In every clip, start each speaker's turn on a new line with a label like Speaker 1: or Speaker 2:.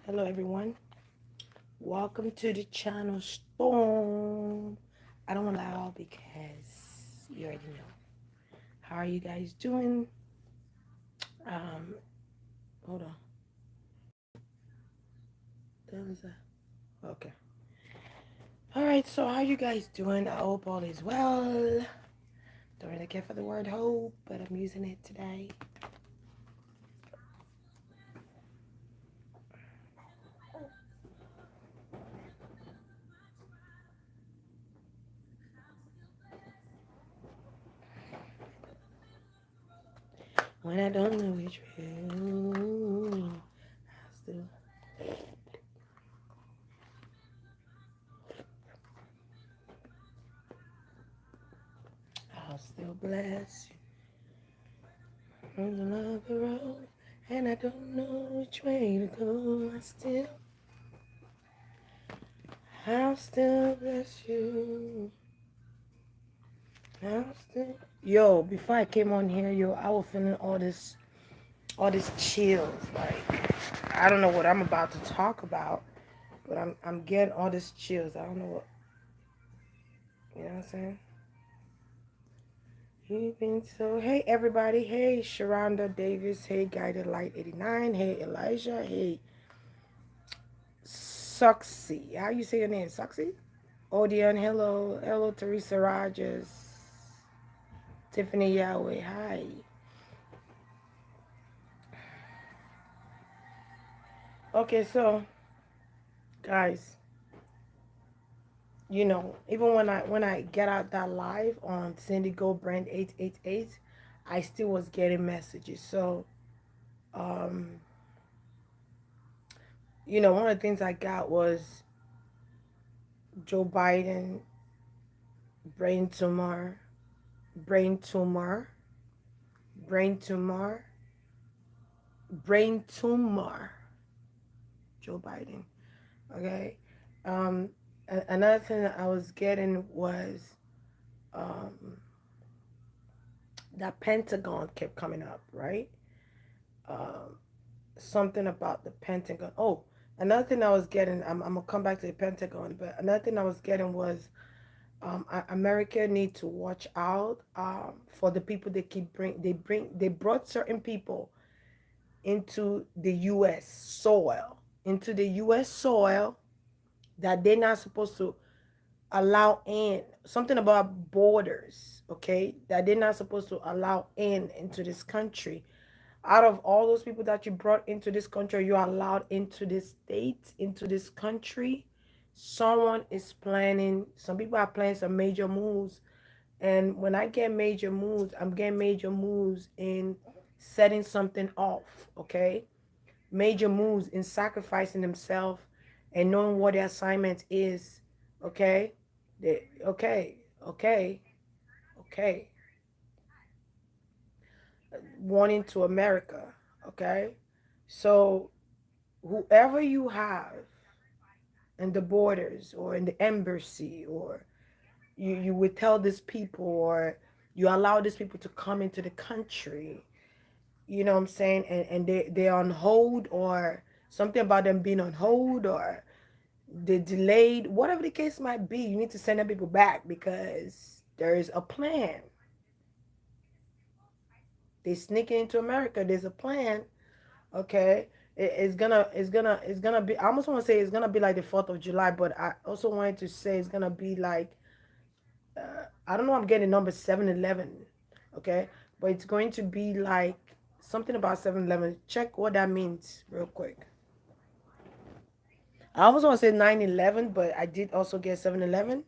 Speaker 1: Hello everyone, welcome to the channel Storm. I don't allow because you already know. How are you guys doing? Um, Hold on. Okay. All right, so how you guys doing? I hope all is well. Don't really care for the word hope, but I'm using it today. When I don't know which way, I still I'll still bless you on the road, and I don't know which way to go. I'll still bless you. I'll still. Yo, before I came on here, yo, I was feeling all this chills. Like, I don't know what I'm about to talk about, but I'm getting all this chills. I don't know what, you know what I'm saying? You've been so. Hey everybody. Hey Sharonda Davis. Hey Guided Light 89. Hey Elijah. Hey Suxy. How you say your name? Suxy? Odion. Hello. Hello Teresa Rogers. Tiffany Yahweh. Hi. Okay, so guys, even when I get out that live on Cindy Gold Brand 888, I still was getting messages. So um one of the things I got was Joe Biden, brain tumor, brain tumor, brain tumor, brain tumor. Joe Biden. Okay. Um Another thing that I was getting was um that Pentagon kept coming up, right? Um Something about the Pentagon. Oh, another thing I was getting, I'm gonna come back to the Pentagon, but another thing I was getting was America need to watch out for the people they brought certain people into the U.S. soil that they're not supposed to allow in. Something about borders, okay, that they're not supposed to allow into this country. Out of all those people that you brought into this country, you are allowed into this state, into this country. Some people are planning some major moves. And when I get major moves, I'm getting major moves in setting something off, okay? Major moves in sacrificing themselves and knowing what their assignment is, okay? Okay, okay, okay. Wanting to America, okay? So whoever you have in the borders or in the embassy, or you withheld these people, or you allow these people to come into the country, you know what I'm saying, and they're on hold, or something about them being on hold, or they delayed, whatever the case might be, you need to send them people back because there is a plan. They sneaking into America, there's a plan. Okay, it's gonna be, I almost want to say it's gonna be like the 4th of July, but I also wanted to say it's gonna be like I don't know, I'm getting number 7-Eleven. Okay, but it's going to be like something about 7-Eleven. Check what that means real quick. I almost want to say 9/11, but I did also get 7-Eleven.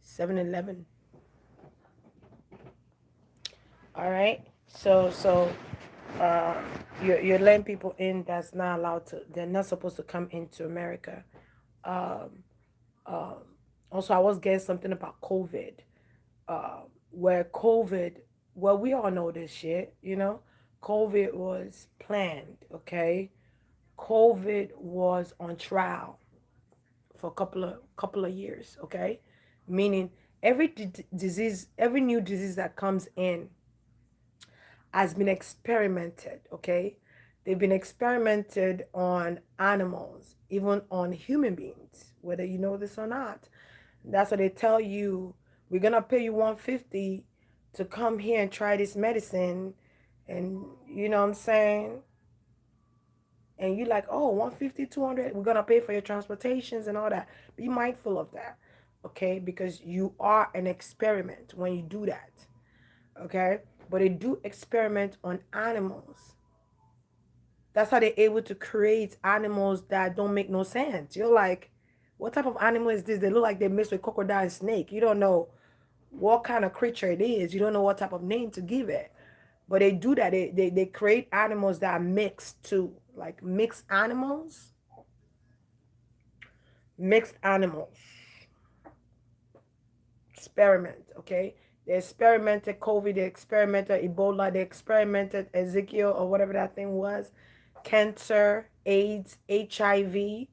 Speaker 1: 7-Eleven. All right, so uh, you're letting people in that's not allowed to. They're not supposed to come into America. Um, um, Also, I was getting something about COVID. Where COVID, well, we all know this shit. COVID was planned. Okay, COVID was on trial for a couple of years. Okay, meaning every disease, every new disease that comes in has been experimented. Okay, They've been experimented on animals, even on human beings, whether you know this or not. That's what they tell you. We're gonna pay you 150 to come here and try this medicine, and you know what I'm saying. And you like, oh, 150, 200. We're gonna pay for your transportations and all that. Be mindful of that, okay? Because you are an experiment when you do that, okay? But they do experiment on animals. That's how they're able to create animals that don't make no sense. You're like, what type of animal is this? They look like they mixed with crocodile and snake. You don't know what kind of creature it is. You don't know what type of name to give it. But they do that. They create animals that are mixed too. Like mixed animals. Mixed animals. Experiment, okay? They experimented COVID, they experimented Ebola, they experimented Ezekiel or whatever that thing was. Cancer, AIDS, HIV.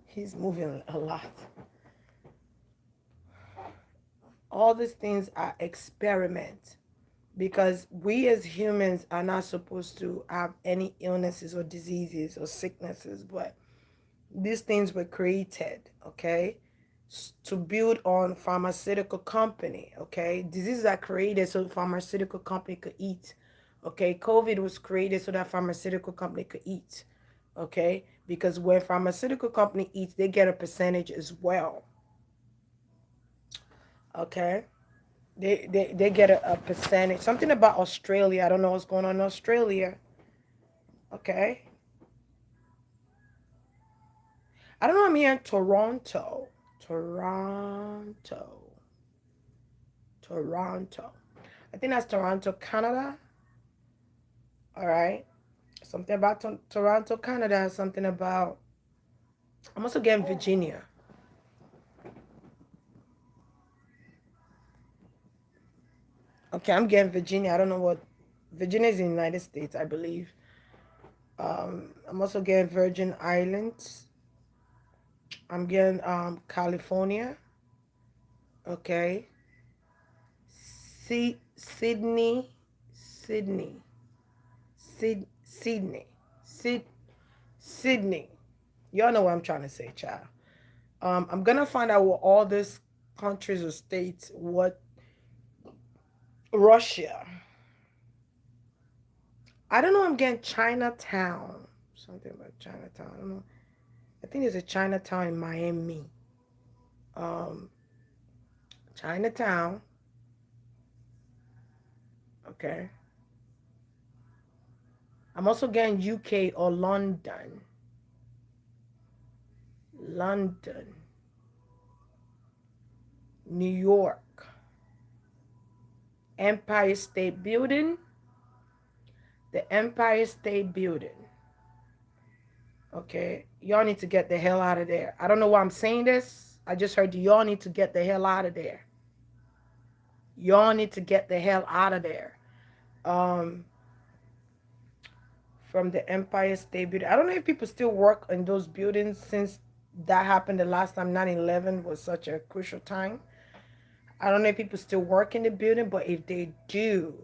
Speaker 1: He's moving a lot. All these things are experiments because we as humans are not supposed to have any illnesses or diseases or sicknesses, but these things were created, okay, to build on pharmaceutical company, okay. Diseases are created so pharmaceutical company could eat, okay. COVID was created so that pharmaceutical company could eat, okay, because when pharmaceutical company eats, they get a percentage as well, okay. They get a percentage. Something about Australia. I don't know what's going on in Australia. Okay. I don't know. I'm here in Toronto. Toronto. Toronto. I think that's Toronto, Canada. All right. Something about Toronto, Canada. Something about. I'm also getting Virginia. Okay, I'm getting Virginia. I don't know what. Virginia is in the United States, I believe. I'm also getting Virgin Islands. I'm getting California. Okay. Sydney, Sydney, Sydney, Sydney. Y'all know what I'm trying to say, child. I'm gonna find out what all these countries or states. What Russia? I don't know. I'm getting Chinatown. Something about Chinatown. I don't know. I think there's a Chinatown in Miami. Um, Chinatown. Okay. I'm also getting UK or London. London. New York. Empire State Building. The Empire State Building. Okay. Y'all need to get the hell out of there. I don't know why I'm saying this. I just heard y'all need to get the hell out of there. Y'all need to get the hell out of there. Um, from the Empire State Building. I don't know if people still work in those buildings since that happened the last time 9/11 was such a crucial time. I don't know if people still work in the building, but if they do,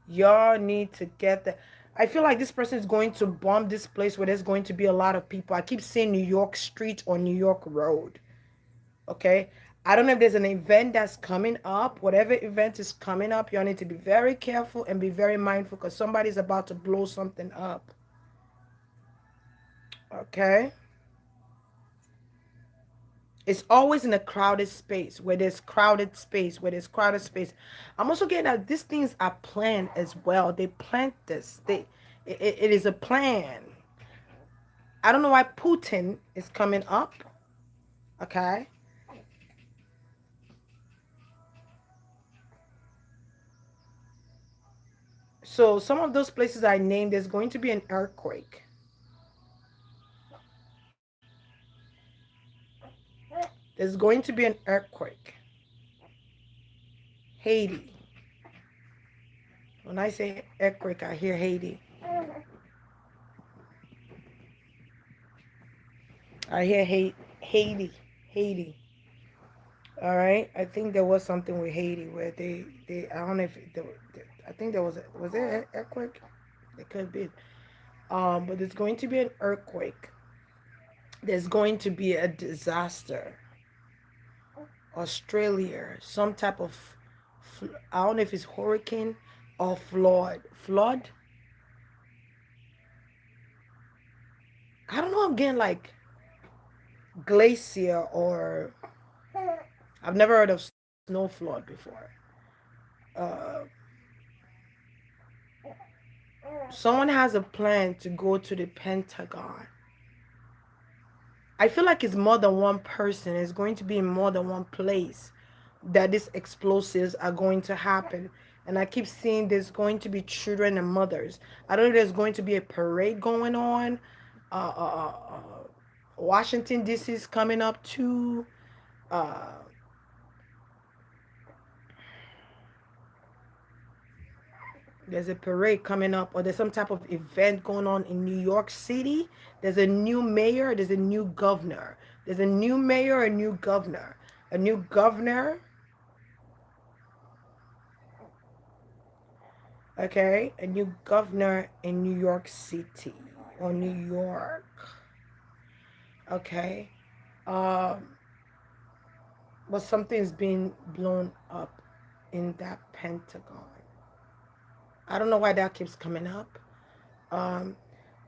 Speaker 1: y'all need to get the. I feel like this person is going to bomb this place where there's going to be a lot of people. I keep seeing New York Street or New York Road. Okay. I don't know if there's an event that's coming up. Whatever event is coming up, y'all need to be very careful and be very mindful because somebody's about to blow something up. Okay. It's always in a crowded space where there's crowded space, where there's crowded space. I'm also getting that these things are planned as well. They plant this. It is a plan. I don't know why Putin is coming up. Okay. So some of those places I named, there's going to be an earthquake. There's going to be an earthquake. Haiti. When I say earthquake, I hear Haiti. I hear Haiti, Haiti. All right, I think there was something with Haiti where they I don't know if I think there was there an earthquake? It could be. But there's going to be an earthquake. There's going to be a disaster. Australia, some type of, I don't know if it's hurricane or flood. Flood? I don't know. Again, like glacier or I've never heard of snow flood before. Uh, Someone has a plan to go to the Pentagon. I feel like it's more than one person. It's going to be in more than one place that these explosives are going to happen. And I keep seeing there's going to be children and mothers. I don't know, there's going to be a parade going on. Uh, uh, uh, uh, Washington, D.C. is coming up too. Uh, there's a parade coming up, or there's some type of event going on in New York City. There's a new mayor, there's a new governor. There's a new mayor, a new governor. A new governor, okay? A new governor in New York City or New York, okay? Um, but something's being blown up in that Pentagon. I don't know why that keeps coming up. Um,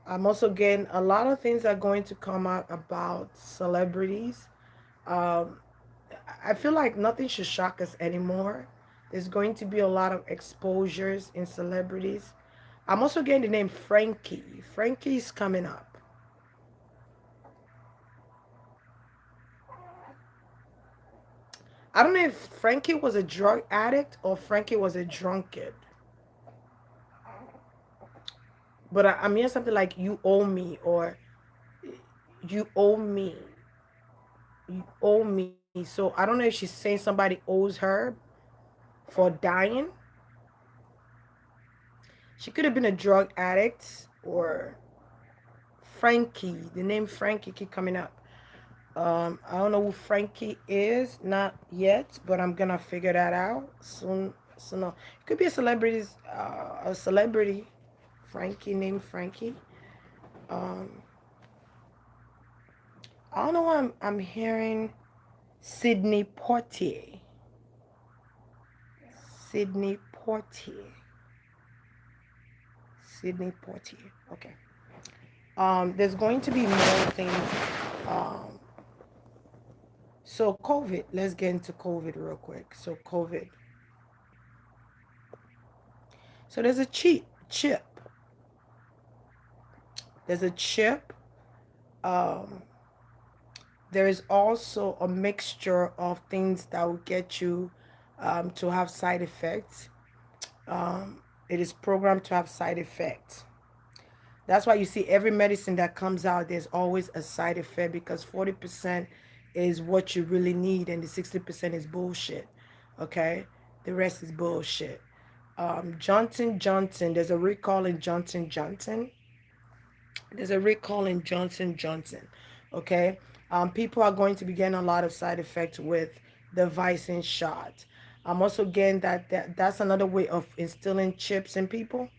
Speaker 1: I'm also getting a lot of things are going to come out about celebrities. Um, I feel like nothing should shock us anymore. There's going to be a lot of exposures in celebrities. I'm also getting the name Frankie. Frankie's coming up. I don't know if Frankie was a drug addict or Frankie was a drunkard. But I'm hearing something like you owe me or you owe me. You owe me. So I don't know if she's saying somebody owes her for dying. She could have been a drug addict or Frankie. The name Frankie keep coming up. I don't know who Frankie is, not yet, but I'm gonna figure that out soon. Soon, it could be a celebrity, Frankie named Frankie. Um, I don't know why I'm hearing Sydney Portier. Sydney Portier. Sydney Portier. Okay. There's going to be more things. Um, so COVID. Let's get into COVID real quick. So COVID. So there's a chip. There's a chip. Um, there is also a mixture of things that will get you to have side effects. Um, it is programmed to have side effects. That's why you see every medicine that comes out, there's always a side effect because 40% is what you really need and the 60% is bullshit. Okay? The rest is bullshit. Johnson Johnson, there's a recall in Johnson Johnson. There's a recall in Johnson Johnson. Okay? People are going to be getting a lot of side effects with the vaccine shot. I'm also getting that's another way of instilling chips in people.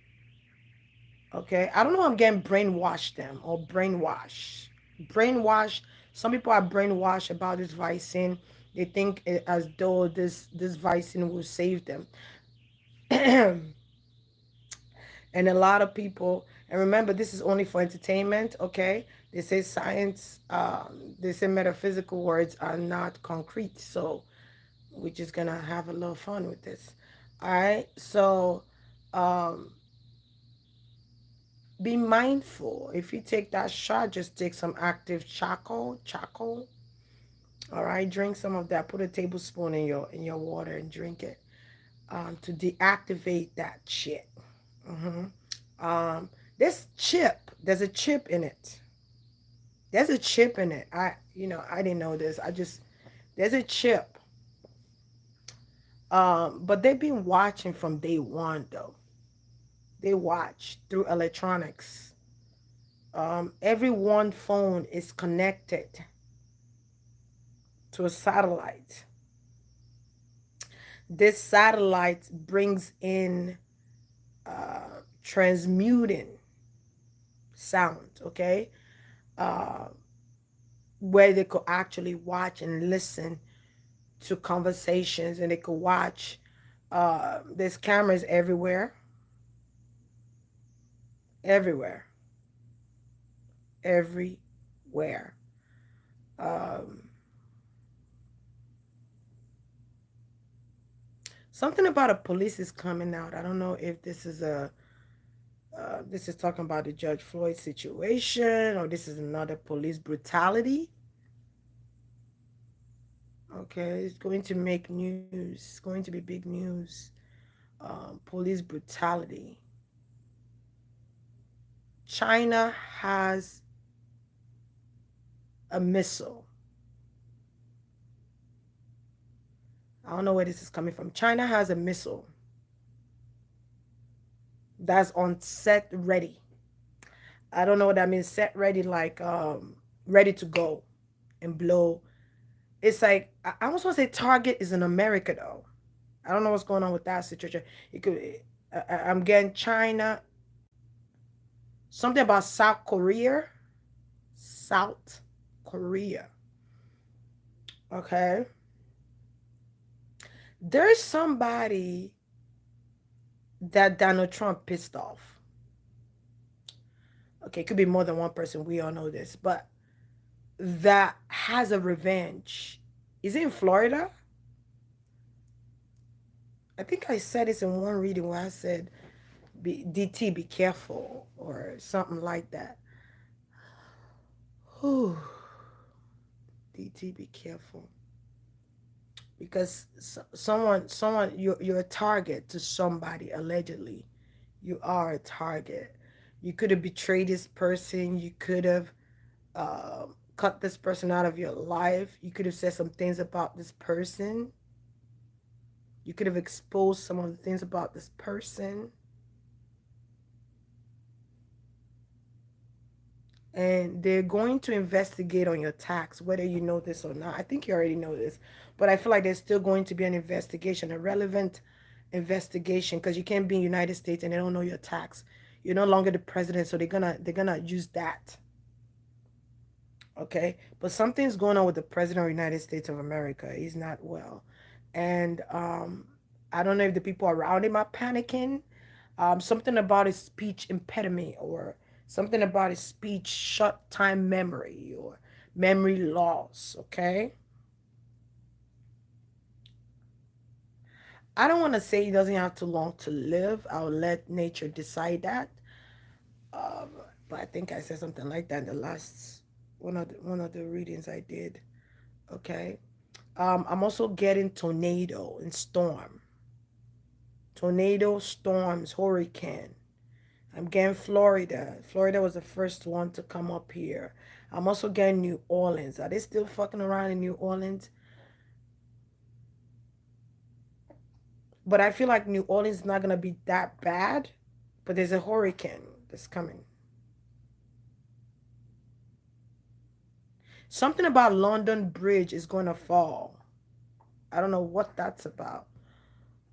Speaker 1: Okay, I don't know. I'm getting brainwashed them or brainwash, brainwash. Some people are brainwashed about this vaccine. They think as though this vaccine will save them, and a lot of people. And remember, this is only for entertainment. Okay, they say science. They say metaphysical words are not concrete. So we're just gonna have a little fun with this. All right. So um, be mindful. If you take that shot, just take some active charcoal. All right, drink some of that. Put a tablespoon in your water and drink it to deactivate that shit. hmm this chip, there's a chip in it. There's a chip in it. I didn't know this. There's a chip. But they've been watching from day one though. They watch through electronics. Every one phone is connected to a satellite. This satellite brings in transmuting sound, okay? Uh, where they could actually watch and listen to conversations, and they could watch. There's cameras everywhere, everywhere, everywhere. Um, Something about a police is coming out. I don't know if this is a this is talking about the George Floyd situation, or this is another police brutality. Okay, it's going to make news. It's going to be big news. Police brutality. China has a missile. I don't know where this is coming from. China has a missile that's on set ready. I don't know what that means. Set ready, like ready to go and blow. It's like I almost want to say target is in America though. I don't know what's going on with that situation. It could. I'm getting China. Something about South Korea. South Korea. Okay. There's somebody that Donald Trump pissed off. Okay, it could be more than one person. We all know this, but that has a revenge. Is it in Florida? I think I said this in one reading where I said, DT, be careful, or something like that. Whew. DT, be careful. Because someone, you're a target to somebody, allegedly. You are a target. You could have betrayed this person. You could have cut this person out of your life. You could have said some things about this person. You could have exposed some of the things about this person. And they're going to investigate on your tax, whether you know this or not. I think you already know this, but I feel like there's still going to be an investigation, a relevant investigation, because you can't be in the United States and they don't know your tax. You're no longer the president, so they're gonna use that. Okay, but something's going on with the president of the United States of America. He's not well, and I don't know if the people around him are panicking. Something about his speech impediment, or something about his speech short time memory, or memory loss. Okay, I don't want to say he doesn't have too long to live. I'll let nature decide that. Um, but I think I said something like that in the last one of the readings I did. Okay. I'm also getting tornado and storm. Tornado, storms, hurricane. I'm getting Florida. Florida was the first one to come up here. I'm also getting New Orleans. Are they still fucking around in New Orleans? But I feel like New Orleans is not gonna be that bad. But there's a hurricane that's coming. Something about London Bridge is gonna fall. I don't know what that's about.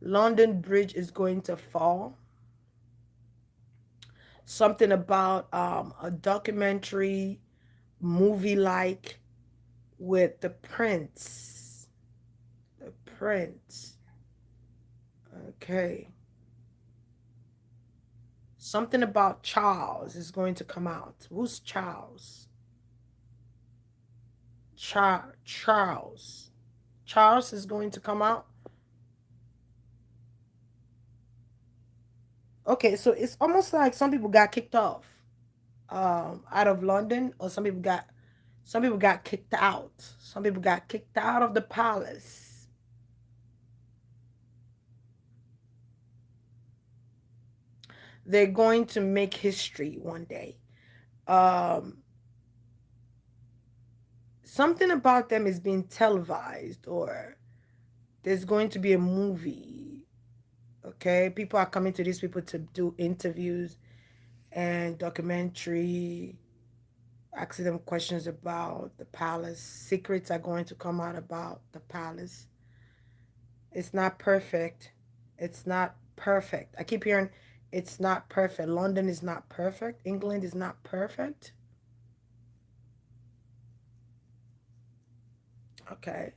Speaker 1: London Bridge is going to fall. Something about a documentary movie like with the prince. The prince. Okay. Something about Charles is going to come out. Who's Charles? Charles. Charles is going to come out. Okay, so it's almost like some people got kicked off out of London, or some people got kicked out. Some people got kicked out of the palace. They're going to make history one day. Um, Something about them is being televised, or there's going to be a movie. Okay, people are coming to these people to do interviews and documentary. asking them questions about the palace. Secrets are going to come out about the palace. It's not perfect. It's not perfect. I keep hearing it's not perfect. London is not perfect. England is not perfect. Okay.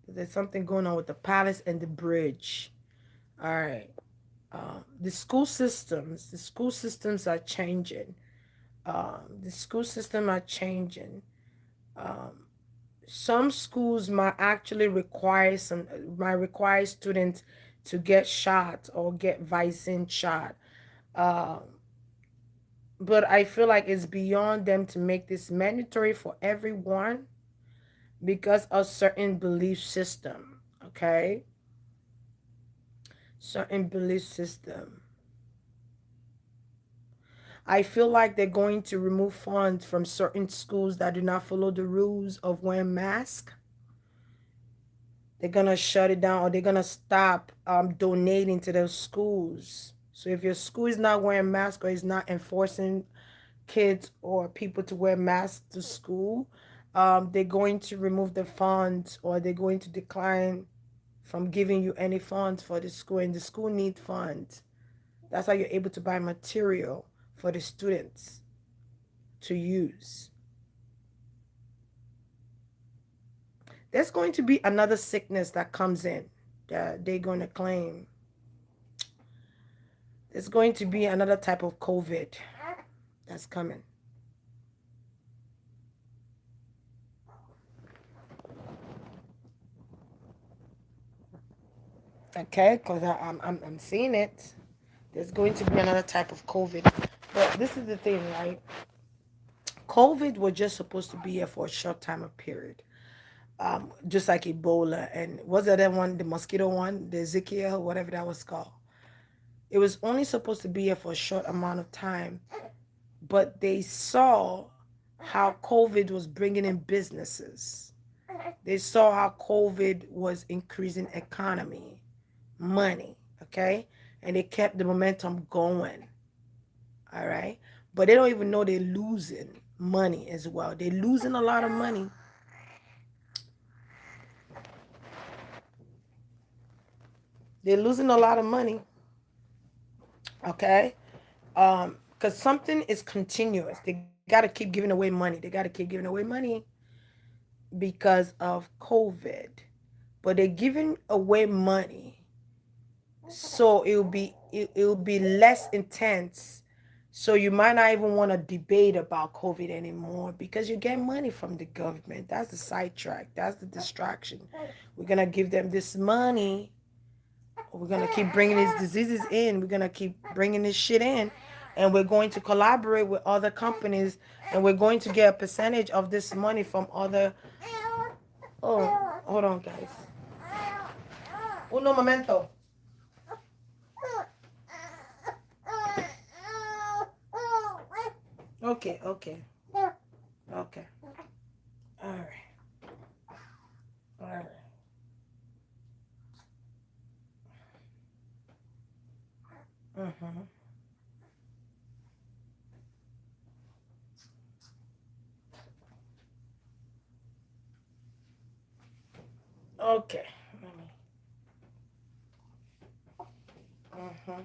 Speaker 1: There's something going on with the palace and the bridge. All right. The school systems are changing. The school system are changing. Some schools might require students to get shot or get vaccine shot. Um, but I feel like it's beyond them to make this mandatory for everyone because of certain belief system. Okay, certain belief system. I feel like they're going to remove funds from certain schools that do not follow the rules of wearing masks. They're gonna shut it down or they're gonna stop donating to those schools. So if your school is not wearing masks or is not enforcing kids or people to wear masks to school, they're going to remove the funds or they're going to decline from giving you any funds for the school. And the school needs funds. That's how you're able to buy material for the students to use. There's going to be another sickness that comes in that they're going to claim. There's going to be another type of COVID that's coming. Okay, because I'm seeing it. There's going to be another type of COVID. But this is the thing, right? COVID was just supposed to be here for a short time of period. Just like Ebola and was the other one, the mosquito one, the Ezekiel, whatever that was called. It was only supposed to be here for a short amount of time, but they saw how COVID was bringing in businesses. They saw how COVID was increasing economy, money, okay? And they kept the momentum going, all right? But they don't even know they're losing money as well. They're losing a lot of money. They're losing a lot of money, okay? Because something is continuous. They got to keep giving away money. They got to keep giving away money because of COVID. But they're giving away money so it'll be less intense, so you might not even want to debate about COVID anymore because you get money from the government. That's the sidetrack, that's the distraction. We're gonna give them this money, we're gonna keep bringing these diseases in, we're gonna keep bringing this shit in, and we're going to collaborate with other companies, and we're going to get a percentage of this money from other. Oh, hold on, guys. Uno momento. Okay, okay, okay. All right, all right. Mm-hmm. Okay. Mm-hmm.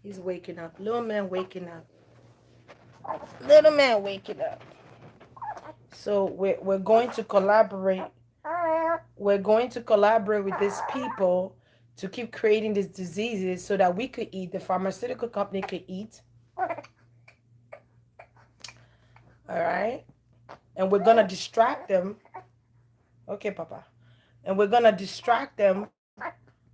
Speaker 1: He's waking up. Little man waking up. Little man waking up. So we're going to collaborate. We're going to collaborate with these people to keep creating these diseases so that we could eat. The pharmaceutical company could eat. All right. And we're gonna distract them. Okay, Papa. And we're gonna distract them.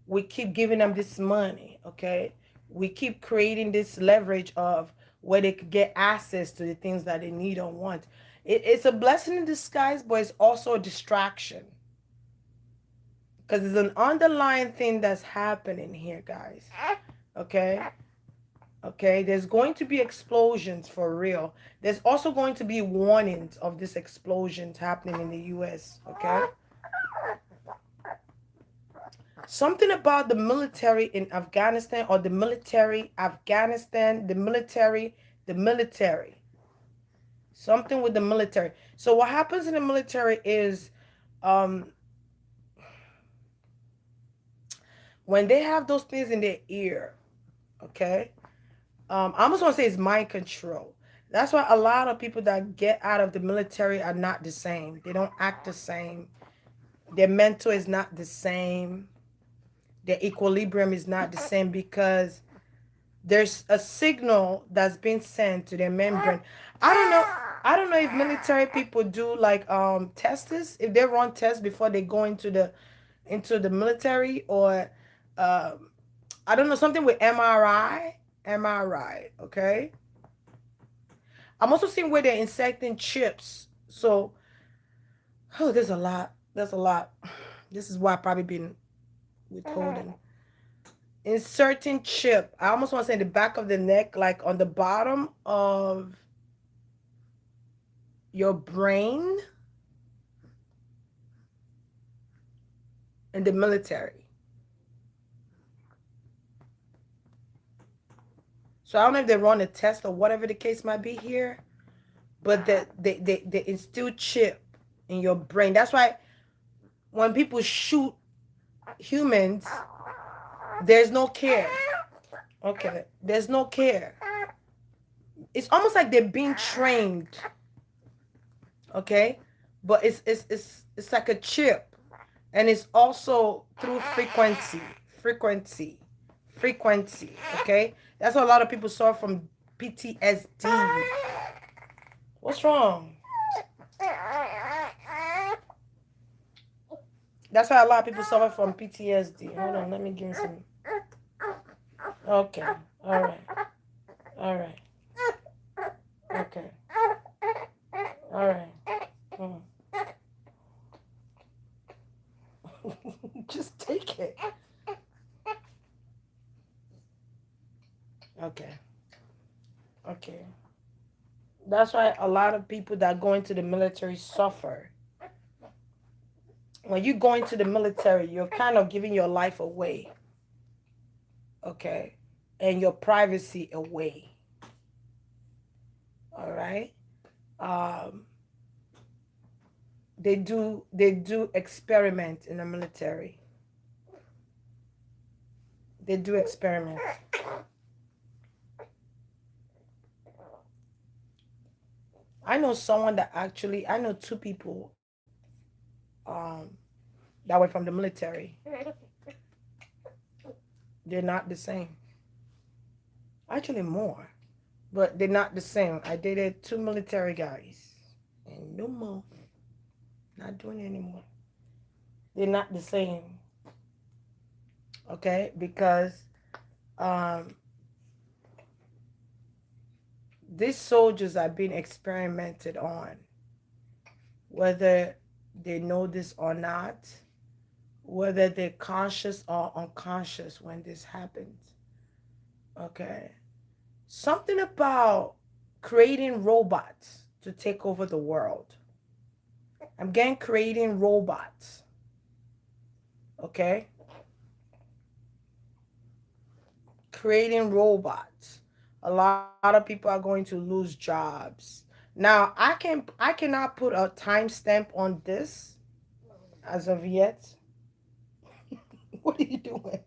Speaker 1: We keep giving them this money, okay? We keep creating this leverage of where they could get access to the things that they need or want. It's a blessing in disguise, but it's also a distraction because there's an underlying thing that's happening here, guys. Okay? Okay, there's going to be explosions for real. There's also going to be warnings of these explosions happening in the US, okay? Something about the military in Afghanistan or the military Afghanistan, the military The military. Something with the military. So what happens in the military is um when they have those things in their ear, okay? I almost want to say it's mind control. That's why a lot of people that get out of the military are not the same. They don't act the same. Their mental is not the same. Their equilibrium is not the same because there's a signal that's been sent to their membrane. I don't know. I don't know if military people do like tests, if they run tests before they go into the military, or um I don't know, something with MRI. MRI, okay? I'm also seeing where they're injecting chips. So, oh, there's a lot. There's a lot. This is why I've probably been withholding. Inserting chip. I almost want to say in the back of the neck, like on the bottom of your brain in the military. So I don't know if they run a test or whatever the case might be here, but they instill chip in your brain. That's why when people shoot humans, there's no care. Okay, there's no care. It's almost like they're being trained. Okay, but it's like a chip, and it's also through frequency, frequency. Okay, that's why a lot of people suffer from PTSD. What's wrong? That's why a lot of people suffer from PTSD. Hold on, let me give you some. Okay, all right, all right, okay, all right. Mm. Just take it. Okay, okay. That's why a lot of people that go into the military suffer. When you go into the military, you're kind of giving your life away, okay, and your privacy away. All right. Um, they do experiment in the military. They do experiment. I know two people um that were from the military. They're not the same. Actually, more, but they're not the same. I dated two military guys, and no more. Not doing it anymore. They're not the same. Okay, because um, these soldiers are being experimented on, whether they know this or not, whether they're conscious or unconscious when this happens. Okay, something about creating robots to take over the world. I'm getting creating robots. Okay, creating robots. A lot of people are going to lose jobs. Now, I cannot put a timestamp on this as of yet. What are you doing?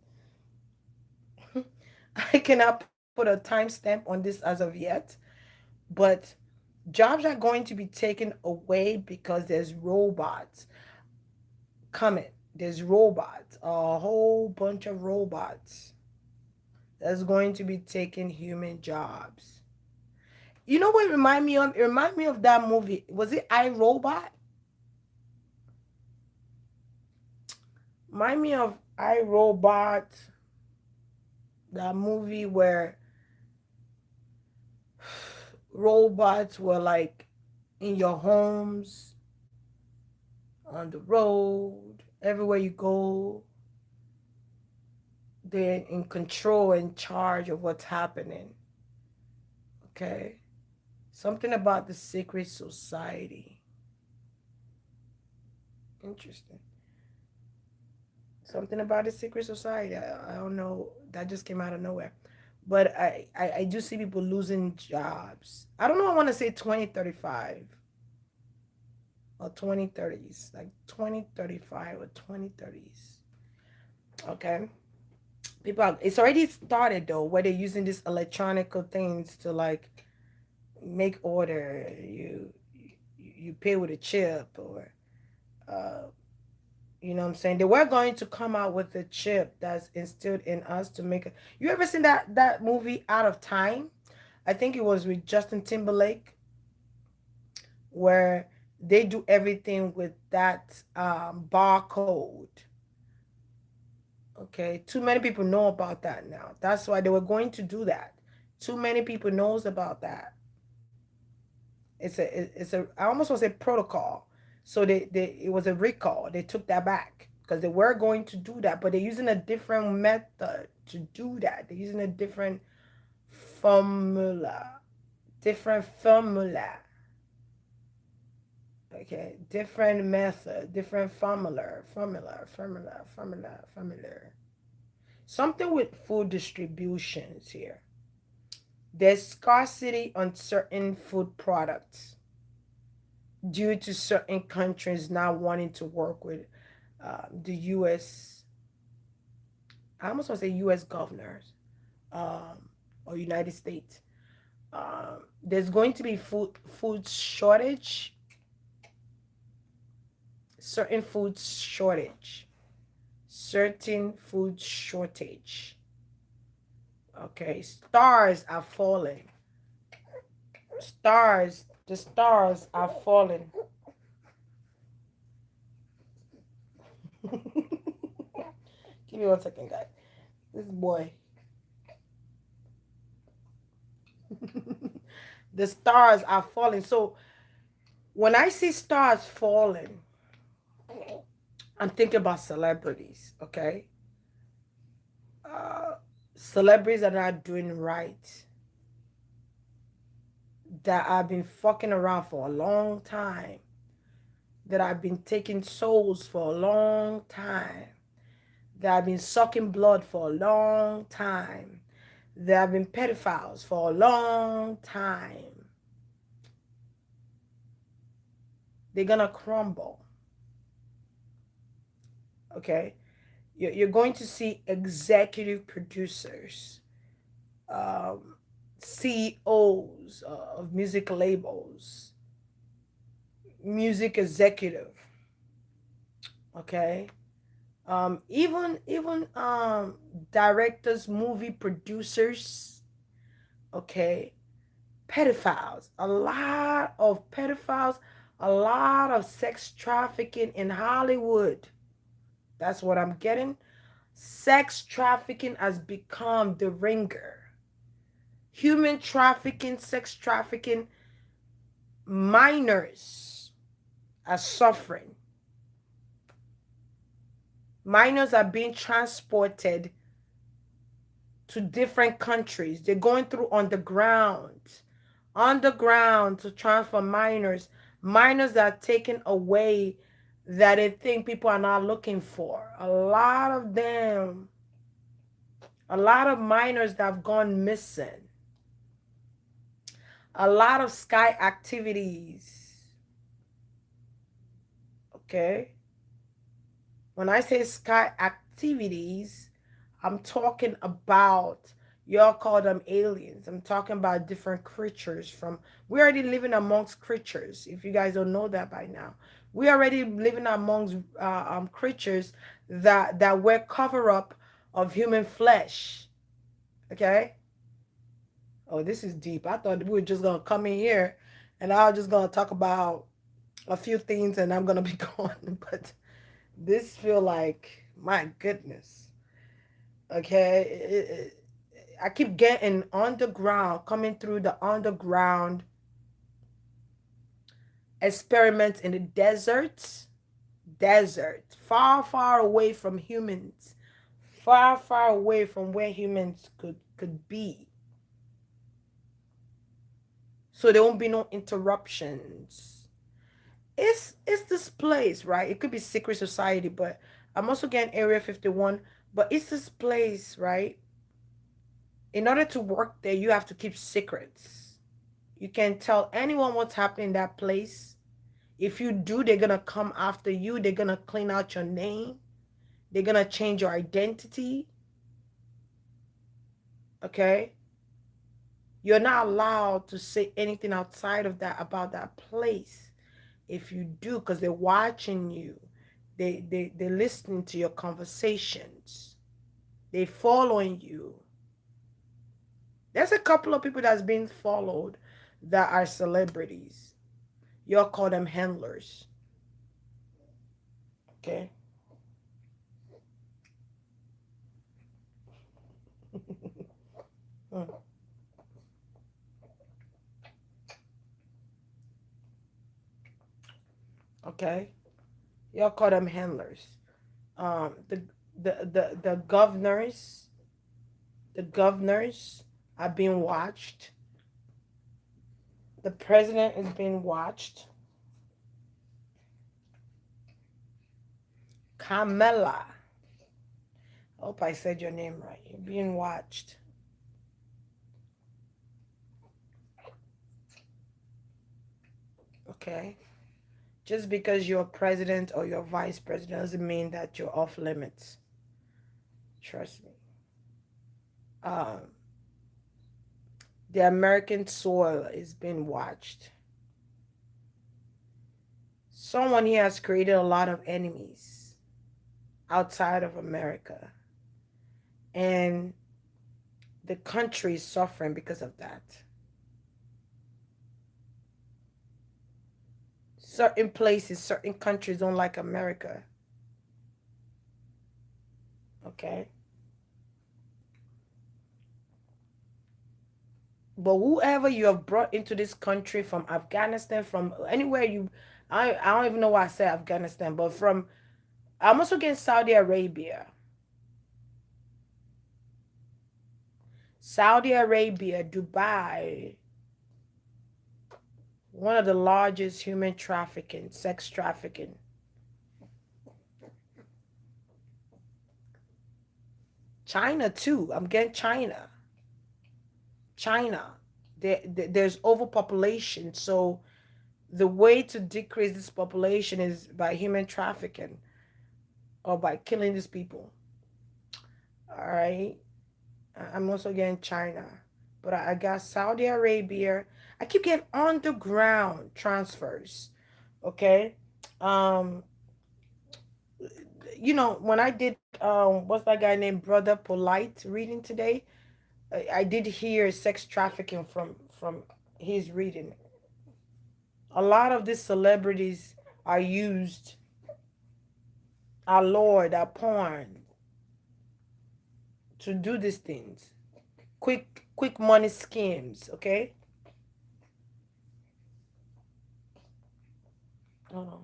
Speaker 1: I cannot put a timestamp on this as of yet, but jobs are going to be taken away because there's robots coming. There's robots, a whole bunch of robots that's going to be taking human jobs. You know what it remind me of? It remind me of that movie. Was it I Robot? Remind me of I Robot, that movie where robots were like in your homes, on the road, everywhere you go. They're in control and charge of what's happening. Okay. Something about the secret society. Interesting. Something about the secret society. I don't know. That just came out of nowhere. But I do see people losing jobs. I don't know, I want to say 2035 or 2030s, like 2035 or 2030s. Okay. It's already started though, where they're using these electronical things to like make order. You pay with a chip, or uh you know what I'm saying? They were going to come out with a chip that's instilled in us to make it. You ever seen that movie Out of Time? I think it was with Justin Timberlake, where they do everything with that barcode. Okay, too many people know about that now. That's why they were going to do that. Too many people knows about that. It's a I almost want to say protocol. So they it was a recall. They took that back because they were going to do that, but they're using a different method to do that. They're using a formula, different formula. Okay, different method, different formula. Something with food distributions here. There's scarcity on certain food products due to certain countries not wanting to work with the U.S. I almost want to say U.S. governors or United States. There's going to be food shortage, certain food shortage, certain food shortage. Okay, stars are falling. The stars are falling. Give me 1 second, guys. This boy. The stars are falling. So when I see stars falling, I'm thinking about celebrities, okay? Uh, Celebrities that are not doing right, that have been fucking around for a long time, that have been taking souls for a long time, that have been sucking blood for a long time, that have been pedophiles for a long time. They're gonna crumble, okay? You're going to see executive producers, um, CEOs of music labels, music executive, okay? Even directors, movie producers, okay? Pedophiles, a lot of pedophiles, a lot of sex trafficking in Hollywood. That's what I'm getting. Sex trafficking has become the ringer. Human trafficking, sex trafficking, minors are suffering. Minors are being transported to different countries. They're going through underground to transfer minors. Minors are taken away that they think people are not looking for. A lot of them, a lot of minors that have gone missing. A lot of sky activities. Okay? When I say sky activities, I'm talking about, y'all call them aliens. I'm talking about different creatures from, we're already living amongst creatures. If you guys don't know that by now, we're already living amongst creatures that were cover up of human flesh. Okay? Oh, this is deep. I thought we were just gonna come in here and I was just gonna talk about a few things and I'm gonna be gone. But this feel like, my goodness. Okay, I keep getting underground, coming through the underground experiments in the desert, far away from humans, far away from where humans could be, so there won't be no interruptions. It's this place, right? It could be secret society, but I'm also getting Area 51. But it's this place, right? In order to work there, you have to keep secrets. You can't tell anyone what's happening in that place. If you do, they're gonna come after you. They're gonna clean out your name. They're gonna change your identity. Okay? You're not allowed to say anything outside of that about that place. If you do, because they're watching you, they're listening to your conversations, they following you. There's a couple of people that's being followed that are celebrities. You'll call them handlers. Okay. Hmm. Okay. You'll call them handlers. The the governors are being watched. The president is being watched. Kamala. I hope I said your name right. You're being watched. Okay. Just because you're president or you're vice president doesn't mean that you're off limits. Trust me. Um, the American soil is being watched. Someone here has created a lot of enemies outside of America. And the country is suffering because of that. Certain places, certain countries don't like America. Okay? But whoever you have brought into this country from Afghanistan, from anywhere I don't even know why I say Afghanistan, but from, I'm also getting Saudi Arabia. Saudi Arabia, Dubai, one of the largest human trafficking, sex trafficking. China too. I'm getting China. China. There's overpopulation. So the way to decrease this population is by human trafficking or by killing these people. All right. I'm also getting China. But I got Saudi Arabia. I keep getting underground transfers. Okay. Um, when I did what's that guy named Brother Polite reading today, I did hear sex trafficking from his reading. A lot of these celebrities are used, our Lord, our porn, to do these things. Quick money schemes, okay? Oh.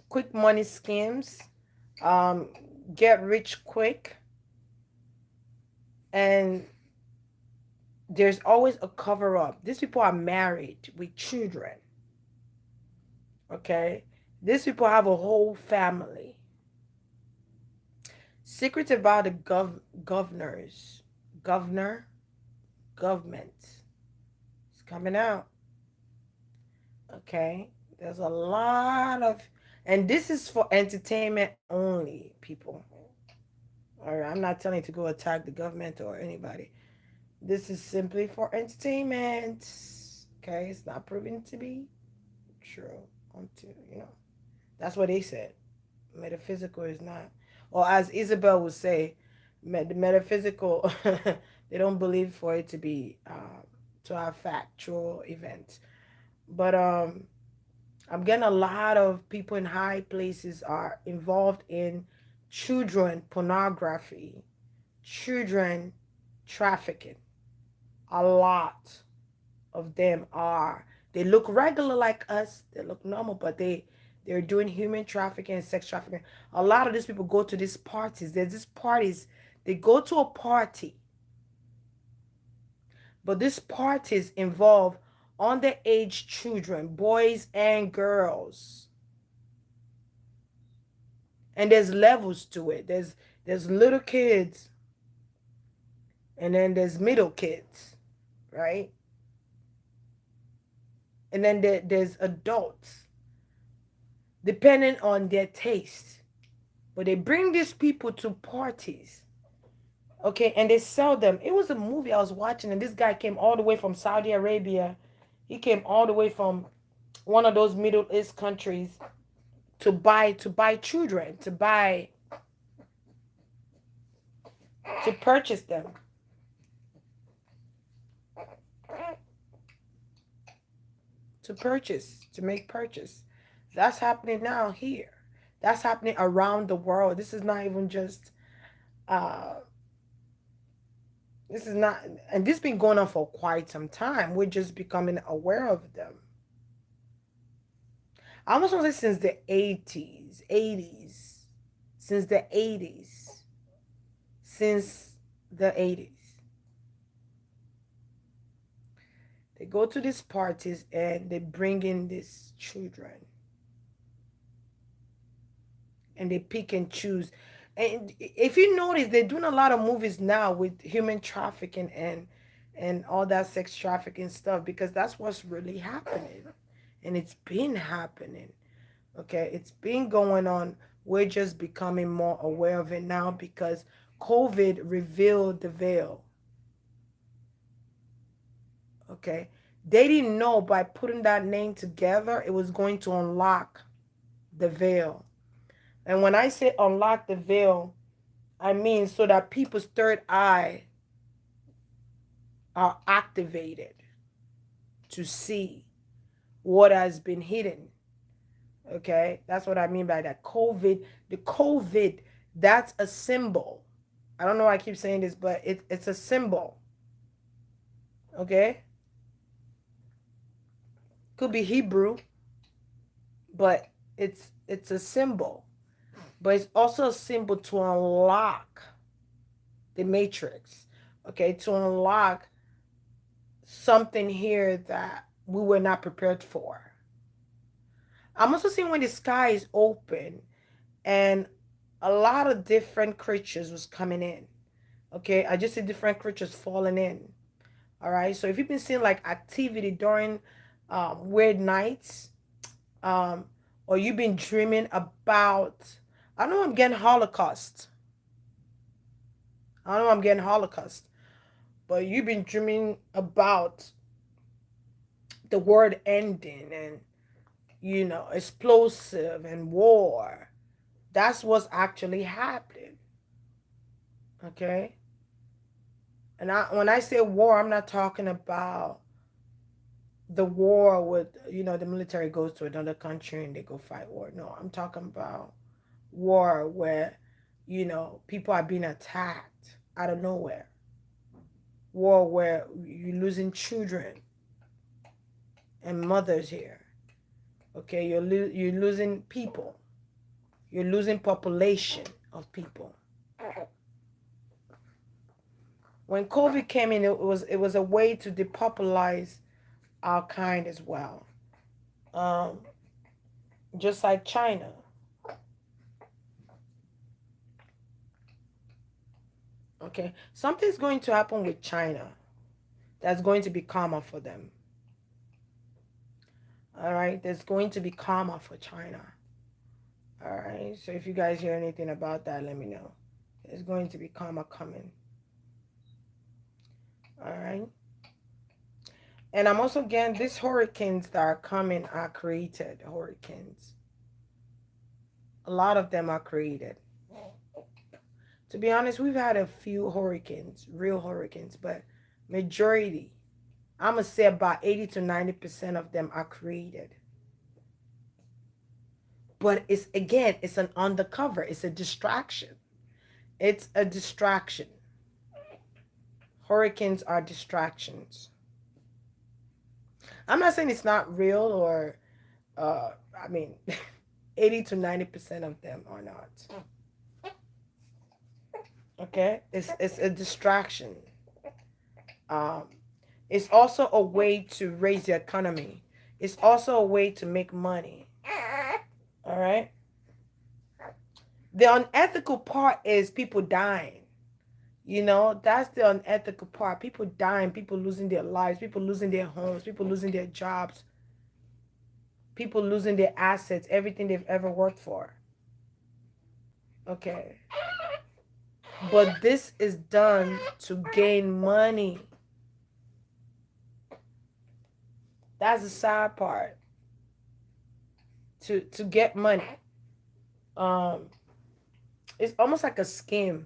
Speaker 1: Quick money schemes, um, get rich quick, and there's always a cover up. These people are married with children, okay? These people have a whole family. Secrets about the governors, governor, government. It's coming out. Okay. There's a lot of, and this is for entertainment only, people. All right. I'm not telling you to go attack the government or anybody. This is simply for entertainment. Okay. It's not proven to be true. Until, that's what they said. Metaphysical is not, or as Isabel would say, the metaphysical, they don't believe for it to be to have factual events. But I'm getting a lot of people in high places are involved in children pornography, children trafficking. A lot of them are. They look regular like us. They look normal, but they're doing human trafficking and sex trafficking. A lot of these people go to these parties. There's these parties. They go to a party, but these parties involve underage children, boys and girls. And there's levels to it. There's little kids And then there's middle kids, right? And then there's adults, depending on their taste. But they bring these people to parties, okay, and they sell them. It was a movie I was watching, and this guy came all the way from Saudi Arabia. He came all the way from one of those Middle East countries to buy children, to purchase them, to make purchase. That's happening now here. That's happening around the world. This is not even just uh this is not, and this has been going on for quite some time. We're just becoming aware of them. I almost want to say since the 80s, since the 80s, since the 80s. They go to these parties and they bring in these children and they pick and choose. And if you notice, they're doing a lot of movies now with human trafficking and all that sex trafficking stuff, because that's what's really happening. And it's been happening. Okay, it's been going on. We're just becoming more aware of it now because COVID revealed the veil. Okay, they didn't know by putting that name together it was going to unlock the veil. And when I say unlock the veil, I mean so that people's third eye are activated to see what has been hidden. Okay, that's what I mean by that. The COVID, that's a symbol. I don't know why I keep saying this, but it's a symbol. Okay, could be Hebrew, but it's a symbol. But it's also a symbol to unlock the matrix. Okay, to unlock something here that we were not prepared for. I'm also seeing when the sky is open and a lot of different creatures was coming in. Okay, I just see different creatures falling in. All right, so if you've been seeing like activity during weird nights, um, or you've been dreaming about, I know I'm getting Holocaust. I know I'm getting Holocaust, but you've been dreaming about the world ending and explosive and war. That's what's actually happening. Okay, and when I say war, I'm not talking about the war with the military goes to another country and they go fight war. No, I'm talking about war where people are being attacked out of nowhere. War where you're losing children and mothers here. Okay, you're losing people. You're losing population of people. When COVID came in, it was a way to depopularize our kind as well. Um, just like China. Okay, something's going to happen with China that's going to be karma for them. All right, there's going to be karma for China. All right, so if you guys hear anything about that, let me know. There's going to be karma coming. All right, and I'm also getting these hurricanes that are coming are created. Hurricanes, a lot of them are created. To be honest, we've had a few hurricanes, real hurricanes, but majority, I'm gonna say about 80 to 90% of them are created. But it's an undercover, it's a distraction. It's a distraction. Hurricanes are distractions. I'm not saying it's not real or I mean 80 to 90% of them are not. Okay? It's a distraction. Um it's also a way to raise the economy. It's also a way to make money. All right? The unethical part is people dying. You know, that's the unethical part. People dying, people losing their lives, people losing their homes, people losing their jobs, people losing their assets, everything they've ever worked for. Okay. But this is done to gain money. That's the sad part. To get money. Um, it's almost like a scam.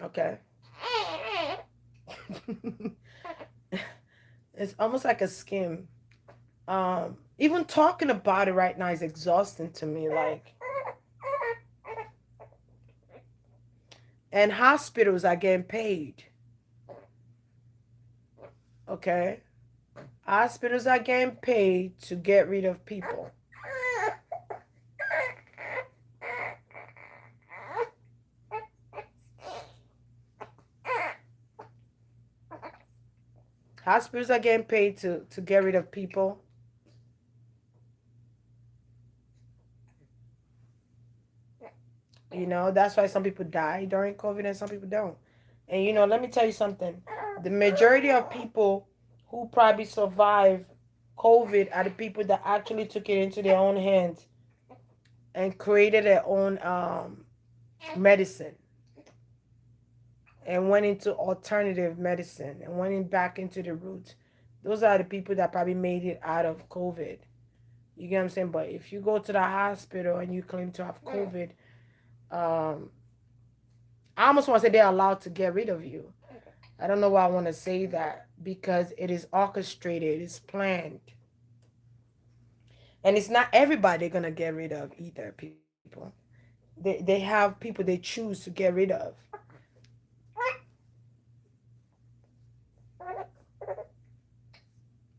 Speaker 1: Okay. It's almost like a scam. Even talking about it right now is exhausting to me. Like, and hospitals are getting paid. Okay. Hospitals are getting paid to get rid of people. Hospitals are getting paid to get rid of people. You know, that's why some people die during COVID and some people don't. And you know, let me tell you something. The majority of people who probably survive COVID are the people that actually took it into their own hands and created their own medicine and went into alternative medicine and went in back into the roots. Those are the people that probably made it out of COVID. You get what I'm saying? But if you go to the hospital and you claim to have COVID, um, I almost want to say they're allowed to get rid of you. I don't know why I want to say that because it is orchestrated, it's planned. And it's not everybody they're going to get rid of either, people. They have people they choose to get rid of.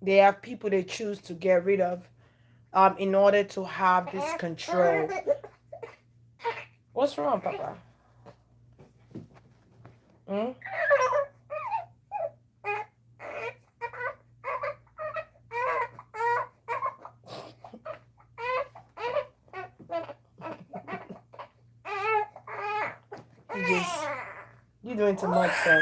Speaker 1: They have people they choose to get rid of in order to have this control. What's wrong, Papa? Hmm? You just, you're doing too much, son.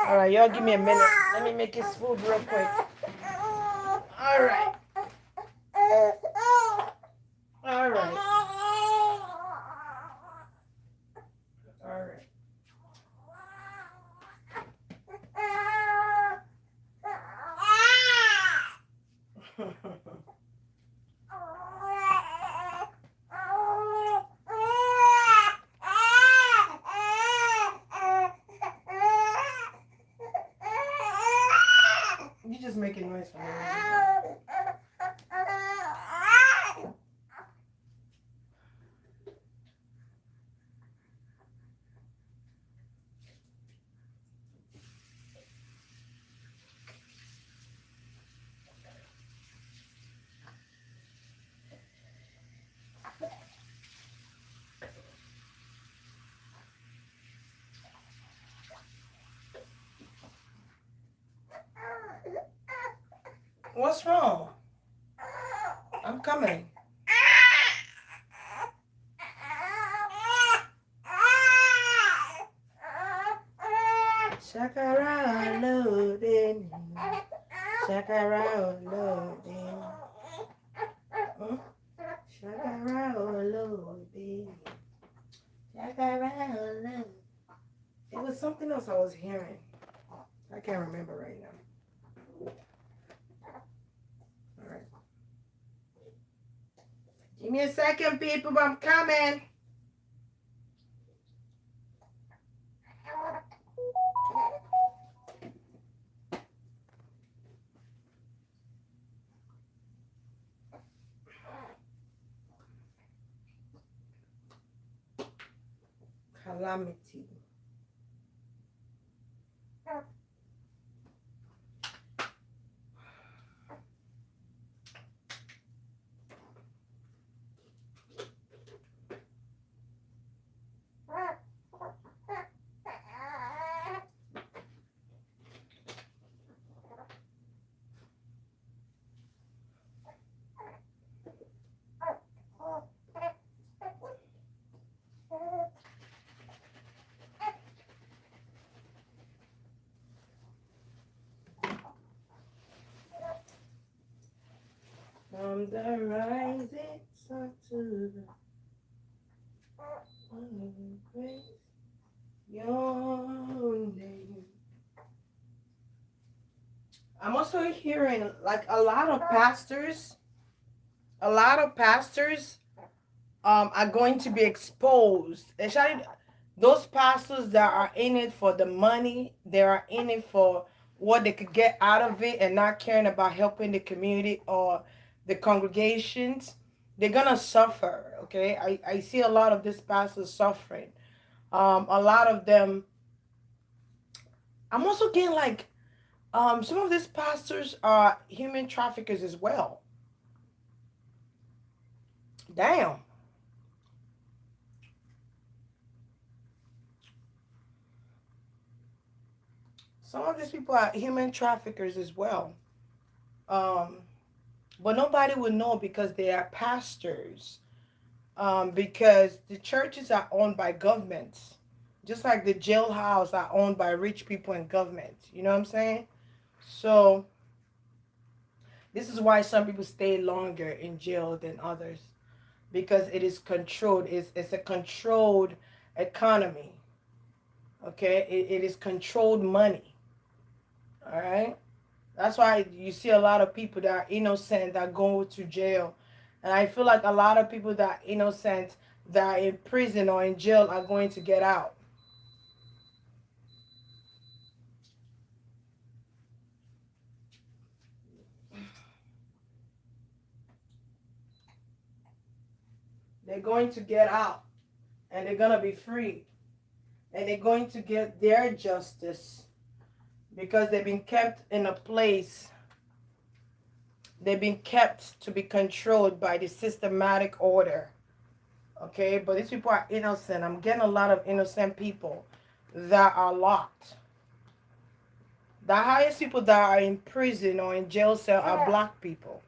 Speaker 1: All right, y'all give me a minute. Let me make his food real quick. All right. All right. All right. You just making noise for me. What's wrong? I'm coming. Shakara loading. Shakara loading. Hmm? Shakara loading. Shakara loading. It was something else I was hearing. I can't remember right now. All right. Give me a second, people. I'm coming. Calamity. From the rising sun to the praise your name. I'm also hearing like a lot of pastors are going to be exposed. Especially those pastors that are in it for the money, they are in it for what they could get out of it and not caring about helping the community or the congregations. They're gonna suffer. Okay, I see a lot of these pastors suffering. A lot of them. I'm also getting like some of these pastors are human traffickers as well. Damn. Some of these people are human traffickers as well. Um, but nobody will know because they are pastors. Because the churches are owned by governments, just like the jailhouse are owned by rich people and government. You know what I'm saying? So this is why some people stay longer in jail than others because it is controlled. It's a controlled economy. Okay, it is controlled money. All right. That's why you see a lot of people that are innocent that go to jail. And I feel like a lot of people that are innocent that are in prison or in jail are going to get out. They're going to get out and they're going to be free. And they're going to get their justice because they've been kept in a place. They've been kept to be controlled by the systematic order. Okay, but these people are innocent. I'm getting a lot of innocent people that are locked. The highest people that are in prison or in jail cell are black people.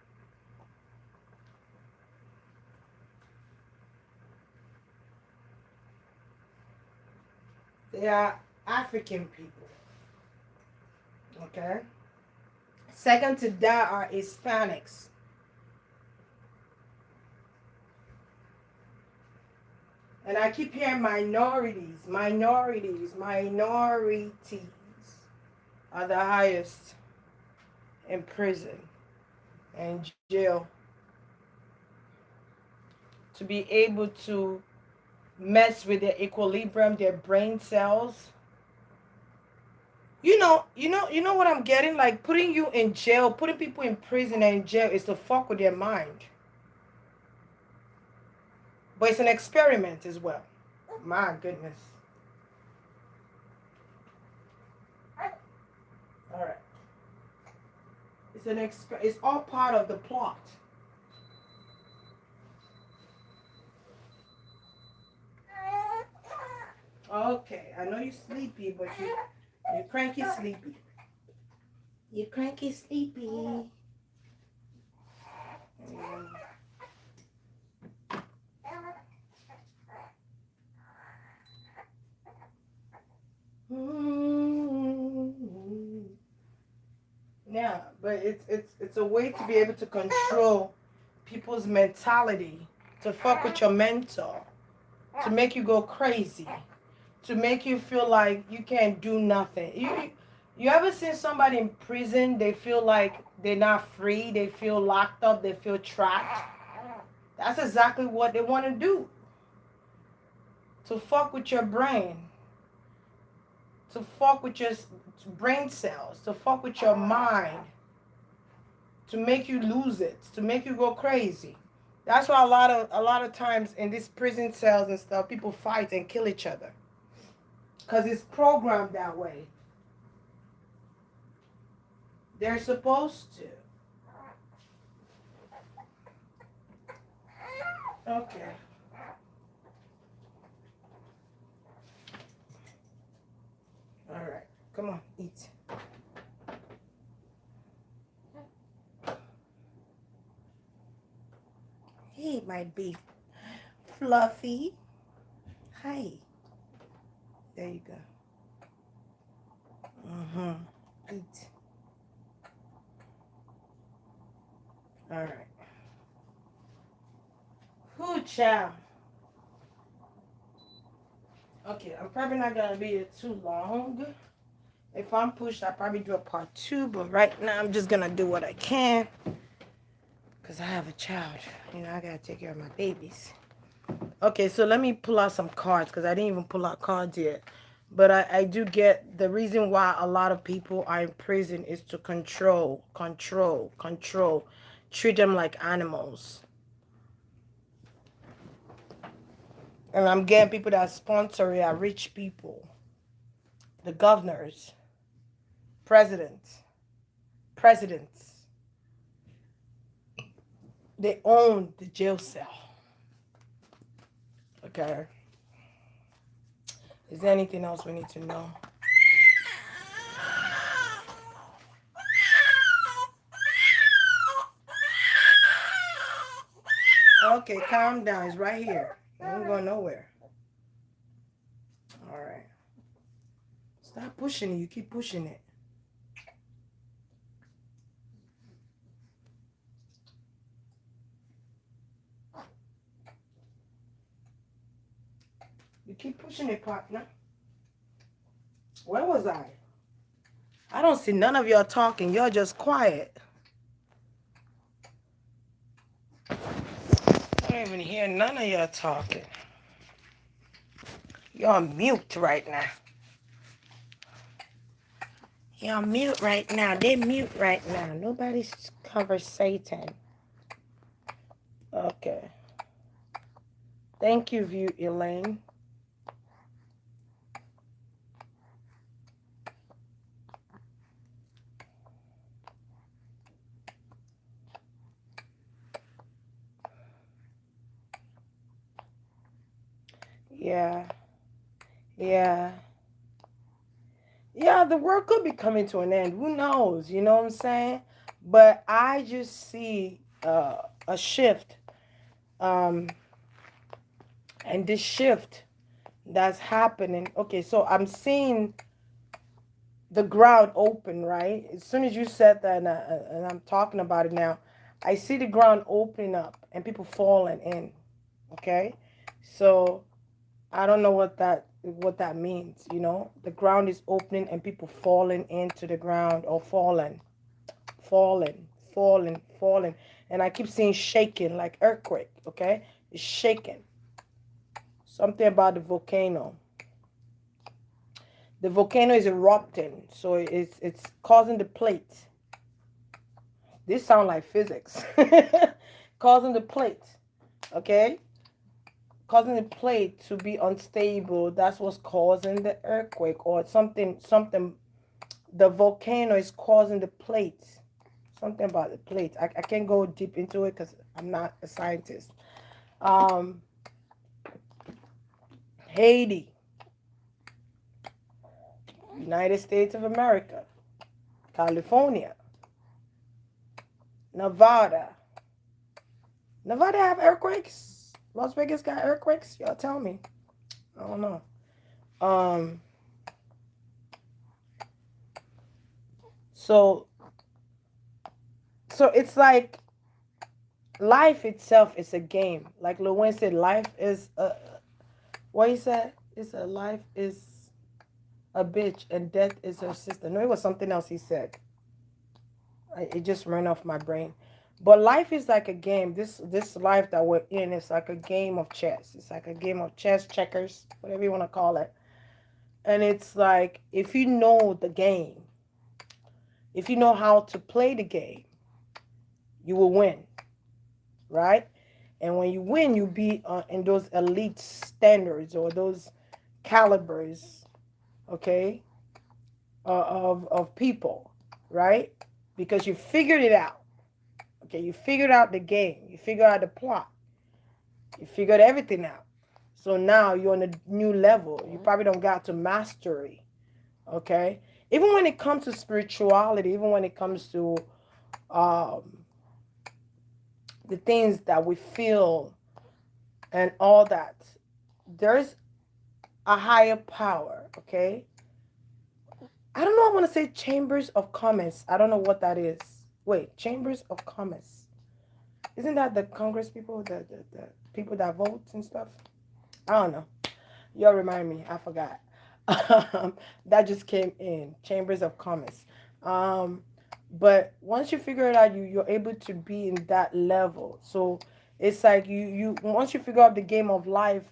Speaker 1: They are African people. Okay. Second to that are Hispanics. And I keep hearing minorities are the highest in prison and jail. To be able to mess with their equilibrium, their brain cells. You know what I'm getting? Like putting you in jail, putting people in prison and in jail is to fuck with their mind. But it's an experiment as well. My goodness. All right. It's all part of the plot. Okay, I know you're sleepy, but you're cranky sleepy. You're cranky sleepy. Yeah, but it's a way to be able to control people's mentality, to fuck with your mental, to make you go crazy, to make you feel like you can't do nothing. You ever seen somebody in prison? They feel like they're not free. They feel locked up. They feel trapped. That's exactly what they want to do. To fuck with your brain, to fuck with your brain cells, to fuck with your mind, to make you lose it, to make you go crazy. That's why a lot of times in these prison cells and stuff, people fight and kill each other, cause it's programmed that way. They're supposed to. Okay. All right. Come on, eat. Hey, my big fluffy. Hi. There you go. Eat. All right. child. Okay, I'm probably not gonna be here too long. If I'm pushed, I'll probably do a part 2, but right now I'm just gonna do what I can. Because I have a child. I gotta take care of my babies. Okay, so let me pull out some cards because I didn't even pull out cards yet. But I do get the reason why a lot of people are in prison is to control. Treat them like animals. And I'm getting people that sponsor it are rich people. The governors. Presidents. They own the jail cell. Okay. Is there anything else we need to know? Okay, calm down. It's right here. You ain't going nowhere. All right. Stop pushing it. You keep pushing it. You keep pushing it, partner. Where was I? I don't see none of y'all talking. You're just quiet. I don't even hear none of y'all talking. You're on mute right now. You're on mute right now. They're mute right now. Nobody's conversating. Okay. Thank you, View Elaine. Yeah. Yeah, the world could be coming to an end. Who knows? You know what I'm saying? But I just see a shift. And this shift that's happening. Okay, so I'm seeing the ground open, right? As soon as you said that, and I'm talking about it now, I see the ground opening up and people falling in. Okay, so I don't know what that means. The ground is opening and people falling into the ground or falling, falling, and I keep seeing shaking like earthquake. Okay, it's shaking. Something about the volcano. The volcano is erupting, so it's causing the plate. This sounds like physics. Causing the plate, okay? Causing the plate to be unstable. That's what's causing the earthquake or something. The volcano is causing the plate. Something about the plate. I can't go deep into it because I'm not a scientist. Haiti. United States of America. California. Nevada. Nevada have earthquakes? Las Vegas got earthquakes? Y'all tell me. I don't know. So it's like life itself is a game. Like Lil Wayne said, life is what he said? It's a life is a bitch and death is her sister. No, it was something else he said. It just ran off my brain. But life is like a game. This life that we're in is like a game of chess. It's like a game of chess, checkers, whatever you want to call it. And it's like if you know the game, if you know how to play the game, you will win, right? And when you win, you be in those elite standards or those calibers, okay, of people, right? Because you figured it out. Okay, you figured out the game. You figured out the plot. You figured everything out. So now you're on a new level. You probably don't got to mastery. Okay? Even when it comes to spirituality, even when it comes to the things that we feel and all that, there's a higher power. Okay? I don't know. I want to say chambers of commerce. I don't know what that is. Wait, chambers of commerce. Isn't that the Congress people, the people that vote and stuff? I don't know. Y'all remind me. I forgot. That just came in. Chambers of Commerce. Um, but once you figure it out, you're able to be in that level. So it's like you once you figure out the game of life,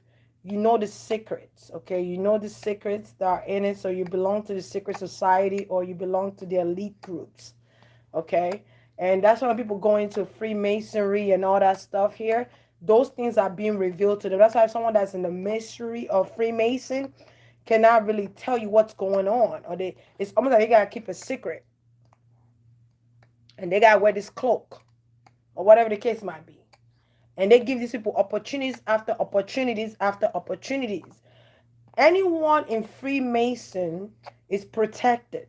Speaker 1: you know the secrets. Okay, you know the secrets that are in it. So you belong to the secret society or you belong to the elite groups. Okay, and that's why people go into Freemasonry and all that stuff here. Those things are being revealed to them. That's why someone that's in the mystery of Freemason cannot really tell you what's going on, or it's almost like they gotta keep a secret, and they gotta wear this cloak, or whatever the case might be. And they give these people opportunities after opportunities after opportunities. Anyone in Freemason is protected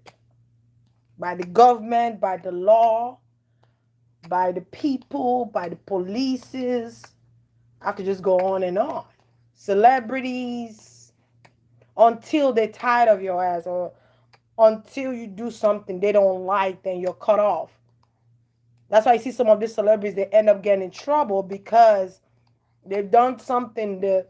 Speaker 1: by the government, by the law, by the people, by the polices. I could just go on and on. Celebrities, until they're tired of your ass, or until you do something they don't like, then you're cut off. That's why you see some of these celebrities, they end up getting in trouble because they've done something the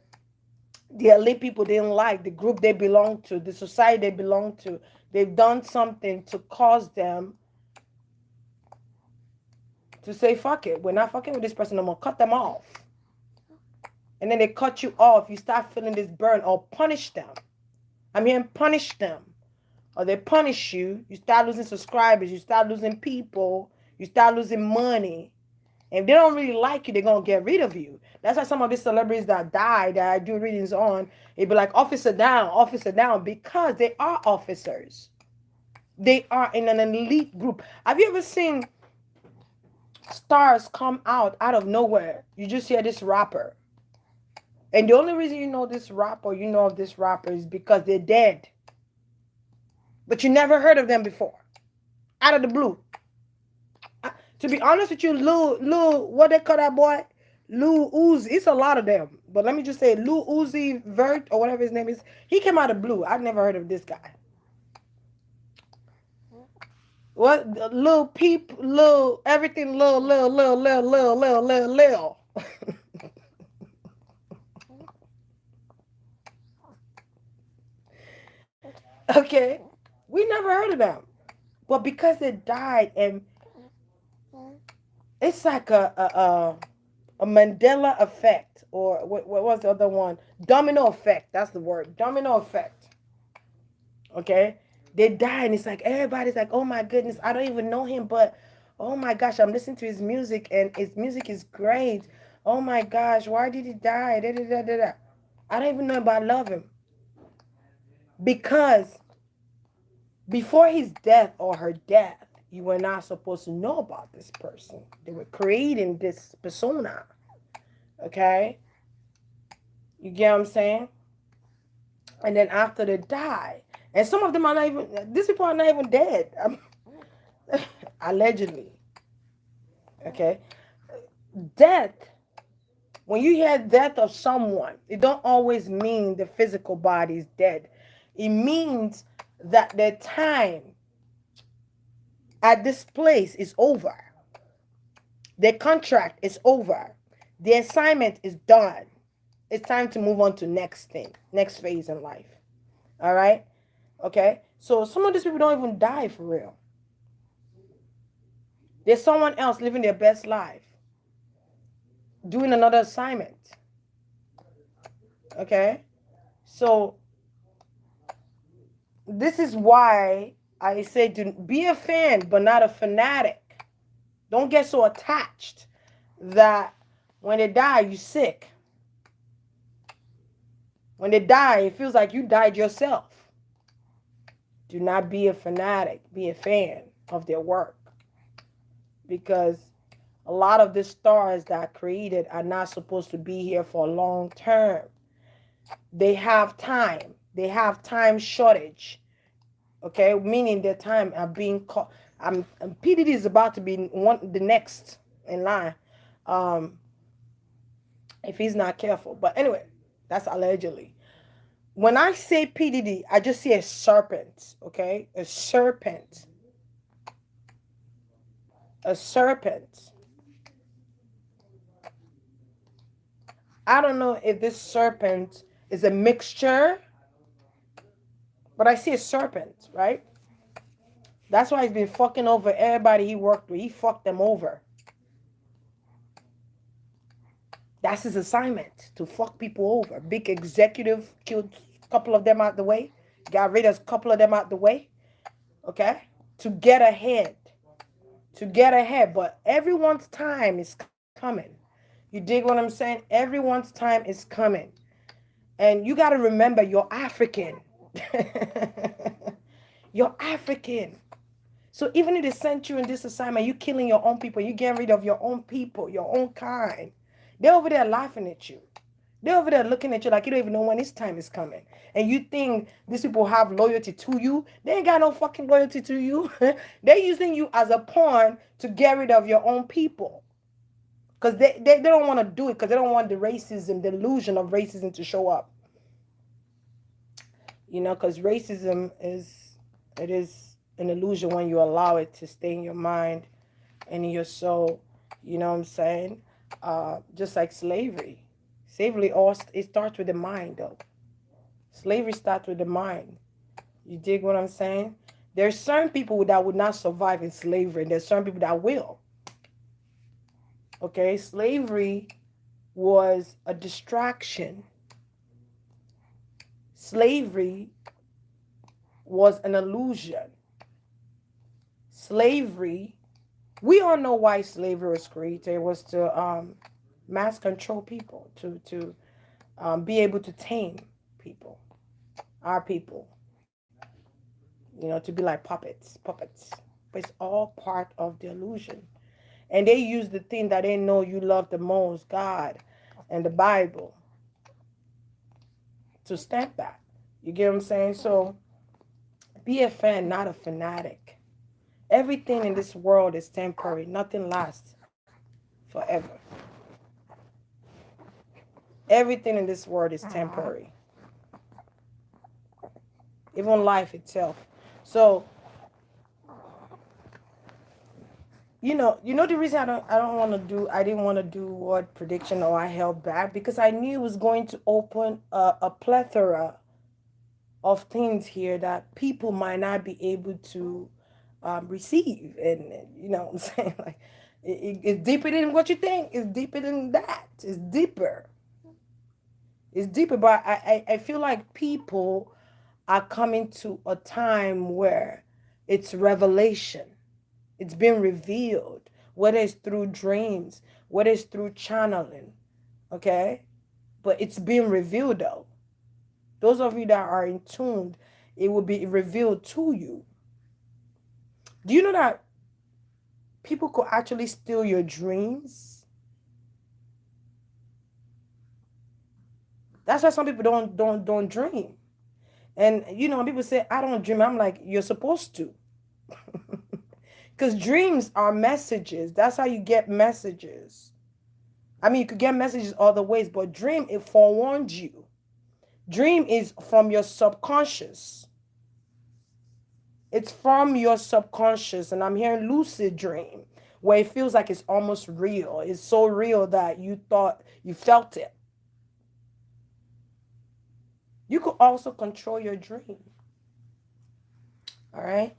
Speaker 1: elite people didn't like, the group they belong to, the society they belong to. They've done something to cause them to say, fuck it, we're not fucking with this person no more, cut them off. And then they cut you off, you start feeling this burn, or punish them. I'm hearing punish them. Or they punish you, you start losing subscribers, you start losing people, you start losing money. And if they don't really like you, they're going to get rid of you. That's why some of these celebrities that die, that I do readings on, it'd be like, officer down, because they are officers. They are in an elite group. Have you ever seen stars come out of nowhere? You just hear this rapper. And the only reason you know this rapper, you know of this rapper, is because they're dead. But you never heard of them before. Out of the blue. To be honest with you, Lil, what they call that boy? Lil Uzi. It's a lot of them. But let me just say, Lil Uzi Vert, or whatever his name is, he came out of blue. I've never heard of this guy. What? Lil Peep, Lil, everything, Lil. Okay? We never heard of them. But because they died, and it's like a Mandela effect, or what was the other one? Domino effect. That's the word. Domino effect. Okay, they die, and it's like everybody's like, "Oh my goodness, I don't even know him, but oh my gosh, I'm listening to his music, and his music is great. Oh my gosh, why did he die? Da, da, da, da, da. I don't even know, but I love him because before his death or her death, you were not supposed to know about this person. They were creating this persona. Okay, you get what I'm saying? And then after they die, and some of them are not even, these people are not even dead. Allegedly. Okay, death, when you hear death of someone, it don't always mean the physical body is dead. It means that their time at this place is over, their contract is over, the assignment is done. It's time to move on to next thing, next phase in life. All right. Okay, so some of these people don't even die for real. There's someone else living their best life, doing another assignment. Okay, so this is why I say to be a fan, but not a fanatic. Don't get so attached that when they die, you sick. When they die, it feels like you died yourself. Do not be a fanatic. Be a fan of their work. Because a lot of the stars that are created are not supposed to be here for a long term. They have time. They have time shortage. Okay, meaning their time are being caught. PDD is about to be the next in line, um, if he's not careful. But anyway, that's allegedly. When I say PDD, I just see a serpent. Okay, a serpent, a serpent. I don't know if this serpent is a mixture, but I see a serpent, right? That's why he's been fucking over everybody he worked with. He fucked them over. That's his assignment, to fuck people over. Big executive killed a couple of them out the way, got rid of a couple of them out the way, okay? To get ahead. To get ahead. But everyone's time is coming. You dig what I'm saying? Everyone's time is coming. And you got to remember, you're African. You're African. So even if they sent you in this assignment, you killing your own people, you getting rid of your own people, your own kind. They're over there laughing at you. They're over there looking at you like you don't even know when this time is coming. And you think these people have loyalty to you. They ain't got no fucking loyalty to you. They're using you as a pawn to get rid of your own people. Because they don't want to do it because they don't want the racism, the illusion of racism to show up. Because racism it is an illusion when you allow it to stay in your mind and in your soul. You know what I'm saying? Just like slavery. Slavery, it starts with the mind, though. Slavery starts with the mind. You dig what I'm saying? There's certain people that would not survive in slavery, and there's certain people that will. Okay? Slavery was a distraction. Slavery was an illusion. Slavery, we all know why slavery was created. It was to mass control people, to be able to tame people, our people, to be like puppets. But it's all part of the illusion. And they use the thing that they know you love the most, God and the Bible, to stamp that. You get what I'm saying? So be a fan, not a fanatic. Everything in this world is temporary. Nothing lasts forever. Everything in this world is temporary. Even life itself. So, the reason I didn't want to do word prediction, or I held back, because I knew it was going to open a plethora of things here that people might not be able to receive. And you know what I'm saying? Like, it's deeper than what you think. It's deeper than that. It's deeper. It's deeper. But I feel like people are coming to a time where it's revelation. It's been revealed, whether it's through dreams, whether it's through channeling, okay? But it's being revealed, though. Those of you that are in tune, it will be revealed to you. Do you know that people could actually steal your dreams? That's why some people don't dream. And when people say I don't dream, I'm like, you're supposed to. Because dreams are messages. That's how you get messages. I mean, you could get messages other ways, but dream, it forewarns you. Dream is from your subconscious. It's from your subconscious. And I'm hearing lucid dream, where it feels like it's almost real. It's so real that you thought you felt it. You could also control your dream. All right?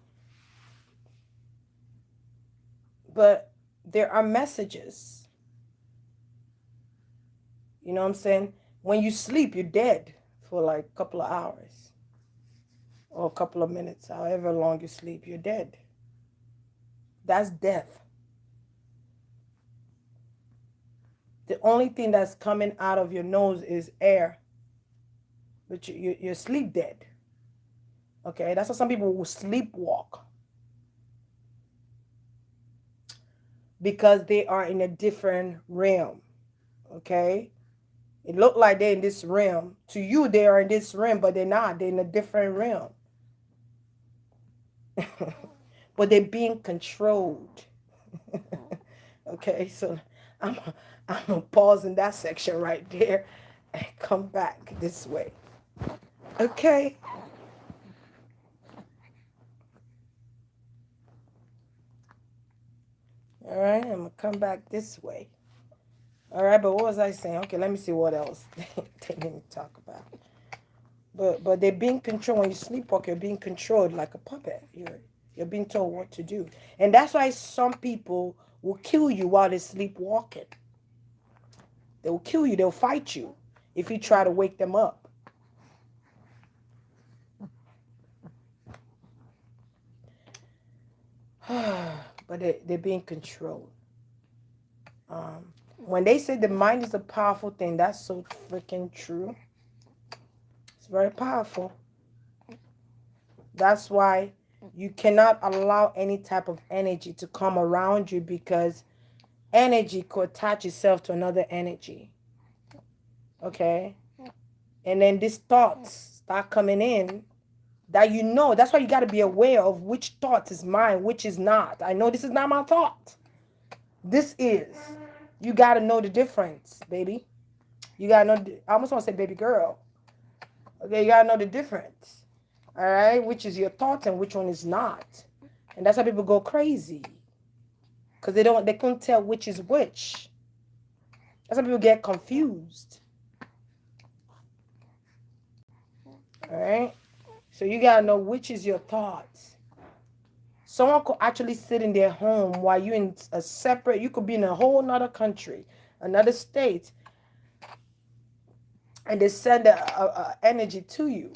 Speaker 1: But there are messages. You know what I'm saying? When you sleep, you're dead for like a couple of hours or a couple of minutes. However long you sleep, you're dead. That's death. The only thing that's coming out of your nose is air. But you're sleep dead. Okay? That's why some people will sleepwalk. Because they are in a different realm. Okay? It looked like they're in this realm. To you, they are in this realm, but they're not. They're in a different realm. But they're being controlled. Okay, so I'm gonna pause in that section right there and come back this way. Okay. All right, I'm gonna come back this way. All right, but what was I saying? Okay, let me see what else they didn't talk about. But they're being controlled. When you sleepwalk, you're being controlled like a puppet. You're being told what to do. And that's why some people will kill you while they're sleepwalking. They will kill you. They'll fight you if you try to wake them up. But they're being controlled. When they say the mind is a powerful thing, that's so freaking true. It's very powerful. That's why you cannot allow any type of energy to come around you, because energy could attach itself to another energy. Okay? And then these thoughts start coming in that you know. That's why you got to be aware of which thought is mine, which is not. I know this is not my thought. This is. You got to know the difference, baby. You got to know. I almost want to say baby girl. Okay, you got to know the difference. All right? Which is your thoughts and which one is not. And that's how people go crazy. Because they couldn't tell which is which. That's how people get confused. All right? So you got to know which is your thoughts. Someone could actually sit in their home while you're in a separate, you could be in a whole nother country, another state, and they send a energy to you,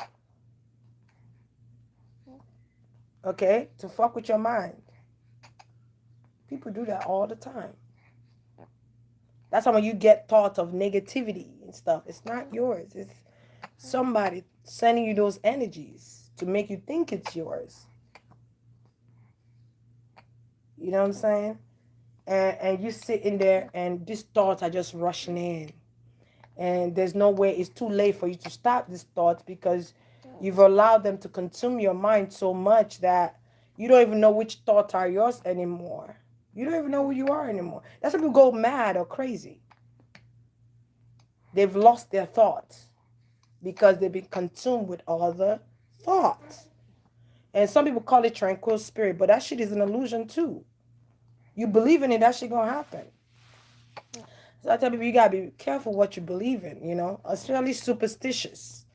Speaker 1: okay, to fuck with your mind. People do that all the time. That's how when you get thoughts of negativity and stuff, it's not yours. It's somebody sending you those energies to make you think it's yours. You know what I'm saying? And you sit in there and these thoughts are just rushing in. And there's no way, it's too late for you to stop these thoughts, because you've allowed them to consume your mind so much that you don't even know which thoughts are yours anymore. You don't even know who you are anymore. That's when people go mad or crazy. They've lost their thoughts because they've been consumed with other thoughts. And some people call it tranquil spirit, but that shit is an illusion too. You believe in it, that shit gonna happen. So I tell people, you gotta be careful what you believe in, especially superstitious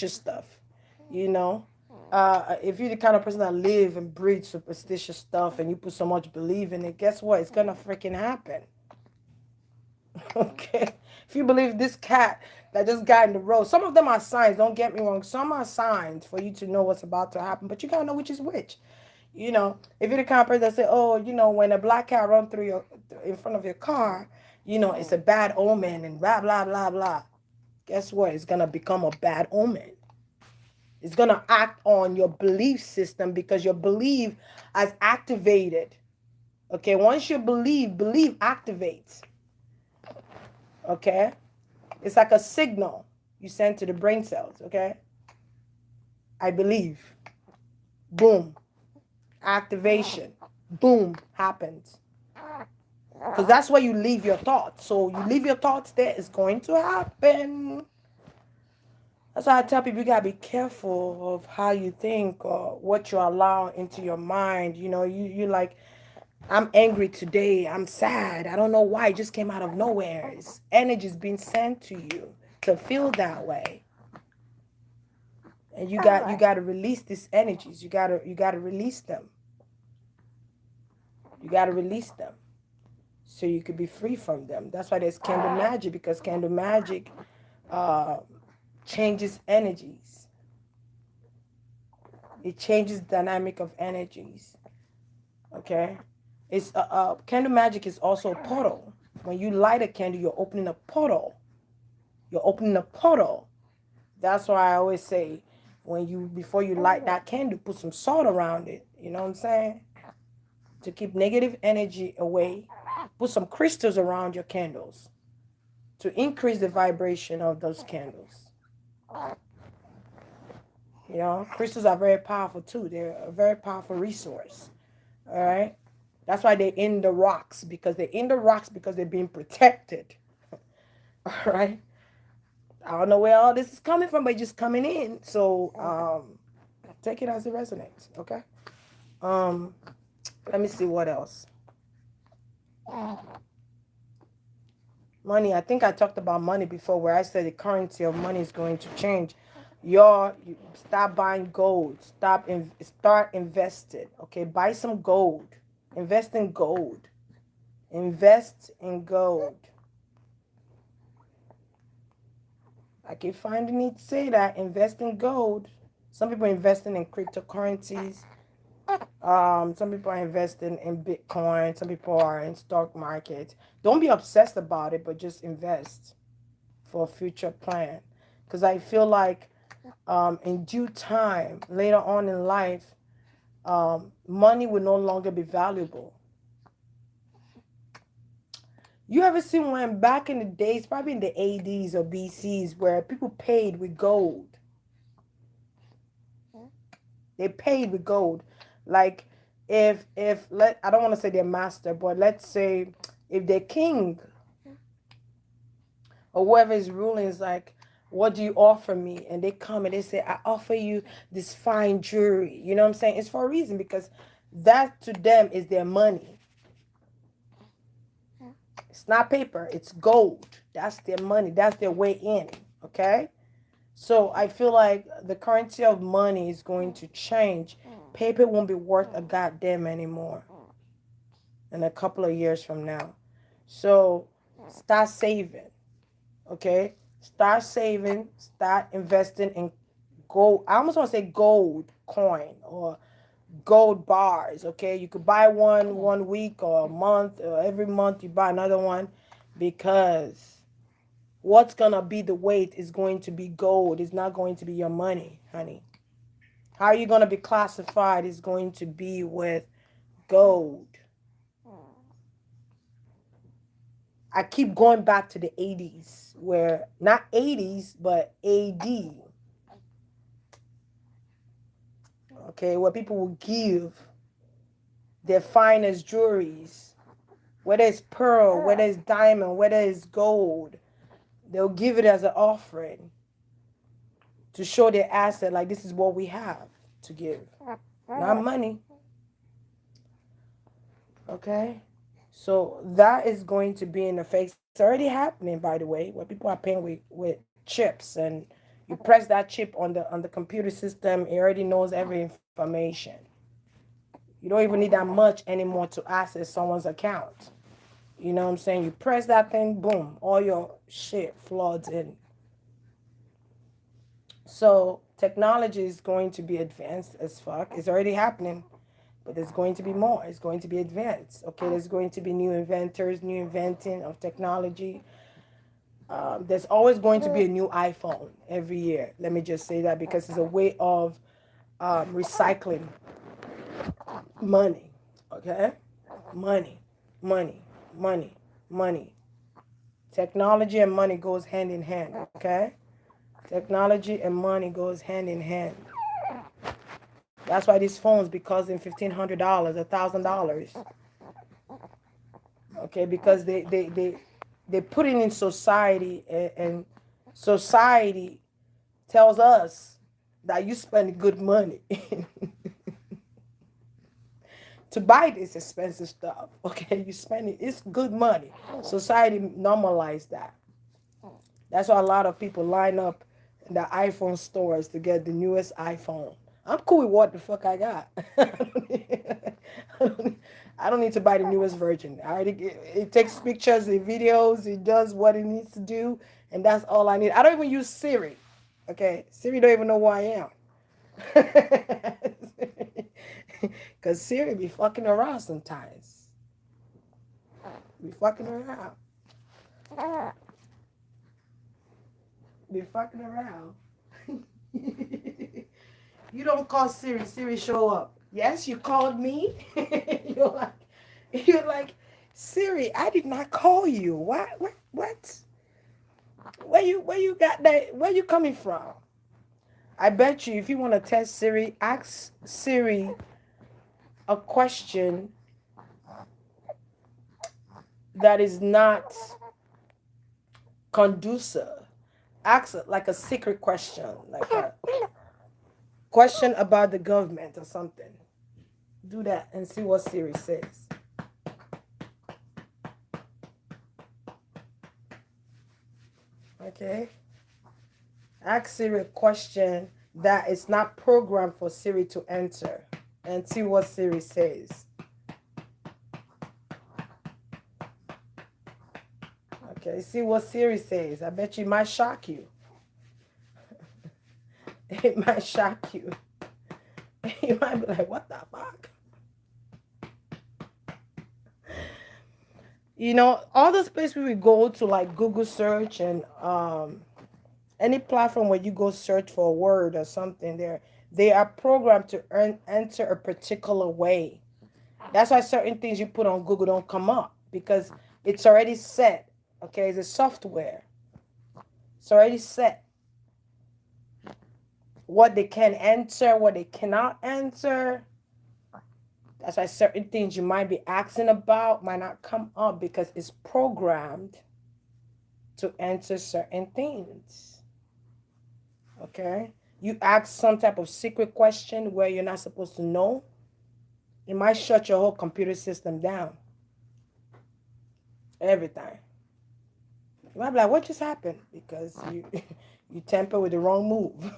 Speaker 1: stuff, you know. If you're the kind of person that live and breathe superstitious stuff and you put so much belief in it, guess what? It's gonna freaking happen. Okay? If you believe this cat that just got in the road, some of them are signs, don't get me wrong. Some are signs for you to know what's about to happen, but you gotta know which is which. If you're the kind of person that say, oh, when a black cat runs in front of your car, it's a bad omen and blah, blah, blah, blah. Guess what? It's going to become a bad omen. It's going to act on your belief system because your belief has activated. Okay, once you belief activates. Okay? It's like a signal you send to the brain cells, okay? I believe. Boom. Activation. Boom. Happens. Because that's where you leave your thoughts. So you leave your thoughts there, it's going to happen. That's why I tell people you gotta be careful of how you think or what you allow into your mind. You like, I'm angry today, I'm sad, I don't know why, it just came out of nowhere. It's energy's being sent to you to feel that way. And you got to release these energies. You got to release them. You got to release them so you could be free from them. That's why there's candle magic, because candle magic changes energies. It changes dynamic of energies. Okay? It's candle magic is also a portal. When you light a candle, you're opening a portal. You're opening a portal. That's why I always say, before you light that candle, put some salt around it. You know what I'm saying? To keep negative energy away. Put some crystals around your candles to increase the vibration of those candles. Crystals are very powerful too. They're a very powerful resource. All right? That's why they're in the rocks, because they're being protected. All right? I don't know where all this is coming from, but it's just coming in. So take it as it resonates, okay? Let me see what else. Money. I think I talked about money before, where I said the currency of money is going to change. You stop buying gold. Start invested. Okay, buy some gold. Invest in gold. Invest in gold. I keep finding it to say that invest in gold. Some people are investing in cryptocurrencies. Some people are investing in Bitcoin. Some people are in stock market. Don't be obsessed about it, but just invest for a future plan. Because I feel like in due time, later on in life, money will no longer be valuable. You ever seen when back in the days, probably in the ADs or BCs, where people paid with gold? They paid with gold. Like if let I don't want to say their master, but let's say if their king or whoever is ruling is like, what do you offer me? And they come and they say, I offer you this fine jewelry. You know what I'm saying? It's for a reason, because that to them is their money. It's not paper, it's gold. That's their money. That's their way in. Okay? So I feel like the currency of money is going to change. Paper won't be worth a goddamn anymore in a couple of years from now. So start saving. Okay? Start saving, start investing in gold. I almost want to say gold coin or gold bars. Okay? You could buy one week or a month, or every month you buy another one, because what's gonna be the weight is going to be gold. It's not going to be your money, honey. How you're gonna be classified is going to be with gold. I keep going back to the 80s, where not 80s but AD, okay, where people will give their finest jewelries, whether it's pearl, whether it's diamond, whether it's gold, they'll give it as an offering to show their asset, like this is what we have to give. Not money. Okay? So that is going to be in effect. It's already happening, by the way, where people are paying with chips, and you press that chip on the computer system, it already knows every information. You don't even need that much anymore to access someone's account. You know what I'm saying? You press that thing, boom, all your shit floods in. So technology is going to be advanced as fuck. It's already happening, but there's going to be more. It's going to be advanced. Okay, there's going to be new inventors, new inventing of technology. There's always going to be a new iPhone every year. Let me just say that, because it's a way of recycling money. Okay, money, money, money, money. Technology and money goes hand in hand. Okay, technology and money goes hand in hand. That's why these phones be costing $1,500, $1,000. Okay, because they put it in society, and society tells us that you spend good money to buy this expensive stuff. Okay, you spend it, it's good money. Society normalized that. That's why a lot of people line up in the iPhone stores to get the newest iPhone. I'm cool with what the fuck I got. I don't need to buy the newest version. I already it takes pictures and videos. It does what it needs to do, and that's all I need. I don't even use Siri. Okay, Siri don't even know who I am. Cause Siri be fucking around sometimes. Be fucking around. Be fucking around. You don't call Siri. Siri show up. Yes, you called me. you're like, you're like, Siri. I did not call you. What? What? What? Where you got that? Where you coming from? I bet you, if you want to test Siri, ask Siri a question that is not conducive. Ask like a secret question, like a question about the government or something. Do that and see what Siri says. Okay. Ask Siri a question that is not programmed for Siri to answer, and see what Siri says. Okay, see what Siri says. I bet you it might shock you. It might shock you. You might be like, what the fuck? All those places we go to, like Google search and any platform where you go search for a word or something, they are programmed to enter a particular way. That's why certain things you put on Google don't come up, because it's already set. Okay, it's a software. It's already set what they can answer, what they cannot answer. That's why certain things you might be asking about might not come up, because it's programmed to answer certain things. Okay? You ask some type of secret question where you're not supposed to know, it might shut your whole computer system down. Everything. You might be like, what just happened? Because you you tamper with the wrong move.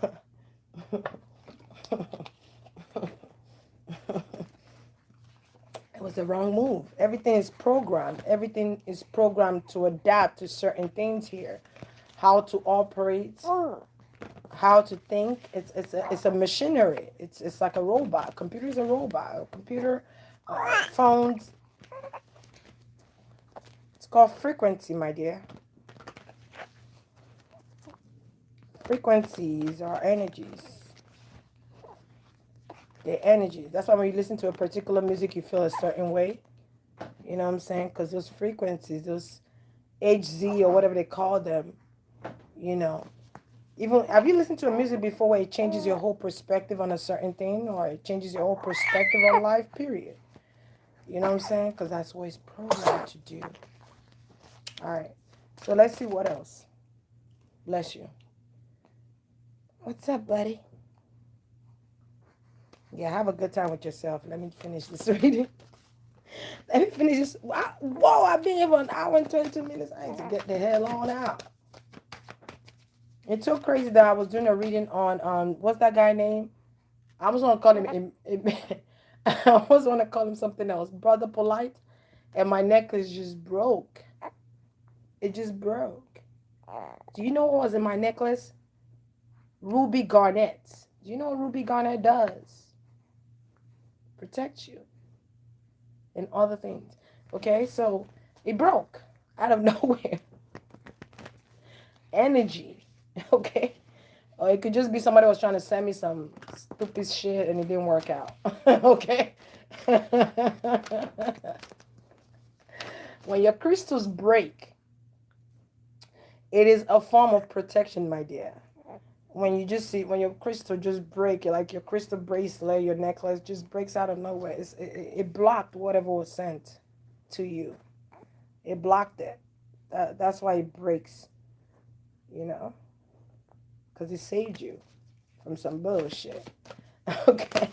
Speaker 1: It was the wrong move. Everything is programmed. Everything is programmed to adapt to certain things here. How to operate, how to think. It's a machinery. It's like a robot. Computer is a robot. A computer, phones. It's called frequency, my dear. Frequencies are energies. They're energies. That's why when you listen to a particular music, you feel a certain way. You know what I'm saying? Because those frequencies, those HZ or whatever they call them, you know. Even have you listened to a music before where it changes your whole perspective on a certain thing, or it changes your whole perspective on life, period? You know what I'm saying? Because that's what it's programmed to do. All right. So let's see what else. Bless you. What's up, buddy? Yeah, have a good time with yourself. Let me finish this reading. Let me finish this. Whoa, I've been here for an hour and 22 minutes. I need to get the hell on out. It's so crazy that I was doing a reading on what's that guy name? I was gonna call him I was gonna call him something else, Brother Polite, and my necklace just broke. It just broke. Do you know what was in my necklace? Ruby garnets. Do you know what ruby garnet does? Protect you and other things. Okay, so it broke out of nowhere. Energy. Okay. Or it could just be somebody was trying to send me some stupid shit and it didn't work out. Okay. When your crystals break, it is a form of protection, my dear. When you just see, when your crystal just break, like your crystal bracelet, your necklace just breaks out of nowhere. It blocked whatever was sent to you. It blocked it. That's why it breaks, you know, because it saved you from some bullshit. Okay.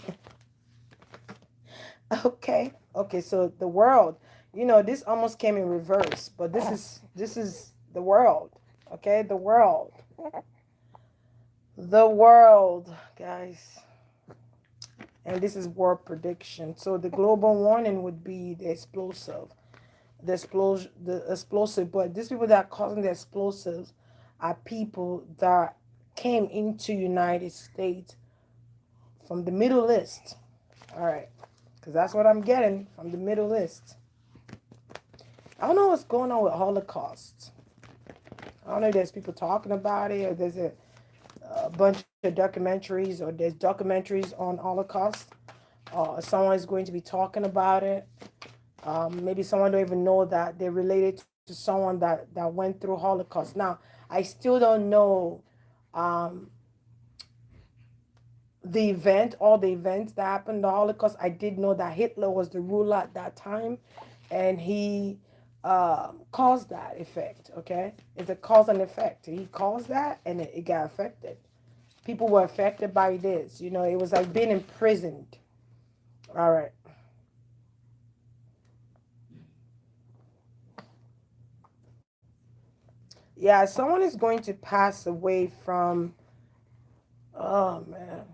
Speaker 1: Okay, so the world, this almost came in reverse, but this is the world. Okay, the world. The world, guys. And this is war prediction. So the global warning would be the explosive. The explosive, but these people that are causing the explosives are people that came into United States from the Middle East. All right, because that's what I'm getting from the Middle East. I don't know what's going on with Holocaust. I don't know if there's people talking about it, or there's a bunch of documentaries, or there's documentaries on Holocaust. Someone is going to be talking about it. Maybe someone don't even know that they're related to someone that went through Holocaust. Now, I still don't know um, all the events that happened in the Holocaust. I did know that Hitler was the ruler at that time, and he caused that effect. Okay, it's a cause and effect. He caused that, and it got affected. People were affected by this. It was like being imprisoned. All right. Yeah, someone is going to pass away from. Oh man.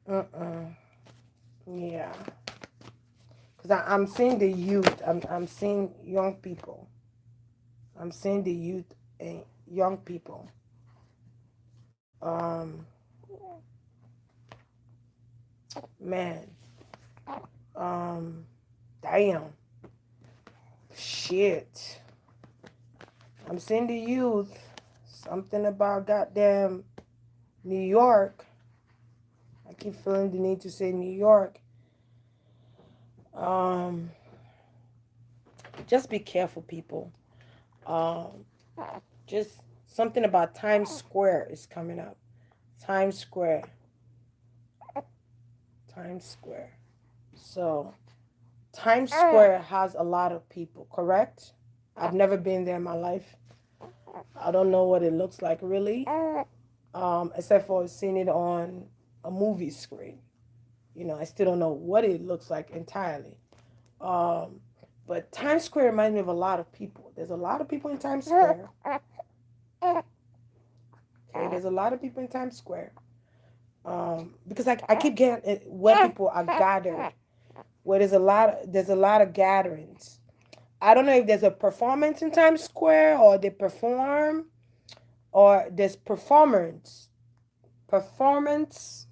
Speaker 1: Uh-uh. Yeah. Because I'm seeing the youth. I'm seeing young people. I'm seeing the youth and young people. Man. Um. Damn. Shit. I'm seeing the youth. Something about goddamn New York. I keep feeling the need to say New York. Um. Just be careful, people. Um. Just something about Times Square is coming up. Times Square. Times Square. So, Times Square has a lot of people, correct? I've never been there in my life. I don't know what it looks like really, except for seeing it on a movie screen. I still don't know what it looks like entirely. Um, but Times Square reminds me of a lot of people. There's a lot of people in Times Square. Okay, there's a lot of people in Times Square. Because I keep getting it where people are gathered, where there's a lot of gatherings. I don't know if there's a performance in Times Square or they perform or there's performance performance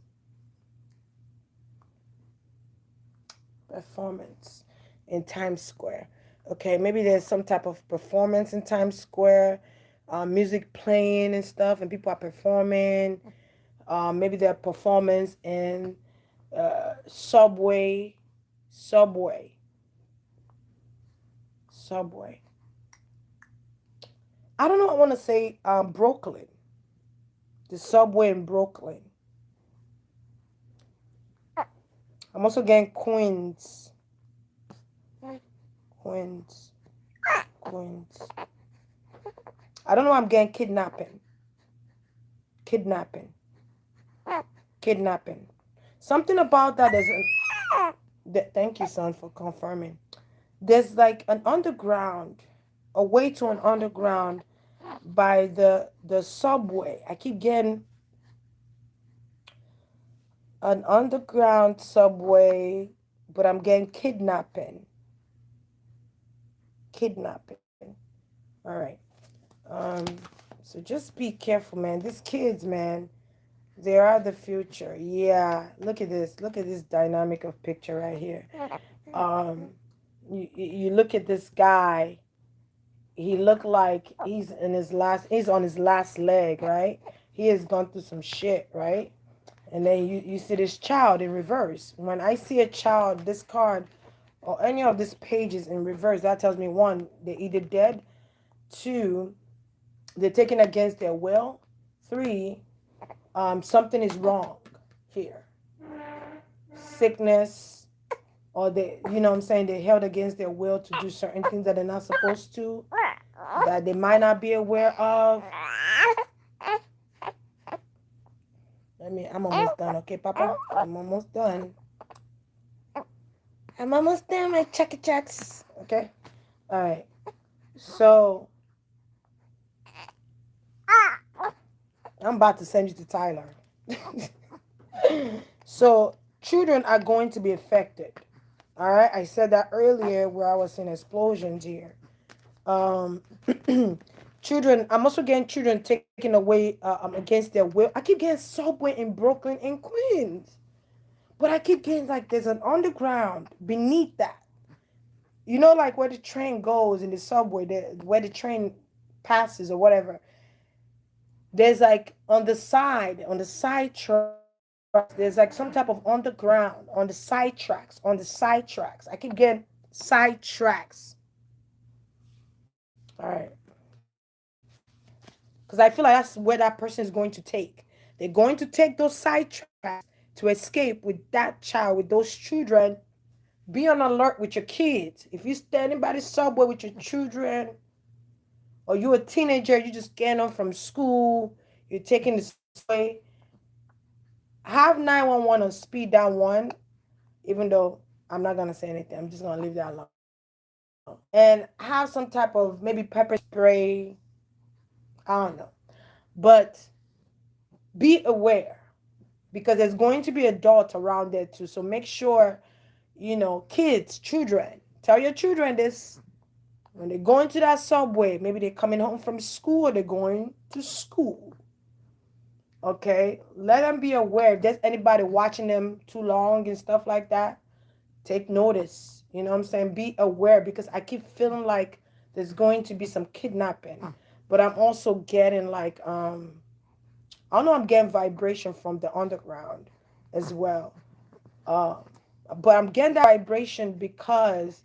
Speaker 1: in Times Square. Okay, maybe there's some type of performance in Times Square, music playing and stuff, and people are performing. Maybe there's performance in subway, subway, subway. I don't know. I want to say Brooklyn, the subway in Brooklyn. I'm also getting Queens, Queens, Queens. I don't know. I'm getting kidnapping, kidnapping, kidnapping. Something about that is thank you, son, for confirming. There's like an underground, a way to an underground by the subway. I keep getting an underground subway, but I'm getting kidnapping, kidnapping. All right. Um. So just be careful, man. These kids, man, they are the future. Yeah. Look at this. Look at this dynamic of picture right here. Um. You look at this guy. He looked like he's on his last leg, right? He has gone through some shit, right? And then you see this child in reverse. When I see a child, this card or any of these pages in reverse, that tells me one, they're either dead, two, they're taken against their will, three, something is wrong here. Sickness, or you know what I'm saying, they're held against their will to do certain things that they're not supposed to, that they might not be aware of. I'm almost done, okay, Papa? I'm almost done. I'm almost done, my checky checks. Okay? Alright. So, I'm about to send you to Tyler. So, children are going to be affected. Alright? I said that earlier where I was seeing explosions here. Um, children, I'm also getting children taken away against their will. I keep getting subway in Brooklyn and Queens. But I keep getting like there's an underground beneath that. Like where the train goes in the subway, where the train passes or whatever. There's like on the side tracks, there's like some type of underground on the side tracks. I keep getting side tracks. All right. Because I feel like that's where that person is going to take. They're going to take those side tracks to escape with that child, with those children. Be on alert with your kids. If you're standing by the subway with your children, or you're a teenager, you just getting on from school, you're taking the subway, have 911 on speed down one, even though I'm not going to say anything. I'm just going to leave that alone. And have some type of maybe pepper spray. I don't know. But be aware because there's going to be adults around there too. So make sure, kids, children, tell your children this when they're going to that subway. Maybe they're coming home from school or they're going to school. Okay, let them be aware. If there's anybody watching them too long and stuff like that, take notice. You know what I'm saying? Be aware because I keep feeling like there's going to be some kidnapping. But I'm also getting like I don't know, I'm getting vibration from the underground as well. Uh, but I'm getting that vibration because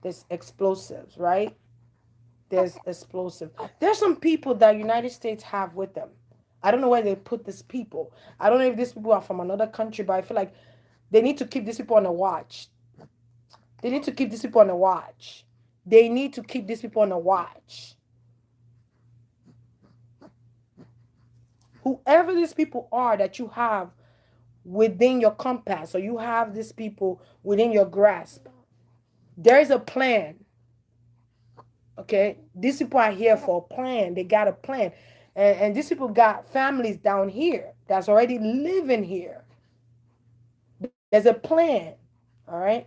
Speaker 1: there's explosives, right? There's explosive. There's some people that United States have with them. I don't know where they put these people. I don't know if these people are from another country, but I feel like they need to keep these people on the watch. They need to keep these people on the watch. They need to keep these people on the watch. Whoever these people are that you have within your compass or you have these people within your grasp, there is a plan. Okay, these people are here for a plan. They got a plan, and these people got families down here that's already living here. There's a plan. All right.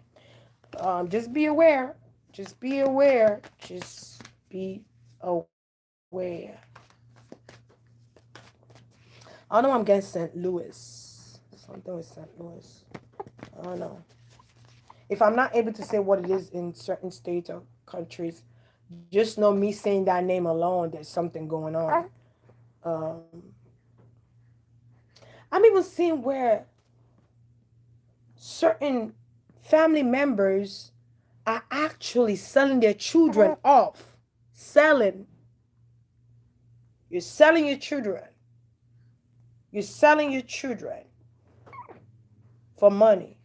Speaker 1: Just be aware. Just be aware. Just be aware. I know I'm getting St. Louis. Something with St. Louis. I don't know. If I'm not able to say what it is in certain states or countries, just know me saying that name alone, there's something going on. Um, I'm even seeing where certain family members are actually selling their children off. Selling. You're selling your children. You're selling your children for money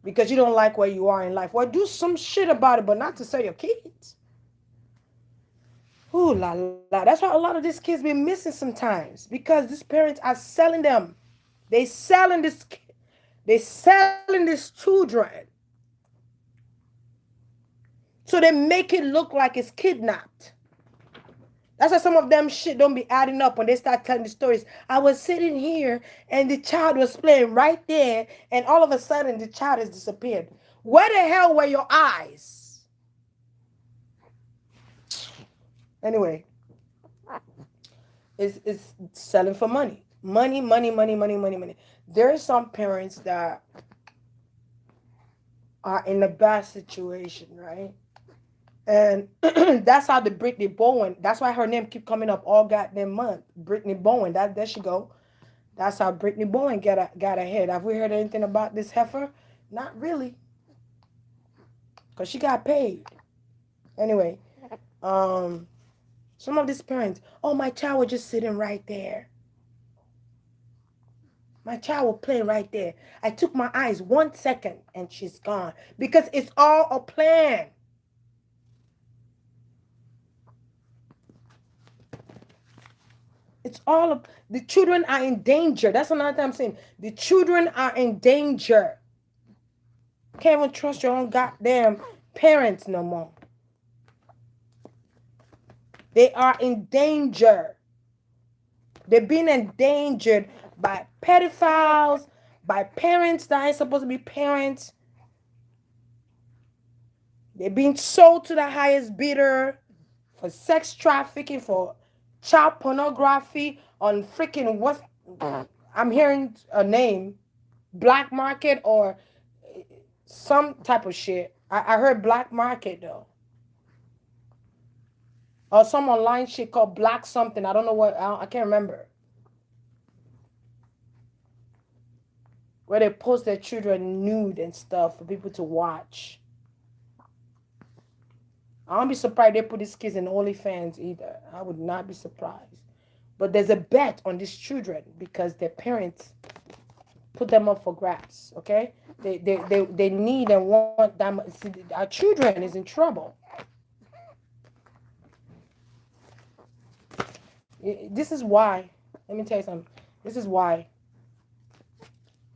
Speaker 1: because you don't like where you are in life. Well, do some shit about it, but not to sell your kids. Ooh la la. That's why a lot of these kids be missing sometimes because these parents are selling them. They selling this. They selling these children. So they make it look like it's kidnapped. That's why some of them shit don't be adding up when they start telling the stories. I was sitting here and the child was playing right there, and all of a sudden the child has disappeared. Where the hell were your eyes? Anyway, it's selling for money. Money, money, money, money, money, money. There are some parents that are in a bad situation, right? And that's how the Brittany Bowen, that's why her name keep coming up all goddamn month. Brittany Bowen, that there she go. That's how Brittany Bowen got ahead. Have we heard anything about this heifer? Not really. Because she got paid. Anyway, um, some of these parents, oh, my child was just sitting right there. My child was playing right there. I took my eyes 1 second and she's gone. Because it's all a plan. It's all of the children are in danger. That's another time I'm saying the children are in danger. Can't even trust your own goddamn parents no more. They are in danger. They're being endangered by pedophiles, by parents that ain't supposed to be parents. They're being sold to the highest bidder for sex trafficking, for child pornography on freaking what? I'm hearing a name, black market or some type of shit. I heard black market though. Or some online shit called black something. I don't know what, I can't remember. Where they post their children nude and stuff for people to watch. I won't be surprised they put these kids in OnlyFans either. I would not be surprised. But there's a bet on these children because their parents put them up for grabs. Okay? They need and want them. See, our children is in trouble. This is why. Let me tell you something. This is why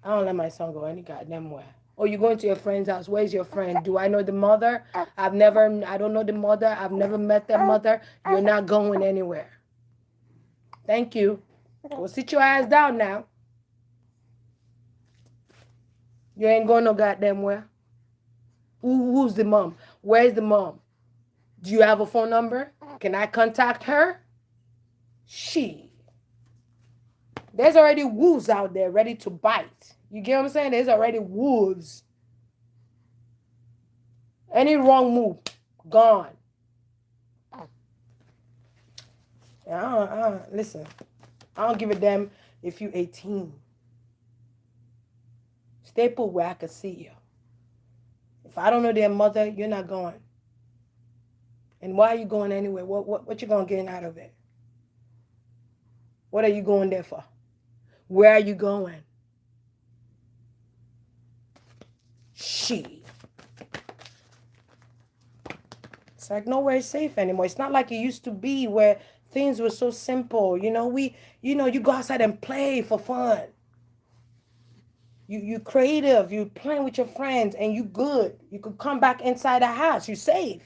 Speaker 1: I don't let my son go any goddamn where. Or you going to your friend's house. Where's your friend? Do I know the mother? I don't know the mother. I've never met the mother. You're not going anywhere. Thank you. Go sit your ass down now. You ain't going no goddamn where. Who's the mom? Where's the mom? Do you have a phone number? Can I contact her? She. There's already wolves out there ready to bite. You get what I'm saying? There's already wolves. Any wrong move, gone. Listen, I don't give a damn if you 18. Stay put where I can see you. If I don't know their mother, you're not going. And why are you going anyway? What you gonna get out of it? What are you going there for? Where are you going? She. It's like nowhere is safe anymore. It's not like it used to be where things were so simple. You go outside and play for fun. You creative, you playing with your friends, and you good. You could come back inside the house. You safe.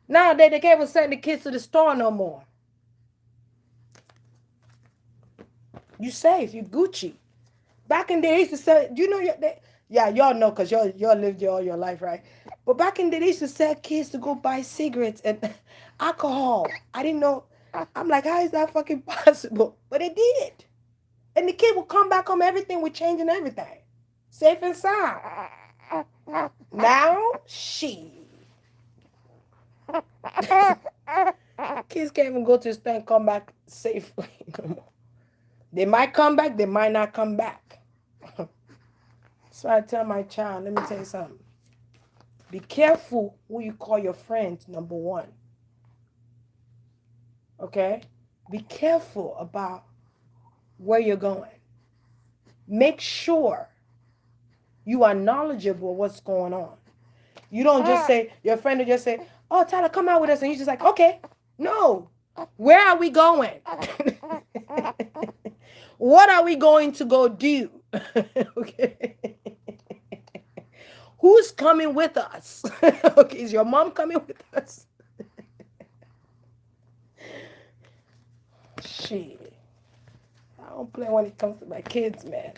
Speaker 1: Nowadays, they can't even send the kids to the store no more. You safe. You Gucci. Back in the day, they used to sell, y'all know because y'all lived all your life, right? But back in the day, they used to sell kids to go buy cigarettes and alcohol. I didn't know. I'm like, how is that fucking possible? But it did. And the kid would come back home, everything would change and everything. Safe and sound. Now, kids can't even go to the store and come back safely no more. They might come back, they might not come back. So I tell my child, let me tell you something. Be careful who you call your friends, number one. Okay? Be careful about where you're going. Make sure you are knowledgeable what's going on. You don't just say, your friend will just say, oh, Tyler, come out with us. And you're just like, okay. No. Where are we going? What are we going to go do? Okay. Who's coming with us? Okay, is your mom coming with us? Shit. I don't play when it comes to my kids, man.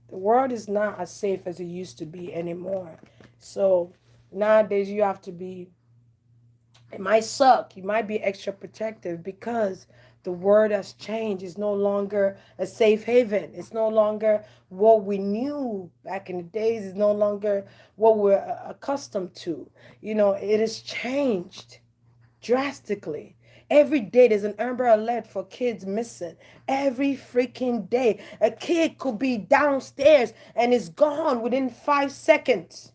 Speaker 1: The world is not as safe as it used to be anymore. So nowadays you have to be, it might suck. You might be extra protective because the world has changed. It's no longer a safe haven. It's no longer what we knew back in the days. It's no longer what we're accustomed to. It has changed drastically. Every day there's an Amber Alert for kids missing. Every freaking day. A kid could be downstairs and is gone within 5 seconds.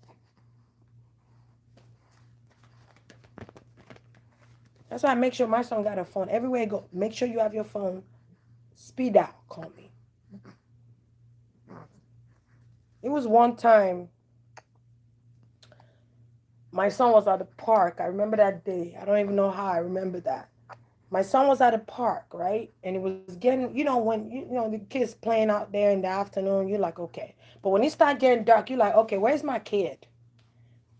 Speaker 1: That's why I make sure my son got a phone. Everywhere you go, make sure you have your phone. Speed dial, call me. It was one time, my son was at the park. I remember that day. I don't even know how I remember that. My son was at a park, right? And it was getting, when, the kids playing out there in the afternoon, you're like, okay. But when it start getting dark, you're like, okay, where's my kid?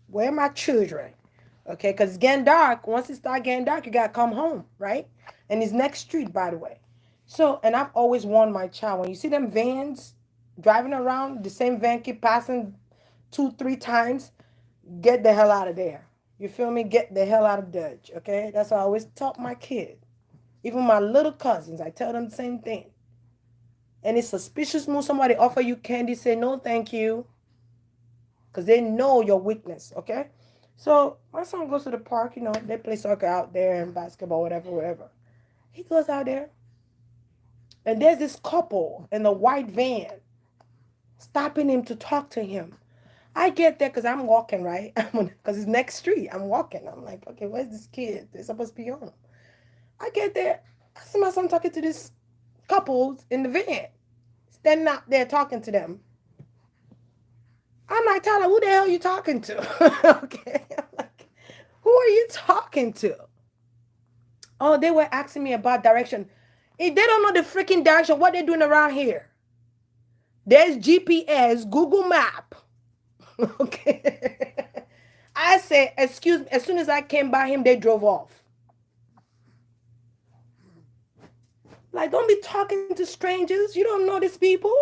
Speaker 1: Where are my children? Okay, because it's getting dark. Once it start getting dark, you got to come home, right? And it's next street, by the way. So, and I've always warned my child, when you see them vans driving around, the same van keep passing 2-3 times, get the hell out of there. You feel me? Get the hell out of Dodge, okay? That's what I always taught my kids. Even my little cousins, I tell them the same thing. And it's suspicious move, somebody offer you candy, say no thank you. Because they know your weakness, okay? So my son goes to the park, they play soccer out there and basketball, whatever. He goes out there. And there's this couple in a white van stopping him to talk to him. I get there because I'm walking, right? Because it's next street. I'm walking. I'm like, okay, where's this kid? They're supposed to be on him. I get there. I see my son talking to this couple in the van. Standing out there talking to them. I'm like, Tyler, who the hell are you talking to? Okay. I'm like, who are you talking to? Oh, they were asking me about direction. If they don't know the freaking direction, what they doing around here? There's GPS, Google Map. Okay. I said, excuse me, as soon as I came by him, they drove off. Like, don't be talking to strangers. You don't know these people.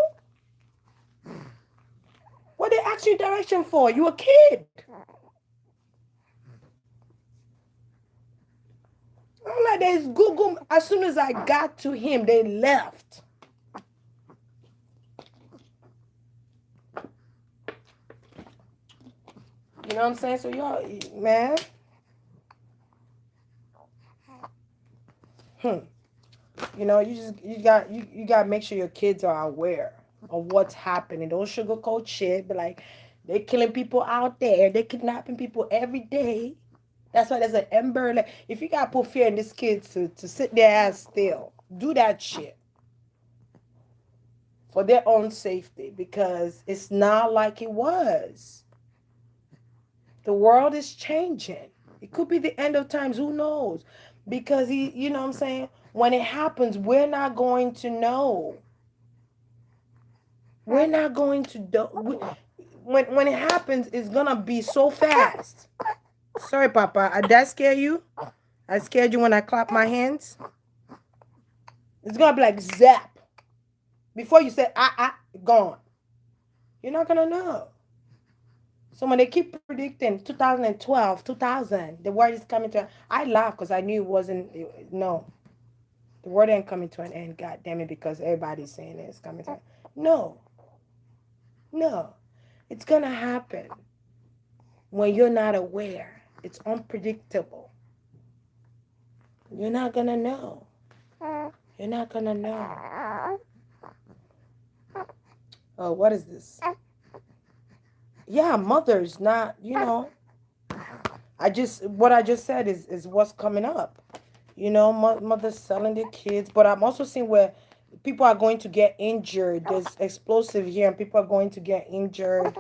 Speaker 1: What they ask you direction for? You a kid. I'm like, there's Google. As soon as I got to him, they left. You know what I'm saying? So y'all, man. Hmm. You got to make sure your kids are aware of what's happening. Don't sugarcoat shit. But like, they killing people out there. They kidnapping people every day. That's why there's an ember. Like, if you got to put fear in these kids to sit their ass still, do that shit for their own safety, because it's not like it was. The world is changing. It could be the end of times. Who knows? Because you know what I'm saying? When it happens, we're not going to know. We're not going to do. When it happens, it's gonna be so fast. Sorry, Papa. Did that scare you? I scared you when I clap my hands. It's gonna be like zap. Before you say gone. You're not gonna know. So when they keep predicting 2012, 2000, the world is coming to. I laugh because I knew it wasn't. No, the world ain't coming to an end. God damn it! Because everybody's saying it's coming to. No, no, it's gonna happen when you're not aware. It's unpredictable. You're not gonna know. You're not gonna know. Oh, what is this? Yeah, mothers not. What I just said is what's coming up. Mothers selling their kids, but I'm also seeing where people are going to get injured. There's explosive here, and people are going to get injured.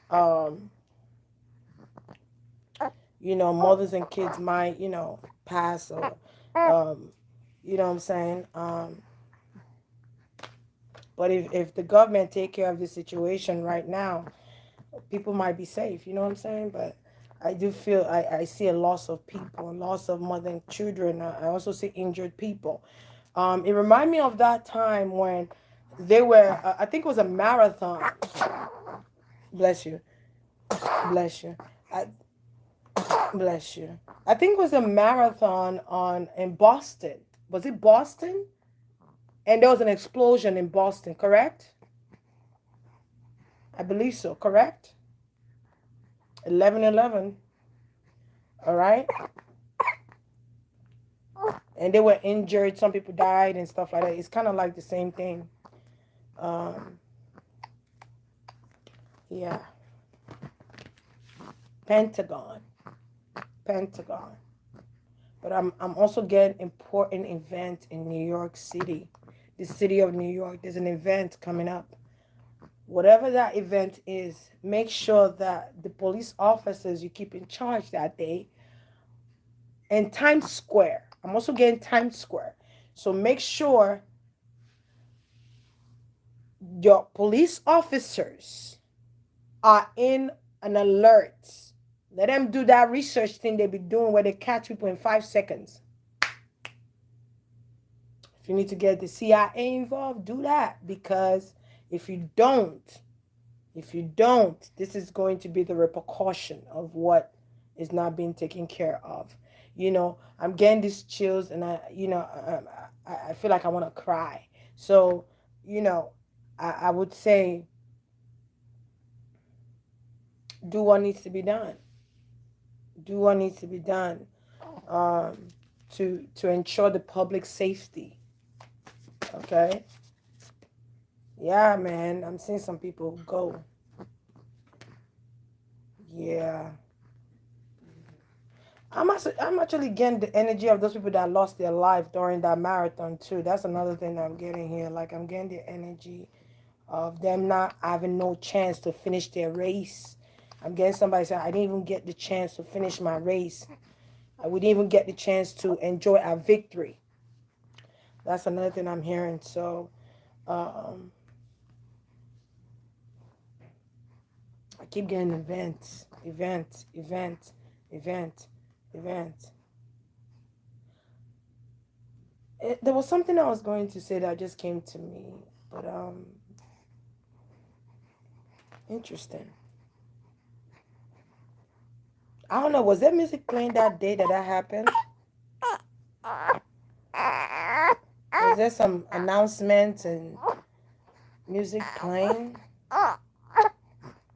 Speaker 1: Um, mothers and kids might, pass or, you know what I'm saying. But if the government take care of the situation right now, people might be safe. You know what I'm saying? But I do feel I see a loss of people, a loss of mother and children. I also see injured people. It reminded me of that time when they were, I think it was a marathon. Bless you. Bless you. I, bless you. I think it was a marathon in Boston. Was it Boston? And there was an explosion in Boston, correct? I believe so, correct? 11/11. All right? And they were injured. Some people died and stuff like that. It's kind of like the same thing. Um, yeah. Pentagon. Pentagon. But I'm also getting important event in New York City. The city of New York. There's an event coming up. Whatever that event is, make sure that the police officers you keep in charge that day, and Times Square. I'm also getting Times Square. So make sure your police officers are in an alert. Let them do that research thing they be doing where they catch people in 5 seconds. If you need to get the CIA involved, do that. Because if you don't, this is going to be the repercussion of what is not being taken care of. I'm getting these chills, and I feel like I want to cry. So, I would say do what needs to be done. Do what needs to be done um, to ensure the public safety. Okay. Yeah, man. I'm seeing some people go. Yeah. I'm actually getting the energy of those people that lost their life during that marathon too. That's another thing that I'm getting here. Like, I'm getting the energy of them not having no chance to finish their race. I'm getting somebody saying, I didn't even get the chance to finish my race. I wouldn't even get the chance to enjoy our victory. That's another thing I'm hearing. So, um, I keep getting event, event, event, event, event. There was something I was going to say that just came to me, but interesting. I don't know. Was there music playing that day that happened? Was there some announcements and music playing?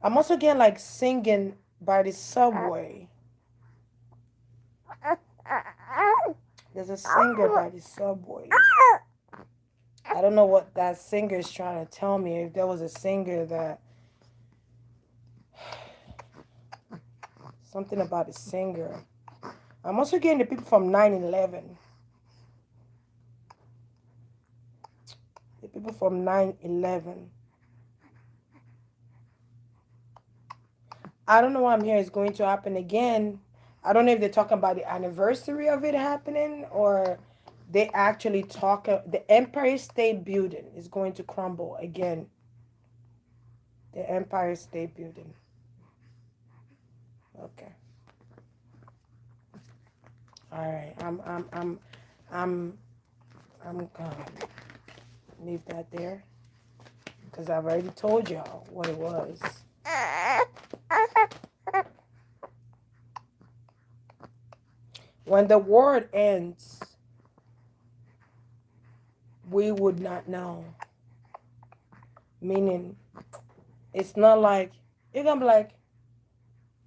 Speaker 1: I'm also getting like singing by the subway. There's a singer by the subway. I don't know what that singer is trying to tell me. If there was a singer that something about the singer. I'm also getting the people from 9/11. The people from 9/11. I don't know what I'm hearing is going to happen again. I don't know if they're talking about the anniversary of it happening or they actually talk. The Empire State Building is going to crumble again. The Empire State Building. Okay. All right. I'm gonna leave that there because I've already told y'all what it was. When the world ends, we would not know. Meaning, it's not like you're gonna be like,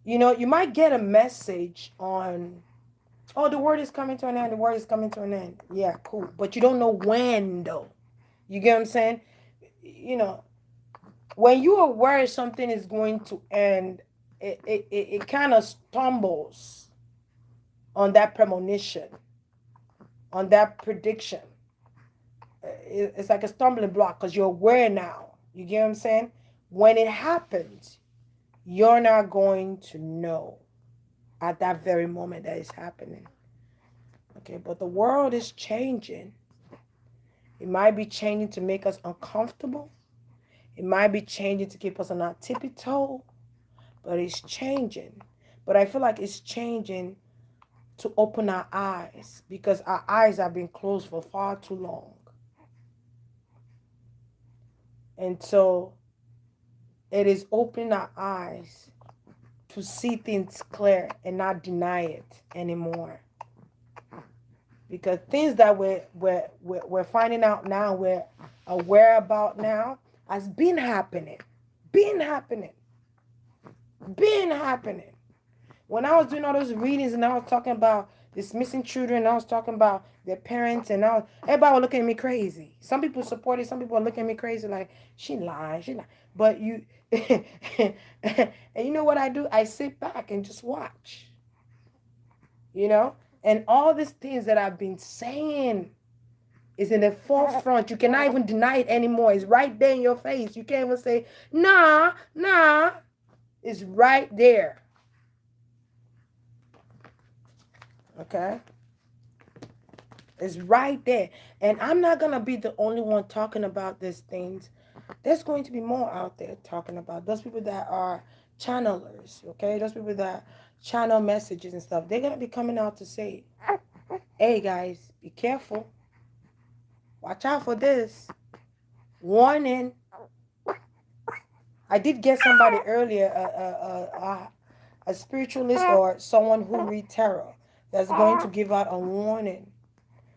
Speaker 1: you might get a message on, oh, the world is coming to an end. The world is coming to an end. Yeah, cool. But you don't know when, though. You get what I'm saying? When you're aware something is going to end, it kind of stumbles on that premonition, on that prediction. It's like a stumbling block because you're aware now. You get what I'm saying? When it happens, you're not going to know at that very moment that it's happening. Okay, but the world is changing. It might be changing to make us uncomfortable. It might be changing to keep us on our tippy toe, but it's changing. But I feel like it's changing to open our eyes because our eyes have been closed for far too long. And so it is opening our eyes to see things clear and not deny it anymore. Because things that we're finding out now, we're aware about now, has been happening. Been happening. Been happening. When I was doing all those readings and I was talking about this missing children, I was talking about their parents, and everybody was looking at me crazy. Some people supported, some people are looking at me crazy, like, she lying, she lying. But you, and you know what I do? I sit back and just watch. And all these things that I've been saying is in the forefront. You cannot even deny it anymore. It's right there in your face. You can't even say, nah. It's right there. Okay? It's right there. And I'm not going to be the only one talking about these things. There's going to be more out there talking about those people that are channelers, okay? Those people that channel messages and stuff. They're going to be coming out to say, hey, guys, be careful. Watch out for this. Warning. I did get somebody earlier, a spiritualist or someone who read tarot, that's going to give out a warning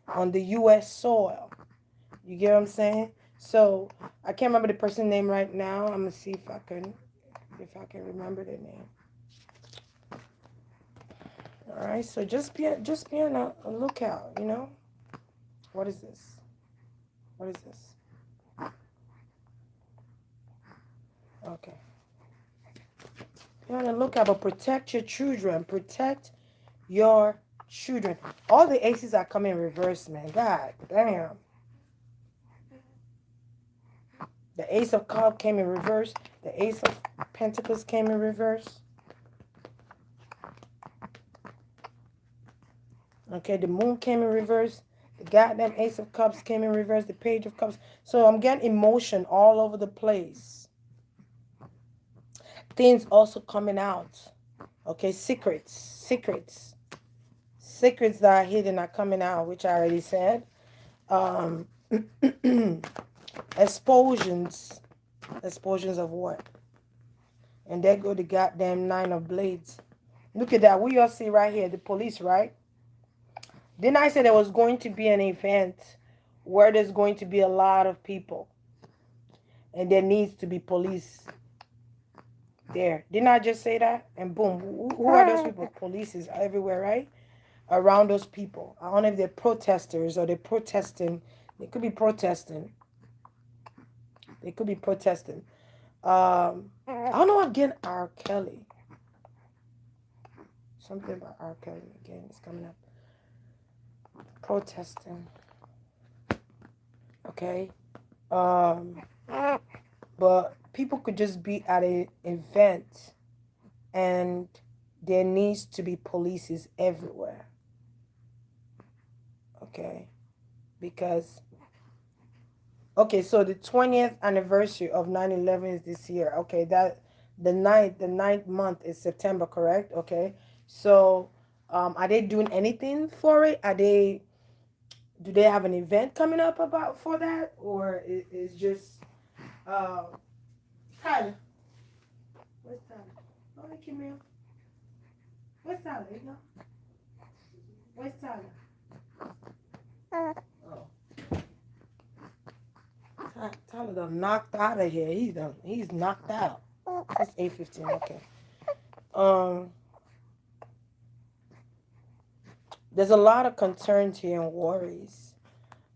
Speaker 1: on the U.S. soil. You get what I'm saying? So I can't remember the person's name right now. I'm gonna see if I can remember the name. All right. So just be on a lookout. What is this? What is this? Okay. Be on the lookout, but protect your children. Protect your children. All the aces are coming in reverse, man. God damn. The Ace of Cups came in reverse. The Ace of Pentacles came in reverse. Okay, the Moon came in reverse. The goddamn Ace of Cups came in reverse. The Page of Cups. So I'm getting emotion all over the place. things also coming out. Okay, secrets that are hidden are coming out, which I already said. Um, explosions, explosions of what? And there go the goddamn 9 of blades. Look at that. We all see right here the police, right? Didn't I say there was going to be an event where there's going to be a lot of people and there needs to be police there? Didn't I just say that? And boom, who are those people? Police is everywhere, right? Around those people. I don't know if they're protesters or they're protesting. They could be protesting. They could be protesting. I don't know again. R. Kelly. Something about R. Kelly again. It's coming up. Protesting. Okay. But people could just be at an event and there needs to be polices everywhere. Okay. Because okay, so the 20th anniversary of 9/11 is this year. Okay, that the ninth month is September, correct? Okay. So are they doing anything for it? Do they have an event coming up about for that? Or is just uh Tyler? Where's Tyler? Oh, they came here. Where's Tyler? You know? Where's Tyler? Oh. Tyler done knocked out of here. He's knocked out. It's 8:15. Okay. Um, there's a lot of concerns here and worries.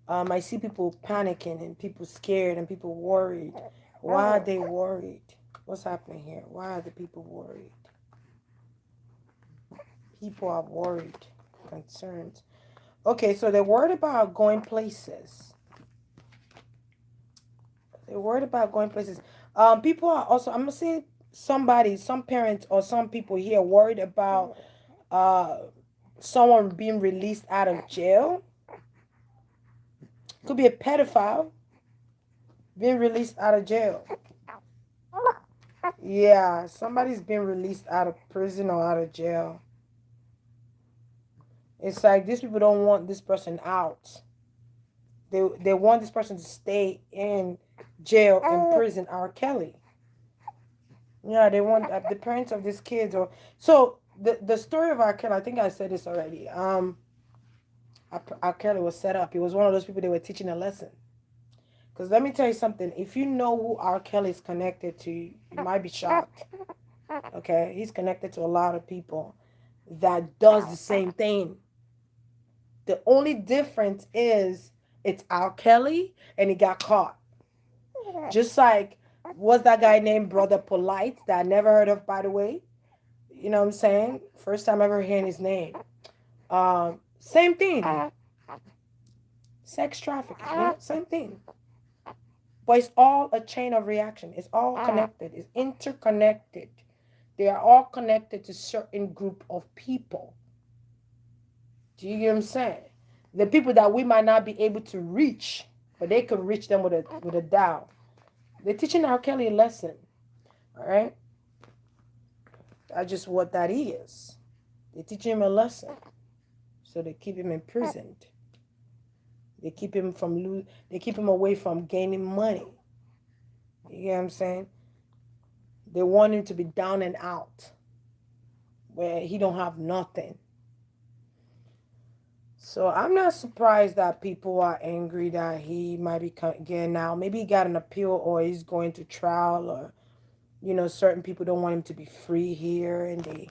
Speaker 1: I see people panicking and people scared and people worried. Why are they worried? What's happening here? Why are the people worried? People are worried, concerned. Okay, so they're worried about going places. They're worried about going places. People are also, I'm gonna say some parents or some people here worried about uh someone being released out of jail. Could be a pedophile being released out of jail. Yeah, somebody's being released out of prison or out of jail. It's like these people don't want this person out. They want this person to stay in jail, in prison. R. Kelly. Yeah, they want the parents of these kids. Or so the story of R. Kelly. I think I said this already. R. Kelly was set up. He was one of those people they were teaching a lesson. Because let me tell you something. If you know who R. Kelly is connected to, you might be shocked. Okay, he's connected to a lot of people that does the same thing. The only difference is it's R. Kelly and he got caught. Just like what's that guy named Brother Polite that I never heard of, by the way. You know what I'm saying? First time ever hearing his name. Same thing. Sex trafficking, you know? Same thing. But it's all a chain of reaction. It's all connected. It's interconnected. They are all connected to certain group of people. Do you get what I'm saying? The people that we might not be able to reach, but they can reach them with a dial. They're teaching R. Kelly a lesson. All right? That's just what that is. They're teaching him a lesson. So they keep him imprisoned. They keep him they keep him away from gaining money. You get what I'm saying? They want him to be down and out, where he don't have nothing. So I'm not surprised that people are angry that he might be getting out. Maybe he got an appeal or he's going to trial, or certain people don't want him to be free here, and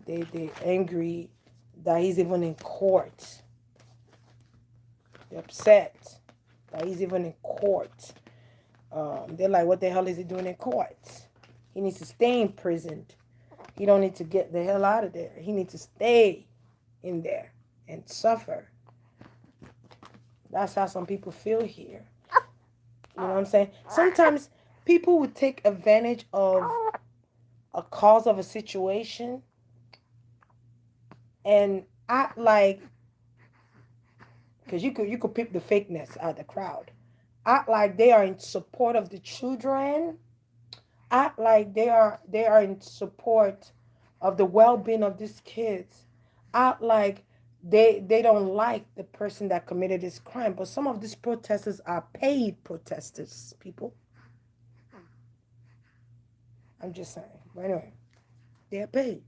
Speaker 1: they angry that he's even in court. They're upset that he's even in court. They're like, what the hell is he doing in court? He needs to stay imprisoned. He don't need to get the hell out of there. He needs to stay in there and suffer. That's how some people feel here. You know what I'm saying? Sometimes people would take advantage of a cause of a situation and act like, because you could pick the fakeness out of the crowd. Act like they are in support of the children. act like they are in support of the well-being of these kids, act like they don't like the person that committed this crime. But some of these protesters are paid protesters, people. I'm just saying. But anyway, they're paid.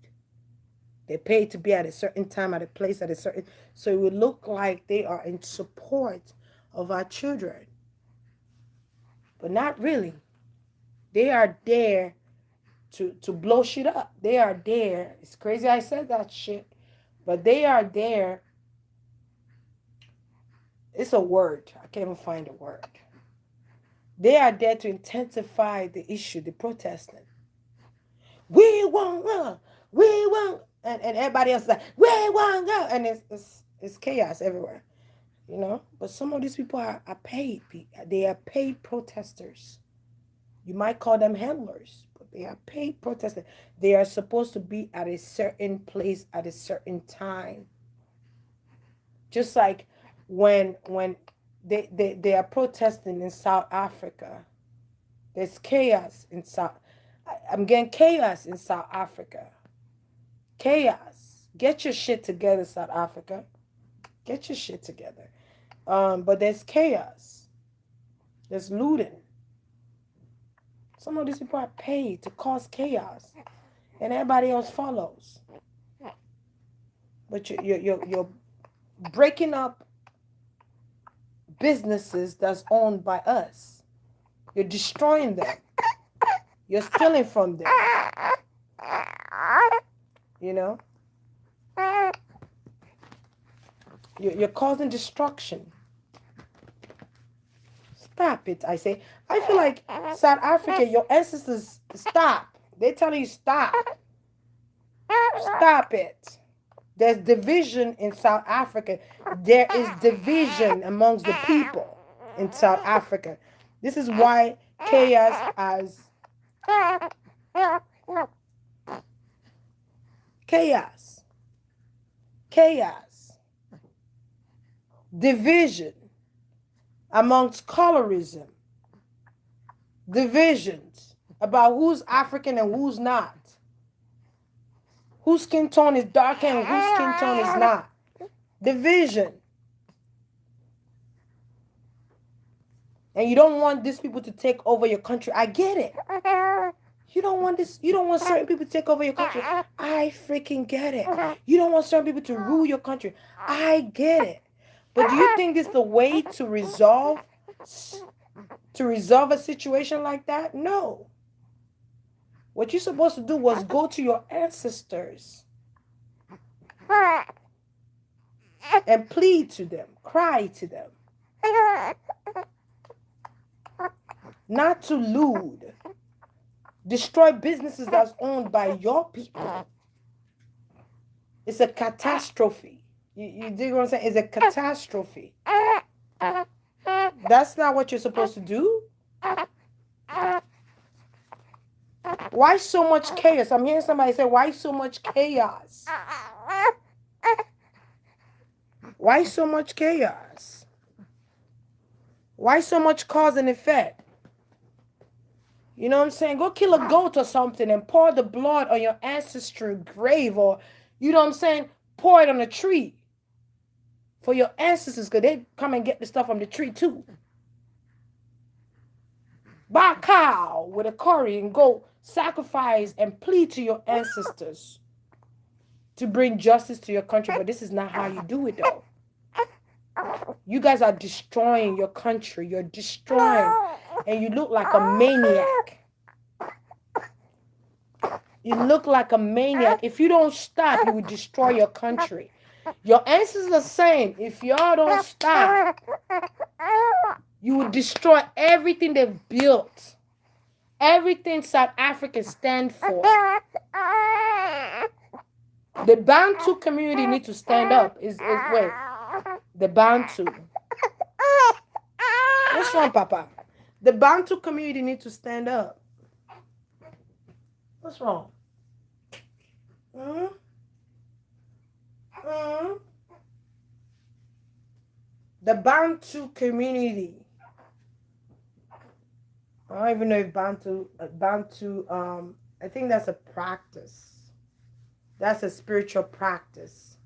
Speaker 1: They're paid to be at a certain time, at a place, at a certain, so it would look like they are in support of our children. But not really. They are there to blow shit up. They are there. It's crazy I said that shit. But they are there. It's a word. I can't even find a word. They are there to intensify the issue, the protesting. We won't go. We won't. And everybody else is like, we won't go. And it's chaos everywhere. You know? But some of these people are paid. They are paid protesters. You might call them handlers, but they are paid protesters. They are supposed to be at a certain place at a certain time. Just like when they are protesting in South Africa. There's chaos in South. I'm getting chaos in South Africa. Chaos. Get your shit together, South Africa. Get your shit together. But there's chaos. There's looting. Some of these people are paid to cause chaos, and everybody else follows. But you're breaking up businesses that's owned by us. You're destroying them. You're stealing from them. You know? You're causing destruction. Stop it, I say. I feel like South Africa, your ancestors, stop. They're telling you stop. Stop it. There's division in South Africa. There is division amongst the people in South Africa. This is why chaos has chaos, division amongst colorism, divisions about who's African and who's not, whose skin tone is darker and whose skin tone is not, division. And you don't want these people to take over your country. I get it. You don't want this. You don't want certain people to take over your country. I freaking get it. You don't want certain people to rule your country. I get it. But do you think this is the way to resolve a situation like that? No. What you're supposed to do was go to your ancestors and plead to them, cry to them. Not to loot, destroy businesses that's owned by your people. It's a catastrophe. You dig what I'm saying? It's a catastrophe. That's not what you're supposed to do. Why so much chaos? I'm hearing somebody say, why so much chaos? Why so much chaos? Why so much cause and effect? You know what I'm saying? Go kill a goat or something and pour the blood on your ancestral grave, or, you know what I'm saying, pour it on a tree for your ancestors, because they come and get the stuff from the tree too. Buy a cow with a curry and go sacrifice and plead to your ancestors to bring justice to your country. But this is not how you do it, though. You guys are destroying your country. You're destroying. And you look like a maniac. You look like a maniac. If you don't stop, you will destroy your country. Your ancestors are saying, if y'all don't stop, you will destroy everything they've built. Everything South Africans stand for. The Bantu community need to stand up. Wait. The Bantu. What's wrong, Papa? The Bantu community need to stand up. What's wrong? The Bantu community. I don't even know if Bantu, I think that's a practice. That's a spiritual practice.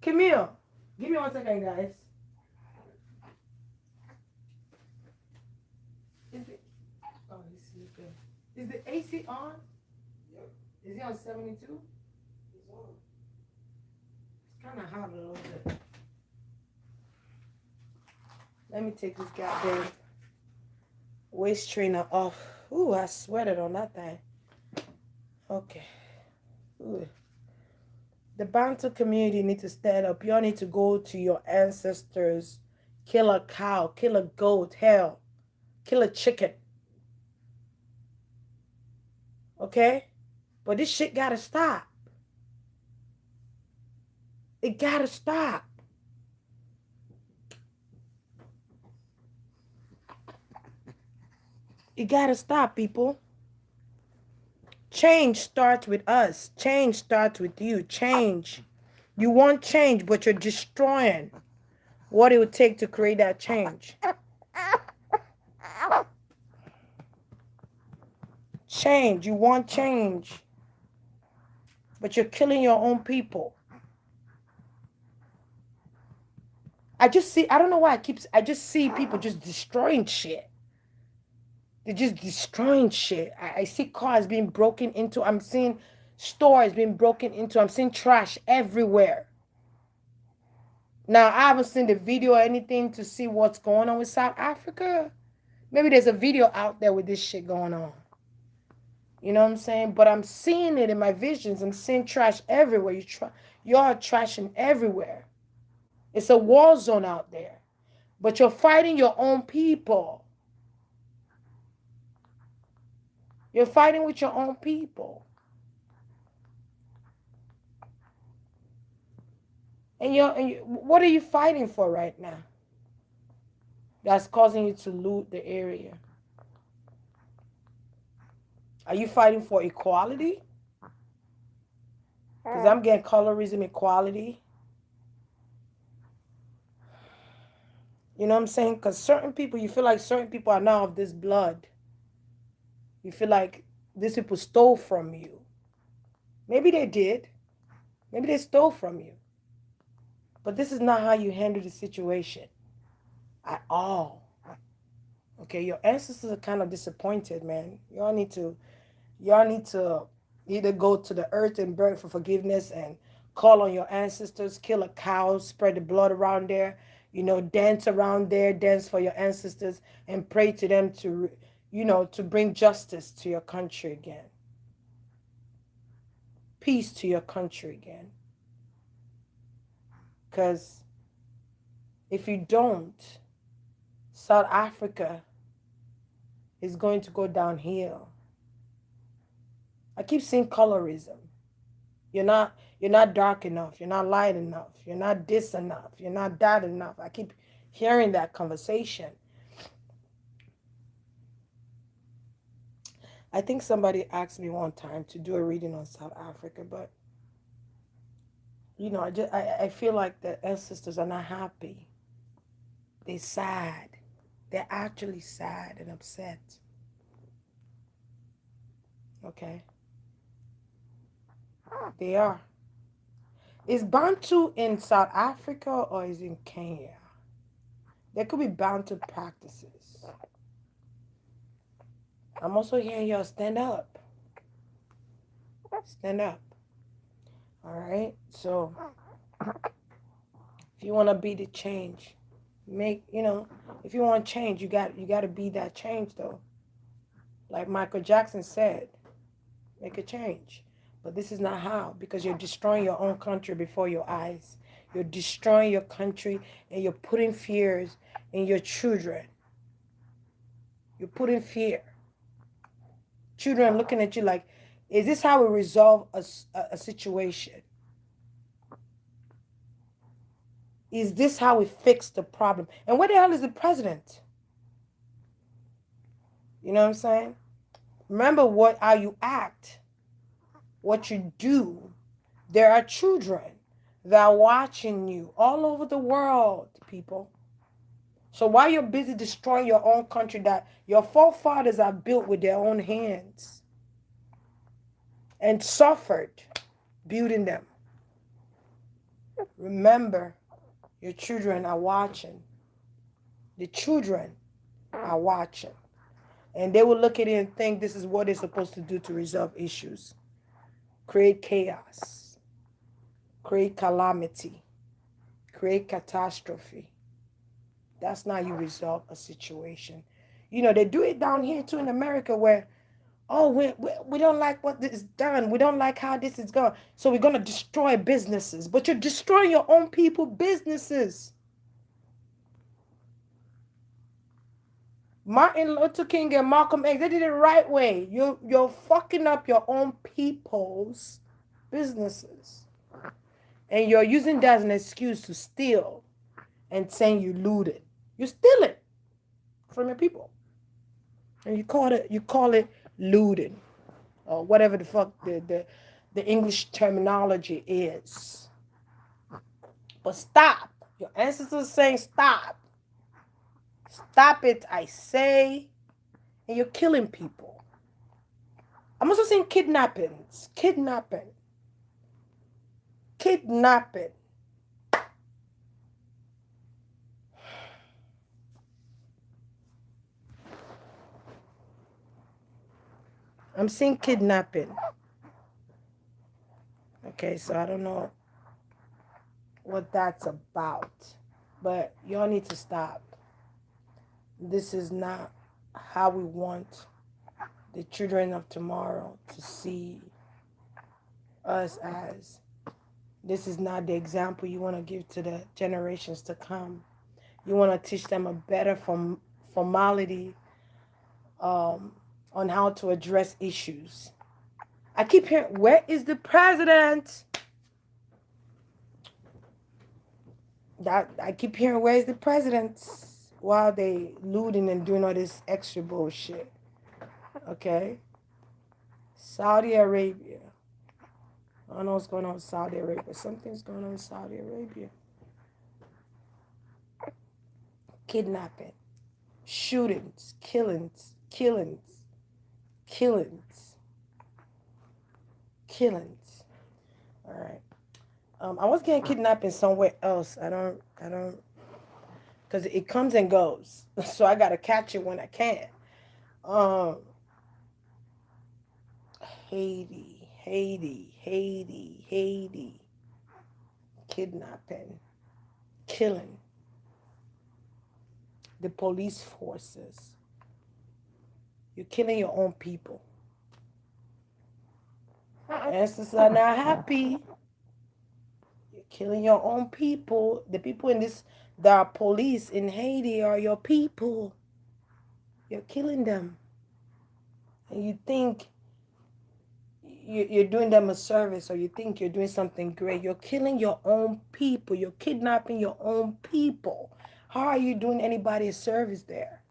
Speaker 1: Come here. Give me 1 second, guys. Is it? Oh, he's sleeping. Is the AC on? Yep. Is he on 72? It's on. It's kind of hot a little bit. Let me take this goddamn waist trainer off. Ooh, I sweated on that thing. Okay. Ooh. The Bantu community need to stand up. Y'all need to go to your ancestors. Kill a cow, kill a goat, hell, kill a chicken. Okay? But this shit gotta stop. It gotta stop. It gotta stop, people. Change starts with us. Change starts with you. Change. You want change, but you're destroying what it would take to create that change. Change. You want change, but you're killing your own people. I don't know why I just see people just destroying shit. They're just destroying shit. I see cars being broken into. I'm seeing stores being broken into. I'm seeing trash everywhere. Now, I haven't seen the video or anything to see what's going on with South Africa. Maybe there's a video out there with this shit going on. You know what I'm saying? But I'm seeing it in my visions. I'm seeing trash everywhere. You're trashing everywhere. It's a war zone out there. But you're fighting your own people. You're fighting with your own people. What are you fighting for right now? That's causing you to loot the area. Are you fighting for equality? Because I'm getting colorism equality. You know what I'm saying? Because certain people, you feel like certain people are now of this blood. You feel like these people stole from you. Maybe they did. Maybe they stole from you. But this is not how you handle the situation at all. Okay, your ancestors are kind of disappointed, man. Y'all need to either go to the earth and beg for forgiveness and call on your ancestors, kill a cow, spread the blood around there, dance around there, dance for your ancestors, and pray to them to bring justice to your country again, peace to your country again. Because if you don't, South Africa is going to go downhill. I keep seeing colorism. You're not dark enough. You're not light enough. You're not this enough. You're not that enough. I keep hearing that conversation. I think somebody asked me one time to do a reading on South Africa, but I feel like the ancestors are not happy. They're sad. They're actually sad and upset. Okay? They are. Is Bantu in South Africa or is it in Kenya? There could be Bantu practices. I'm also hearing y'all stand up. Stand up. All right? So, if you want to be the change, if you want change, you got to be that change, though. Like Michael Jackson said, make a change. But this is not how, because you're destroying your own country before your eyes. You're destroying your country and you're putting fears in your children. You're putting fear. Children looking at you like, is this how we resolve a situation? Is this how we fix the problem? And where the hell is the president? You know what I'm saying? Remember how you act, what you do. There are children. They're watching you all over the world, people. So while you're busy destroying your own country that your forefathers have built with their own hands and suffered building them, remember your children are watching. The children are watching. And they will look at it and think this is what they're supposed to do to resolve issues. Create chaos, create calamity, create catastrophe. That's not how you resolve a situation. You know, they do it down here too in America where, oh, we don't like what is done. We don't like how this is going. So we're going to destroy businesses. But you're destroying your own people businesses. Martin Luther King and Malcolm X, they did it right way. You're fucking up your own people's businesses. And you're using that as an excuse to steal and saying you looted. You steal it from your people. And you call it looting. Or whatever the fuck the English terminology is. But stop. Your ancestors saying stop. Stop it, I say. And you're killing people. I'm also saying kidnappings. Kidnapping. Kidnapping. I'm seeing kidnapping. Okay, so I don't know what that's about. But y'all need to stop. This is not how we want the children of tomorrow to see us as. This is not the example you want to give to the generations to come. You want to teach them a better formality on how to address issues. I keep hearing, where is the president? That I keep hearing, where is the president? While they looting and doing all this extra bullshit. Okay? Saudi Arabia. I don't know what's going on with Saudi Arabia, but something's going on in Saudi Arabia. Kidnapping, shootings, killings, killings, killings, killings. All right. I was getting kidnapping somewhere else. I don't, because it comes and goes. So I gotta catch it when I can. Um, Haiti, kidnapping, killing, the police forces. You're killing your own people. Ancestors are not happy. You're killing your own people. The people in this, the police in Haiti are your people. You're killing them. And you think you're doing them a service, or you think you're doing something great. You're killing your own people. You're kidnapping your own people. How are you doing anybody a service there?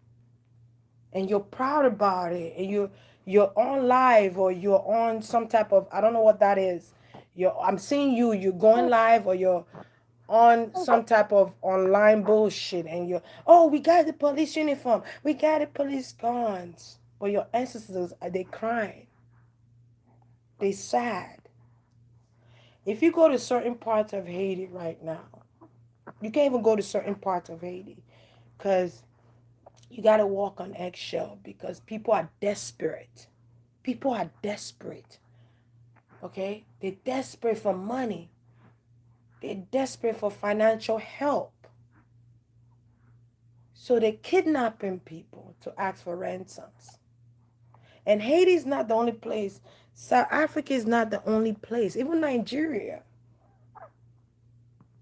Speaker 1: And you're proud about it, and you're on live, or you're on some type of, I don't know what that is. I'm seeing you're going live, or you're on some type of online bullshit, and oh, we got the police uniform, we got the police guns, but your ancestors, are they crying? They sad. If you go to certain parts of Haiti right now, you can't even go to certain parts of Haiti because you got to walk on eggshell, because people are desperate. People are desperate. Okay? They're desperate for money. They're desperate for financial help. So they're kidnapping people to ask for ransoms. And Haiti is not the only place. South Africa is not the only place. Even Nigeria.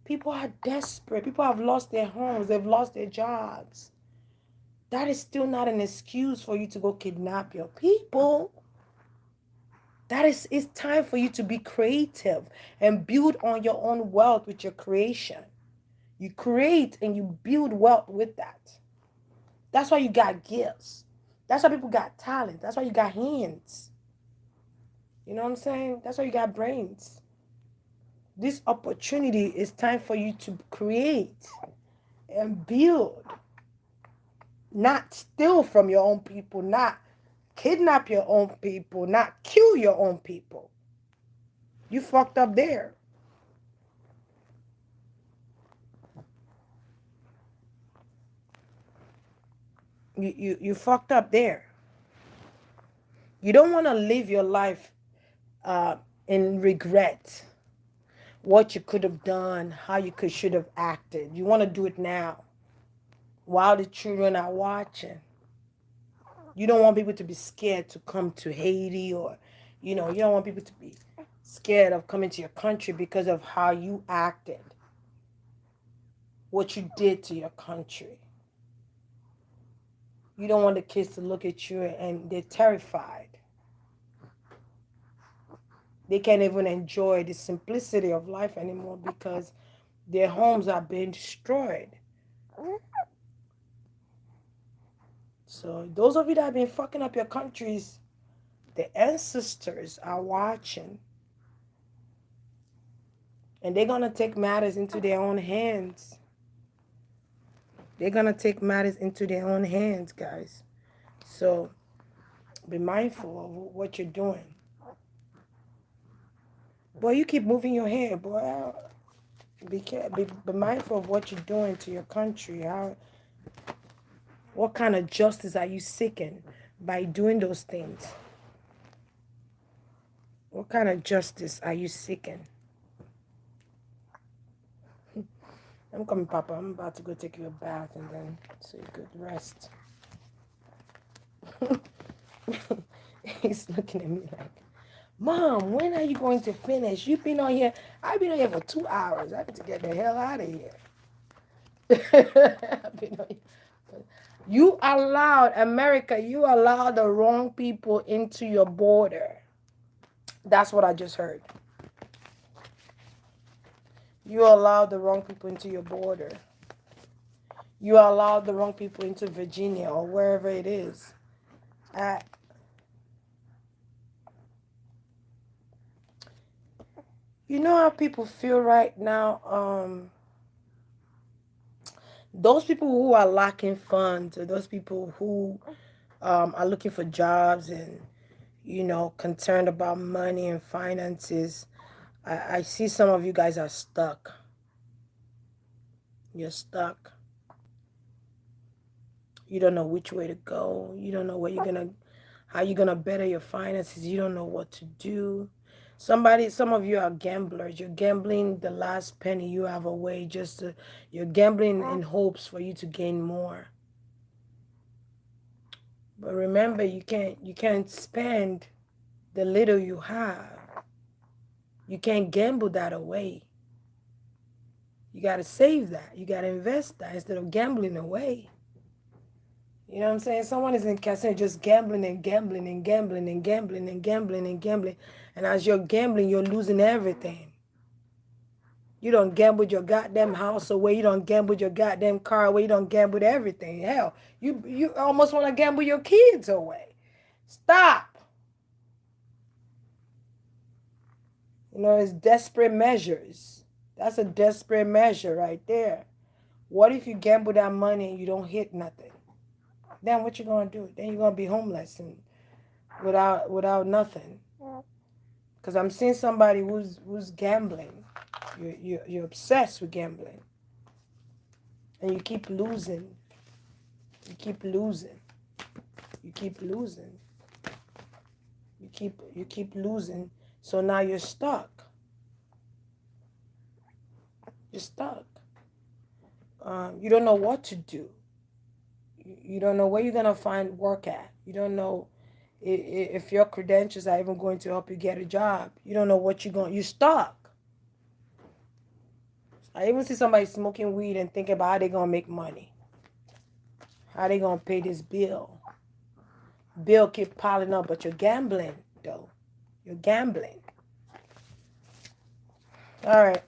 Speaker 1: People are desperate. People have lost their homes. They've lost their jobs. That is still not an excuse for you to go kidnap your people. It's time for you to be creative and build on your own wealth with your creation. You create and you build wealth with that. That's why you got gifts. That's why people got talent. That's why you got hands. You know what I'm saying? That's why you got brains. This opportunity is time for you to create and build, not steal from your own people, not kidnap your own people, not kill your own people. You fucked up there. You fucked up there. You don't want to live your life in regret. What you could have done, how you could should have acted. You want to do it now while the children are watching. You don't want people to be scared to come to Haiti, or you don't want people to be scared of coming to your country because of how you acted, what you did to your country. You don't want the kids to look at you and they're terrified. They can't even enjoy the simplicity of life anymore because their homes are being destroyed. So those of you that have been fucking up your countries, the ancestors are watching. And they're going to take matters into their own hands. They're going to take matters into their own hands, guys. So be mindful of what you're doing. Boy, you keep moving your head, boy. Be mindful of what you're doing to your country. What kind of justice are you seeking by doing those things? What kind of justice are you seeking? I'm coming, Papa. I'm about to go take you a bath and then so you could rest. He's looking at me like, Mom, when are you going to finish? You've been on here. I've been on here for 2 hours. I need to get the hell out of here. I've been on here. You allowed, America, you allowed the wrong people into your border. That's what I just heard. You allowed the wrong people into your border. You allowed the wrong people into Virginia or wherever it is. You know how people feel right now? Those people who are lacking funds, or those people who are looking for jobs and, concerned about money and finances. I see some of you guys are stuck. You're stuck. You don't know which way to go. You don't know how you're gonna better your finances. You don't know what to do. Some of you are gamblers. You're gambling the last penny you have away you're gambling in hopes for you to gain more. But remember, you can't spend the little you have. You can't gamble that away. You got to save that. You got to invest that instead of gambling away. You know what I'm saying? Someone is in casino just gambling and gambling and gambling and gambling and gambling and gambling. And as you're gambling, you're losing everything. You don't gamble your goddamn house away. You don't gamble your goddamn car away. You don't gamble everything. Hell, you almost want to gamble your kids away. Stop. It's desperate measures. That's a desperate measure right there. What if you gamble that money and you don't hit nothing? Then what you gonna do? Then you're gonna be homeless and without nothing. Because I'm seeing somebody who's gambling. You're obsessed with gambling, and you keep losing. You keep losing. You keep losing. You keep losing. So now you're stuck. You're stuck. You don't know what to do. You don't know where you're gonna find work at. You don't know if your credentials are even going to help you get a job. You don't know what you're stuck. I even see somebody smoking weed and thinking about how they gonna make money. How they gonna pay this bill. Bill keep piling up, but you're gambling though. You're gambling. All right.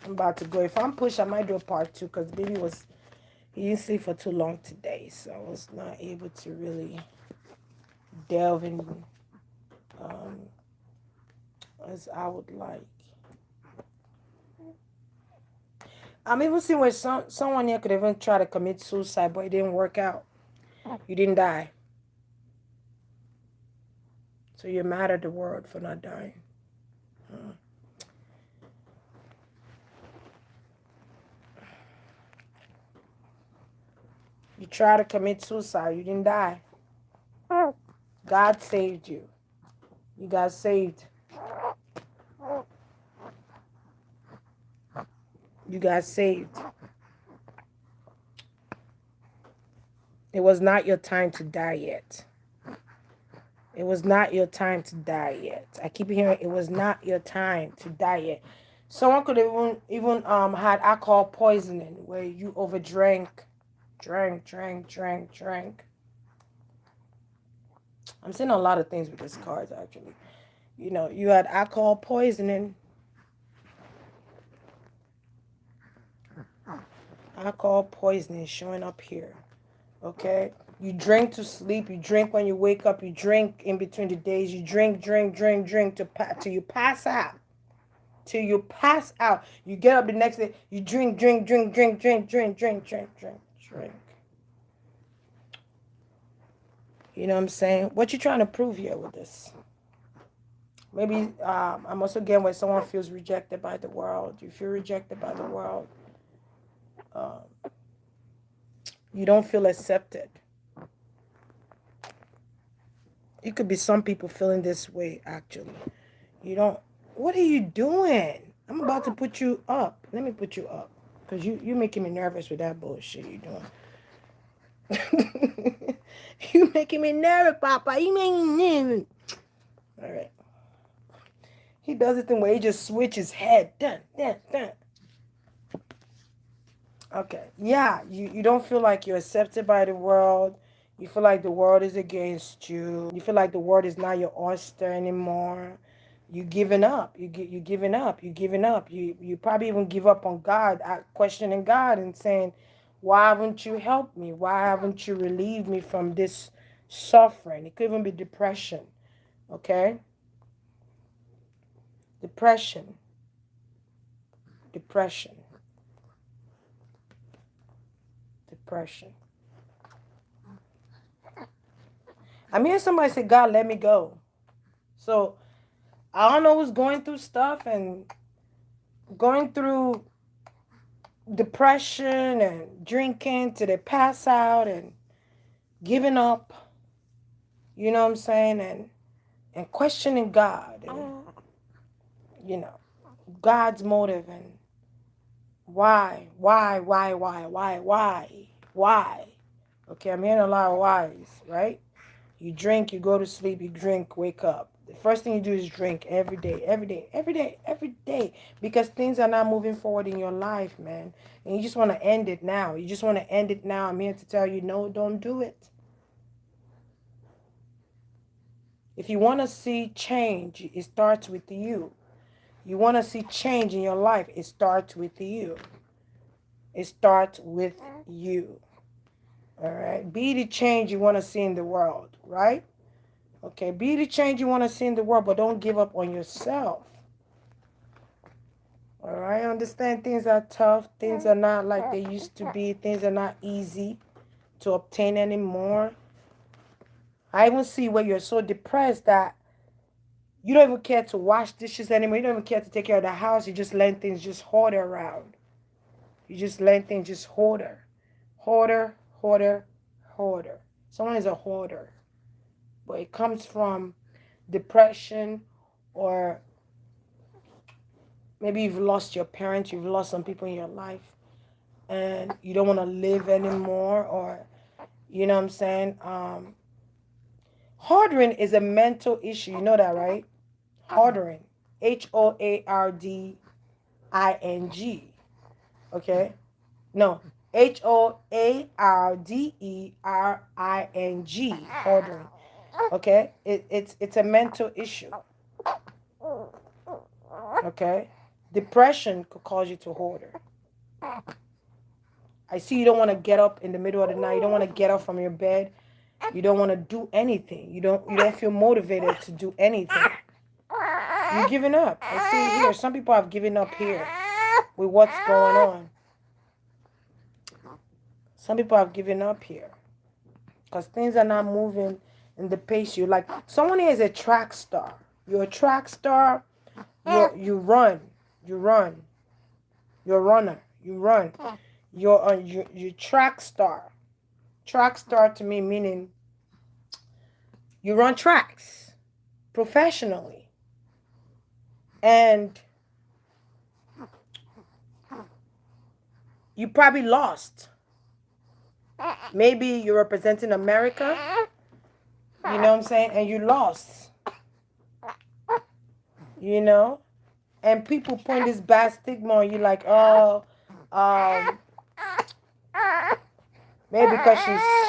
Speaker 1: I'm about to go. If I'm pushed, I might do a part 2 because baby he didn't sleep for too long today, so I was not able to really delve in as I would like. I'm even seeing where someone here could even try to commit suicide, but it didn't work out. You didn't die. So you're mad at the world for not dying. You tried to commit suicide. You didn't die. God saved you. You got saved. You got saved. It was not your time to die yet. It was not your time to die yet. I keep hearing it was not your time to die yet. Someone could even had alcohol poisoning where you overdrank, drank. I'm seeing a lot of things with this cards actually. You know, you had alcohol poisoning. Alcohol poisoning showing up here. Okay? You drink to sleep. You drink when you wake up. You drink in between the days. You drink till you pass out. Till you pass out. You get up the next day. You drink. You know what I'm saying? What you trying to prove here with this? Maybe I'm also getting when someone feels rejected by the world. You feel rejected by the world. You don't feel accepted. It could be some people feeling this way, actually. You don't... What are you doing? I'm about to put you up. Let me put you up. Because you're making me nervous with that bullshit you're doing. You making me nervous, Papa. You making me nervous. All right. He does it thing where he just switches head. Dun. Okay. Yeah, you don't feel like you're accepted by the world. You feel like the world is against you. You feel like the world is not your oyster anymore. You giving up. You giving up. You giving up. You probably even give up on God, questioning God and saying, why haven't you helped me? Why haven't you relieved me from this suffering? It could even be depression. Okay? Depression. I'm hearing somebody say, God, let me go. So, I don't know who's going through stuff and going through depression and drinking till they pass out and giving up, you know what I'm saying, and questioning God and, you know, God's motive and why. Okay, I'm hearing a lot of whys, right? You drink, you go to sleep, you drink, wake up. The first thing you do is drink every day. Because things are not moving forward in your life, man. And you just want to end it now. I'm here to tell you, no, don't do it. If you want to see change, it starts with you. You want to see change in your life, it starts with you. It starts with you. All right? Be the change you want to see in the world, right? Okay, be the change you want to see in the world, but don't give up on yourself. All right, I understand things are tough. Things are not like they used to be. Things are not easy to obtain anymore. I even see where you're so depressed that you don't even care to wash dishes anymore. You don't even care to take care of the house. You just let things just hoarder around. You just let things just hoarder. Hoarder. Someone is a hoarder. But it comes from depression, or maybe you've lost your parents, you've lost some people in your life, and you don't want to live anymore, or, you know what I'm saying? Hoarding is a mental issue. You know that, right? Hoarding. Hoarding. Okay? No. Hoarding. Hoarding. Okay? It's a mental issue. Okay? Depression could cause you to hoarder. I see you don't want to get up in the middle of the night. You don't want to get up from your bed. You don't want to do anything. You don't feel motivated to do anything. You're giving up. I see it here. Some people have given up here with what's going on. Some people have given up here because things are not moving in the pace you like. Someone here is a track star. You're a track star. You run. You run. You're a runner. You run. You track star. Track star to me meaning you run tracks professionally. And you probably lost. Maybe you're representing America. You know what I'm saying? And you lost. You know? And people put this bad stigma on you like, oh, um, maybe because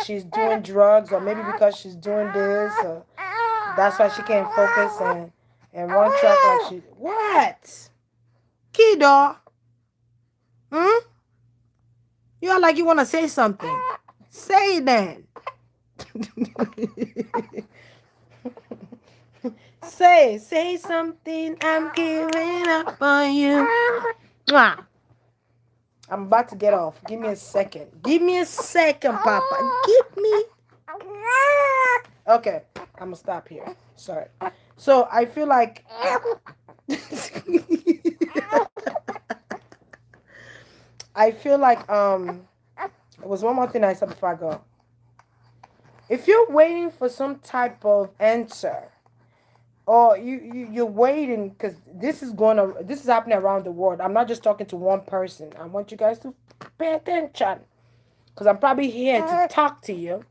Speaker 1: she's doing drugs, or maybe because she's doing this, or that's why she can't focus and run track like she. What? Kiddo? Hmm? You are like you want to say something. Say it then. Say something. I'm giving up on you. Mwah. I'm about to get off. Give me a second. Give me a second, Papa. Give me. Okay, I'm gonna stop here. Sorry. So I feel like I feel like it was one more thing I said before I go. If you're waiting for some type of answer, or you're waiting, because this is happening around the world. I'm not just talking to one person. I want you guys to pay attention, because I'm probably here to talk to you,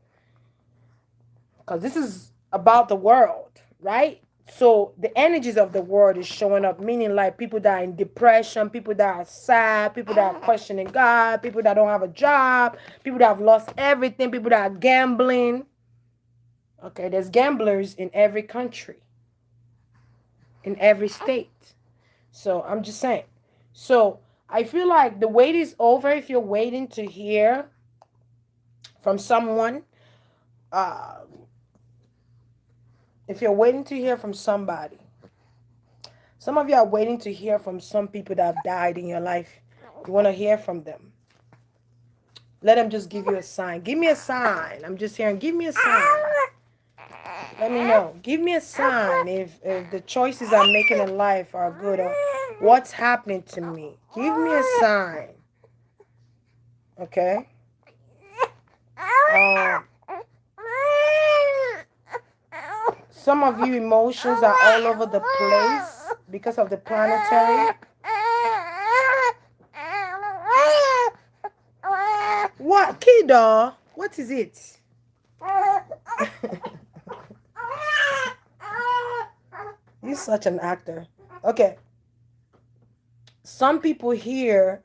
Speaker 1: because this is about the world, right? So the energies of the world is showing up, meaning like people that are in depression, people that are sad, people that are questioning God, people that don't have a job, people that have lost everything, people that are gambling. Okay, there's gamblers in every country, in every state. So I'm just saying. So I feel like the wait is over if you're waiting to hear from someone. Uh, if you're waiting to hear from somebody, some of you are waiting to hear from some people that have died in your life. You want to hear from them. Let them just give you a sign. Give me a sign. I'm just hearing, give me a sign. Let me know. Give me a sign if the choices I'm making in life are good, or what's happening to me. Give me a sign. Okay? Um, some of you emotions are all over the place because of the planetary. What, kiddo? What is it? You're such an actor. Okay. Some people here.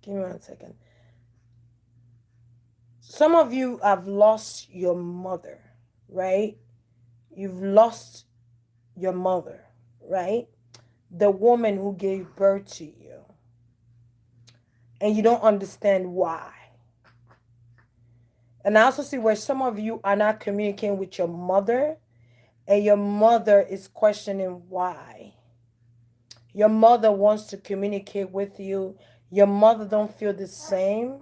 Speaker 1: Give me 1 second. Some of you have lost your mother, right? You've lost your mother, right? The woman who gave birth to you. And you don't understand why. And I also see where some of you are not communicating with your mother, and your mother is questioning why. Your mother wants to communicate with you. Your mother don't feel the same.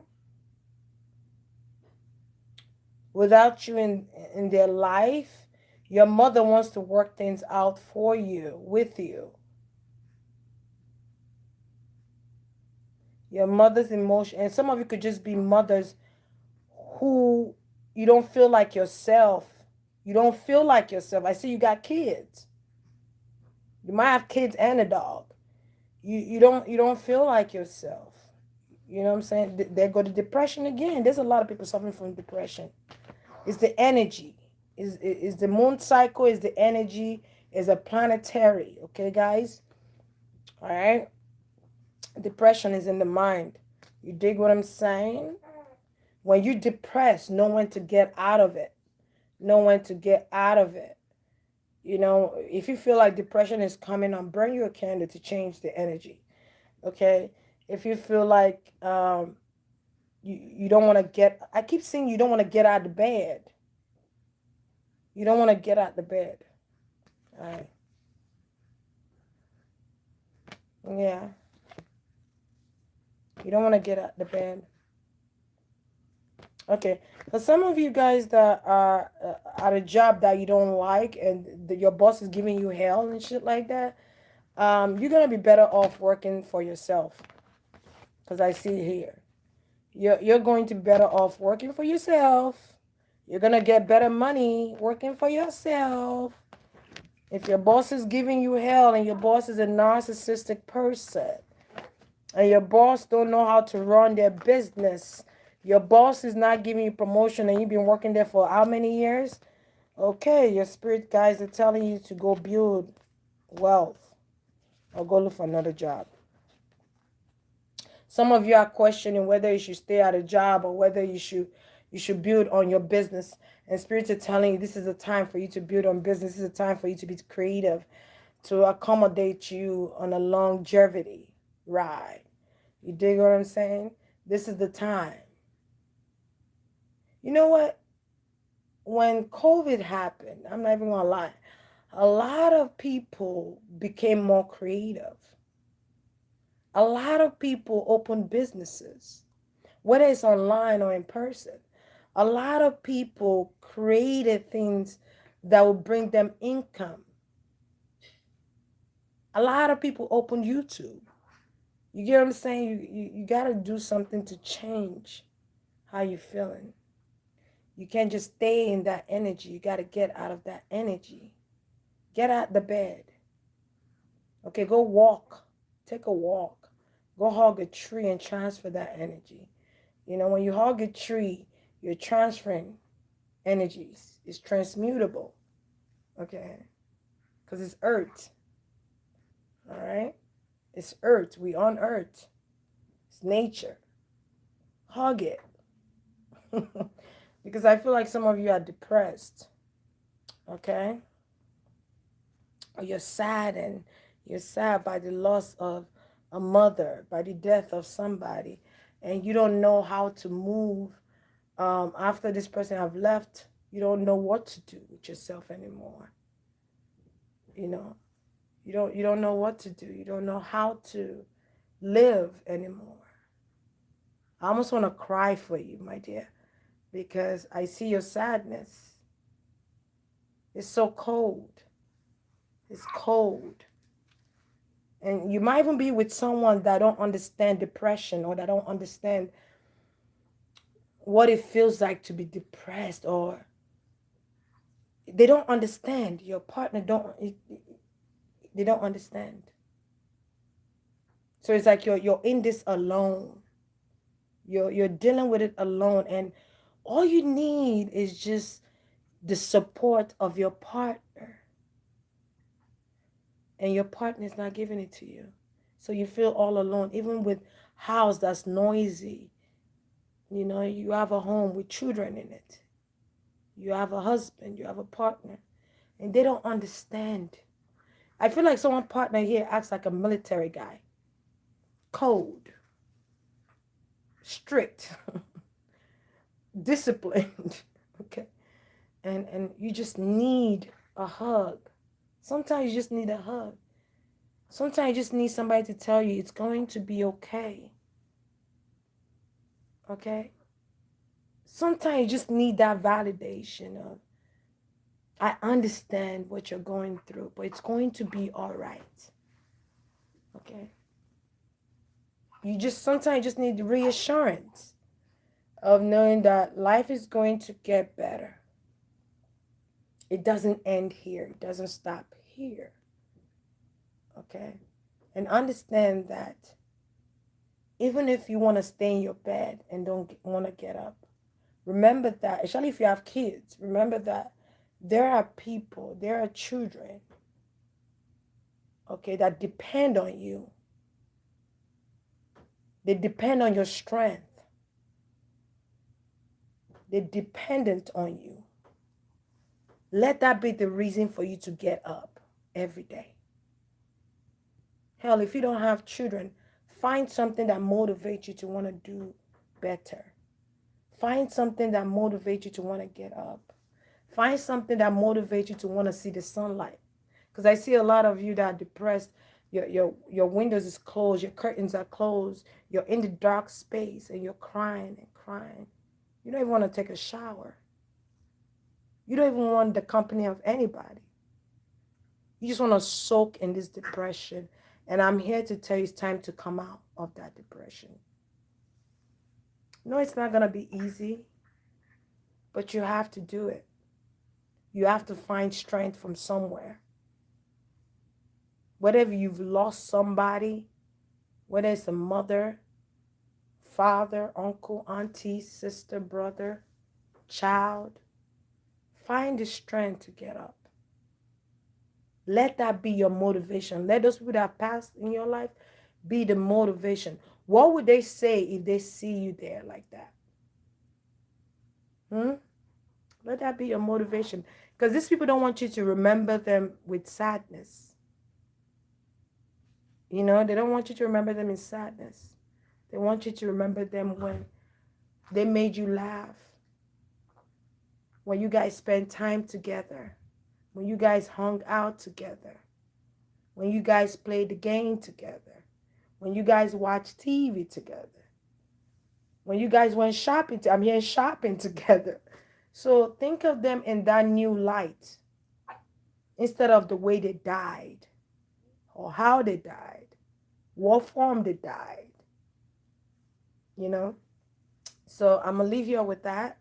Speaker 1: Without you in their life, your mother wants to work things out for you, with you. Your mother's emotion, and some of you could just be mothers who you don't feel like yourself. You don't feel like yourself. I see you got kids. You might have kids and a dog. You don't feel like yourself. You know what I'm saying? There go to depression again. There's a lot of people suffering from depression. It's the energy. Is the moon cycle, is the energy, is a planetary. Okay, guys? All right? Depression is in the mind. You dig what I'm saying? When you're depressed, know when to get out of it. Know when to get out of it. You know, if you feel like depression is coming on, burn you a candle to change the energy. Okay? If you feel like you don't want to I keep seeing you don't want to get out of bed. You don't want to get out the bed. All right. Yeah. You don't want to get out the bed. Okay. For some of you guys that are at a job that you don't like and your boss is giving you hell and shit like that, you're gonna be better off working for yourself. Cause I see it here. You're going to be better off working for yourself. You're gonna get better money working for yourself. If your boss is giving you hell and your boss is a narcissistic person and your boss don't know how to run their business, your boss is not giving you promotion and you've been working there for how many years? Okay, your spirit guides are telling you to go build wealth or go look for another job. Some of you are questioning whether you should stay at a job or whether you should build on your business. And spirits are telling you this is a time for you to build on business. This is a time for you to be creative, to accommodate you on a longevity ride. You dig what I'm saying? This is the time. You know what? When COVID happened, I'm not even gonna lie, a lot of people became more creative. A lot of people opened businesses, whether it's online or in person. A lot of people created things that will bring them income. A lot of people opened YouTube. You get what I'm saying? You got to do something to change how you're feeling. You can't just stay in that energy. You got to get out of that energy. Get out the bed. Okay, go walk. Take a walk. Go hug a tree and transfer that energy. You know, when you hug a tree, you're transferring energies. It's transmutable. Okay? Because it's earth. All right? It's earth. We on earth. It's nature. Hug it. Because I feel like some of you are depressed. Okay? Or you're sad, and you're sad by the loss of a mother, by the death of somebody, and you don't know how to move after this person have left. You don't know what to do with yourself anymore. You know, you don't know what to do. You don't know how to live anymore. I almost want to cry for you, my dear, because I see your sadness. It's so cold. It's cold. And you might even be with someone that don't understand depression, or that don't understand what it feels like to be depressed, or they don't understand. Your partner they don't understand. So it's like you're in this alone. You're dealing with it alone, and all you need is just the support of your partner. And your partner is not giving it to you. So you feel all alone, even with house that's noisy. You know, you have a home with children in it. You have a husband, you have a partner, and they don't understand. I feel like someone partner here acts like a military guy. Cold, strict, disciplined. Okay. And you just need a hug. Sometimes you just need a hug. Sometimes you just need somebody to tell you it's going to be okay. Okay? Sometimes you just need that validation of, I understand what you're going through, but it's going to be all right. Okay? You just sometimes just need reassurance of knowing that life is going to get better. It doesn't end here. It doesn't stop here. Okay? And understand that even if you want to stay in your bed and don't want to get up, remember that, especially if you have kids, remember that there are people, there are children, okay, that depend on you. They depend on your strength. They're dependent on you. Let that be the reason for you to get up every day. Hell, if you don't have children, find something that motivates you to want to do better. Find something that motivates you to want to get up. Find something that motivates you to want to see the sunlight. Because I see a lot of you that are depressed. Your windows is closed, your curtains are closed, you're in the dark space and you're crying and crying. You don't even want to take a shower. You don't even want the company of anybody. You just want to soak in this depression. And I'm here to tell you it's time to come out of that depression. No, it's not going to be easy, but you have to do it. You have to find strength from somewhere. Whatever you've lost somebody, whether it's a mother, father, uncle, auntie, sister, brother, child, find the strength to get up. Let that be your motivation. Let those people that have passed in your life be the motivation. What would they say if they see you there like that? Let that be your motivation. Because these people don't want you to remember them with sadness. You know, they don't want you to remember them in sadness. They want you to remember them when they made you laugh, when you guys spent time together, when you guys hung out together, when you guys played the game together, when you guys watched TV together, when you guys went shopping. I'm here shopping together. So think of them in that new light instead of the way they died or how they died, what form they died, you know? So I'm going to leave you with that.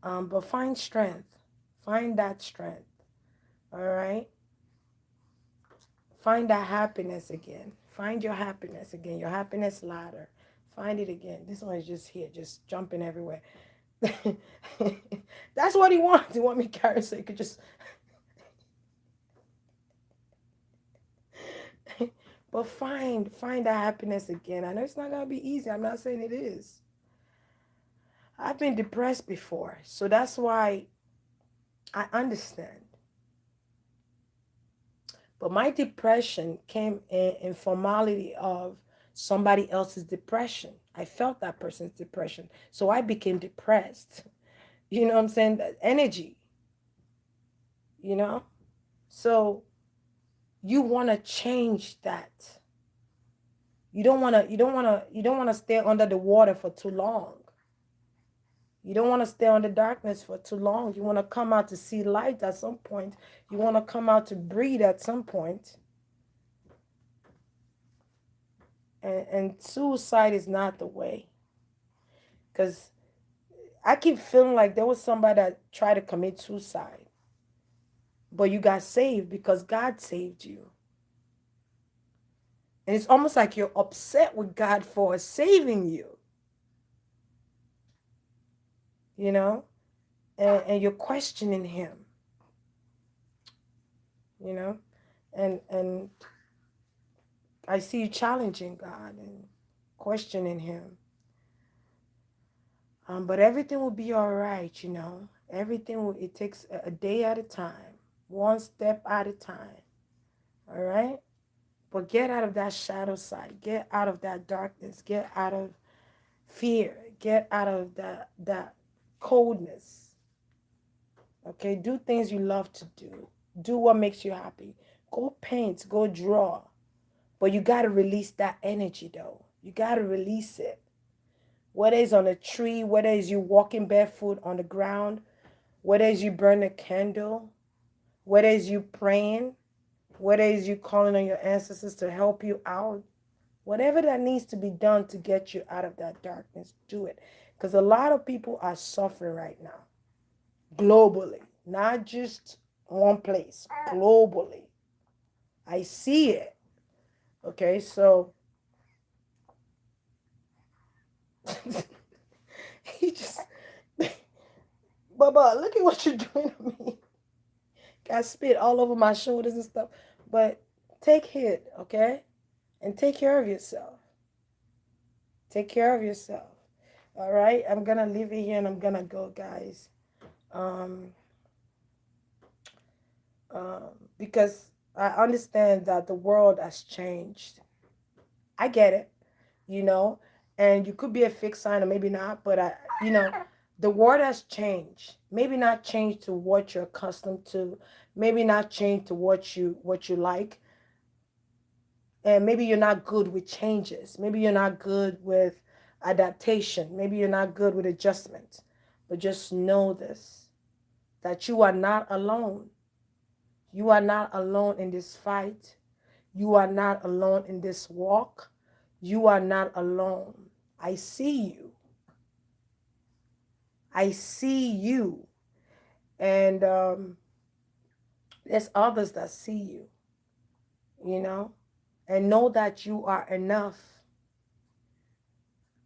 Speaker 1: But find strength. Find that strength. All right? Find that happiness again. Find your happiness again. Your happiness ladder. Find it again. This one is just here, just jumping everywhere. That's what he wants. He wants me to carry so he could just. But find that happiness again. I know it's not gonna be easy. I'm not saying it is. I've been depressed before, so that's why I understand. But my depression came in formality of somebody else's depression. I felt that person's depression, so I became depressed. You know what I'm saying? That energy. You know, so you want to change that. You don't want to stay under the water for too long. You don't want to stay on the darkness for too long. You want to come out to see light at some point. You want to come out to breathe at some point. And suicide is not the way. Because I keep feeling like there was somebody that tried to commit suicide. But you got saved because God saved you. And it's almost like you're upset with God for saving you. You know? And you're questioning him. You know? And I see you challenging God and questioning him. But everything will be all right, you know. It takes a day at a time, one step at a time. All right? But get out of that shadow side. Get out of that darkness. Get out of fear. Get out of that coldness. Okay? Do things you love to do. Do what makes you happy. Go paint. Go draw. But you got to release that energy, though. You got to release it. Whether it's on a tree, whether it's you walking barefoot on the ground, whether it's you burn a candle, whether it's you praying, whether it's you calling on your ancestors to help you out, whatever that needs to be done to get you out of that darkness, do it. Because a lot of people are suffering right now, globally, not just one place, globally. I see it. Okay, so he just, Baba, look at what you're doing to me. Got spit all over my shoulders and stuff. But take hit, okay? And take care of yourself. Take care of yourself. All right? I'm going to leave it here and I'm going to go, guys. Um, because I understand that the world has changed. I get it, you know? And you could be a fixed sign or maybe not, but the world has changed. Maybe not changed to what you're accustomed to. Maybe not changed to what you like. And maybe you're not good with changes. Maybe you're not good with adaptation. Maybe you're not good with adjustment. But just know this, that you are not alone. You are not alone in this fight. You are not alone in this walk. You are not alone. I see you. I see you. And there's others that see you, you know? And know that you are enough.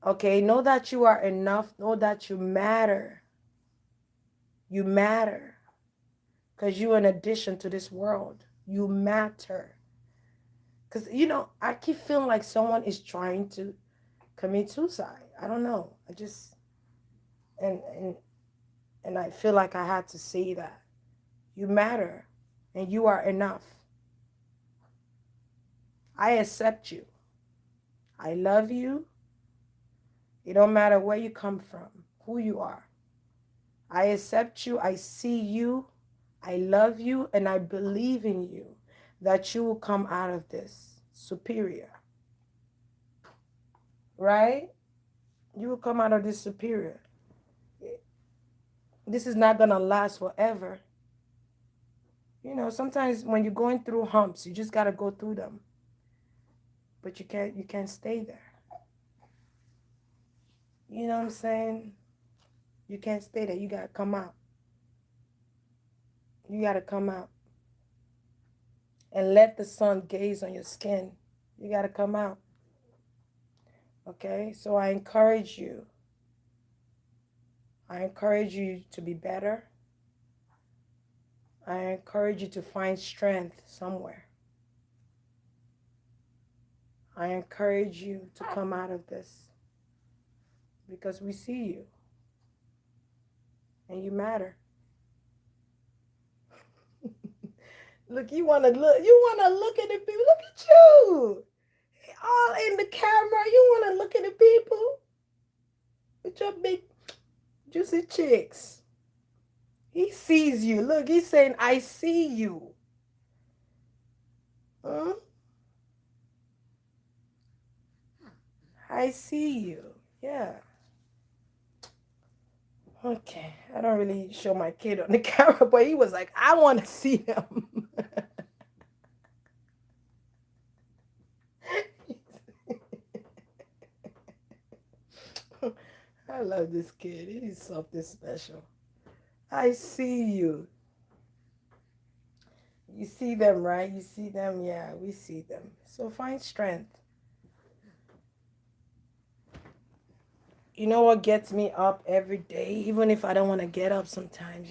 Speaker 1: Okay? Know that you are enough. Know that you matter. You matter. Because you're an addition to this world. You matter. Because, I keep feeling like someone is trying to commit suicide. I don't know. I just, and, and, and I feel like I had to say that. You matter. And you are enough. I accept you. I love you. It don't matter where you come from, who you are. I accept you. I see you. I love you. And I believe in you that you will come out of this superior. Right? You will come out of this superior. This is not going to last forever. Sometimes when you're going through humps, you just got to go through them. But you can't stay there. You know what I'm saying? You can't stay there. You got to come out. You got to come out. And let the sun gaze on your skin. You got to come out. Okay? So I encourage you. I encourage you to be better. I encourage you to find strength somewhere. I encourage you to come out of this. Because we see you. And you matter. Look, you wanna look at the people. Look at you. All in the camera. You wanna look at the people with your big juicy cheeks. He sees you. Look, he's saying, I see you. Huh? I see you. Yeah. Okay. I don't really show my kid on the camera, but he was like, I want to see them. I love this kid. He's something special. I see you. You see them, right? You see them? Yeah, we see them. So find strength. You know what gets me up every day, even if I don't want to get up sometimes,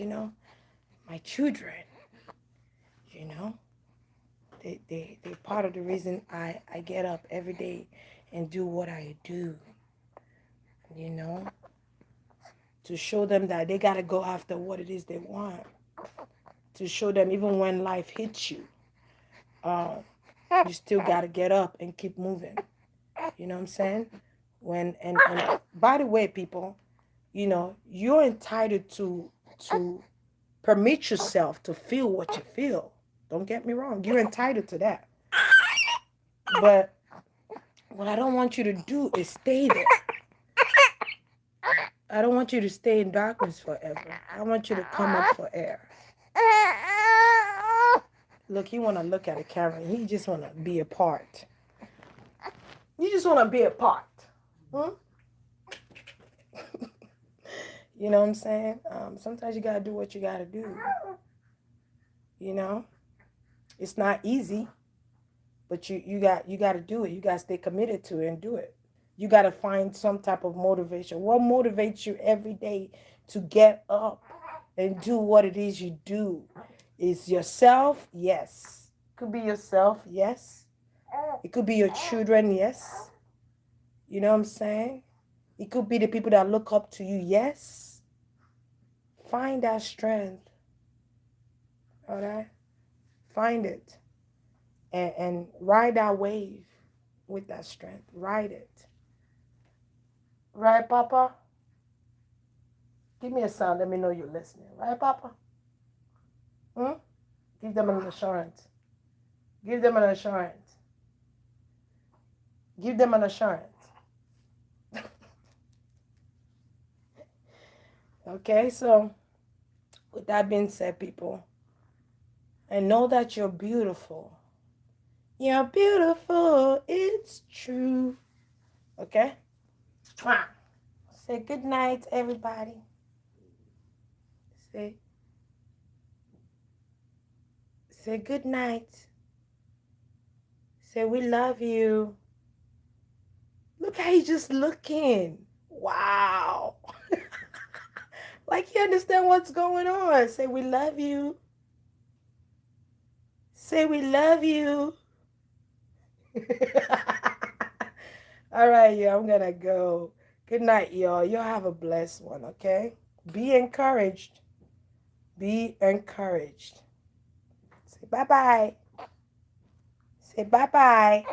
Speaker 1: my children, you know, they're part of the reason I get up every day and do what I do, to show them that they got to go after what it is they want, to show them even when life hits you, you still got to get up and keep moving. You know what I'm saying? And by the way, people, you're entitled to permit yourself to feel what you feel. Don't get me wrong. You're entitled to that. But what I don't want you to do is stay there. I don't want you to stay in darkness forever. I want you to come up for air. Look, he want to look at the camera. He just want to be a part. You just want to be a part. Hmm? You know what I'm saying? Sometimes you got to do what you got to do. It's not easy, but you got to do it. You got to stay committed to it and do it. You got to find some type of motivation. What motivates you every day to get up and do what it is you do? Is yourself? Yes. Could be yourself, yes. It could be your children, yes. You know what I'm saying? It could be the people that look up to you, yes. Find that strength. All right? Find it. And ride that wave with that strength. Ride it. Right, Papa? Give me a sound. Let me know you're listening. Right, Papa? Hmm? Give them an assurance. Give them an assurance. Give them an assurance. Okay, so with that being said, people, I know that you're beautiful. You're beautiful. It's true. Okay? Say good night, everybody. Say, say good night. Say we love you. Look how he's just looking. Wow. Like you understand what's going on. Say we love you. Say we love you. All right, yeah, I'm gonna go. Good night, y'all. Y'all have a blessed one, okay? Be encouraged. Be encouraged. Say bye bye. Say bye bye.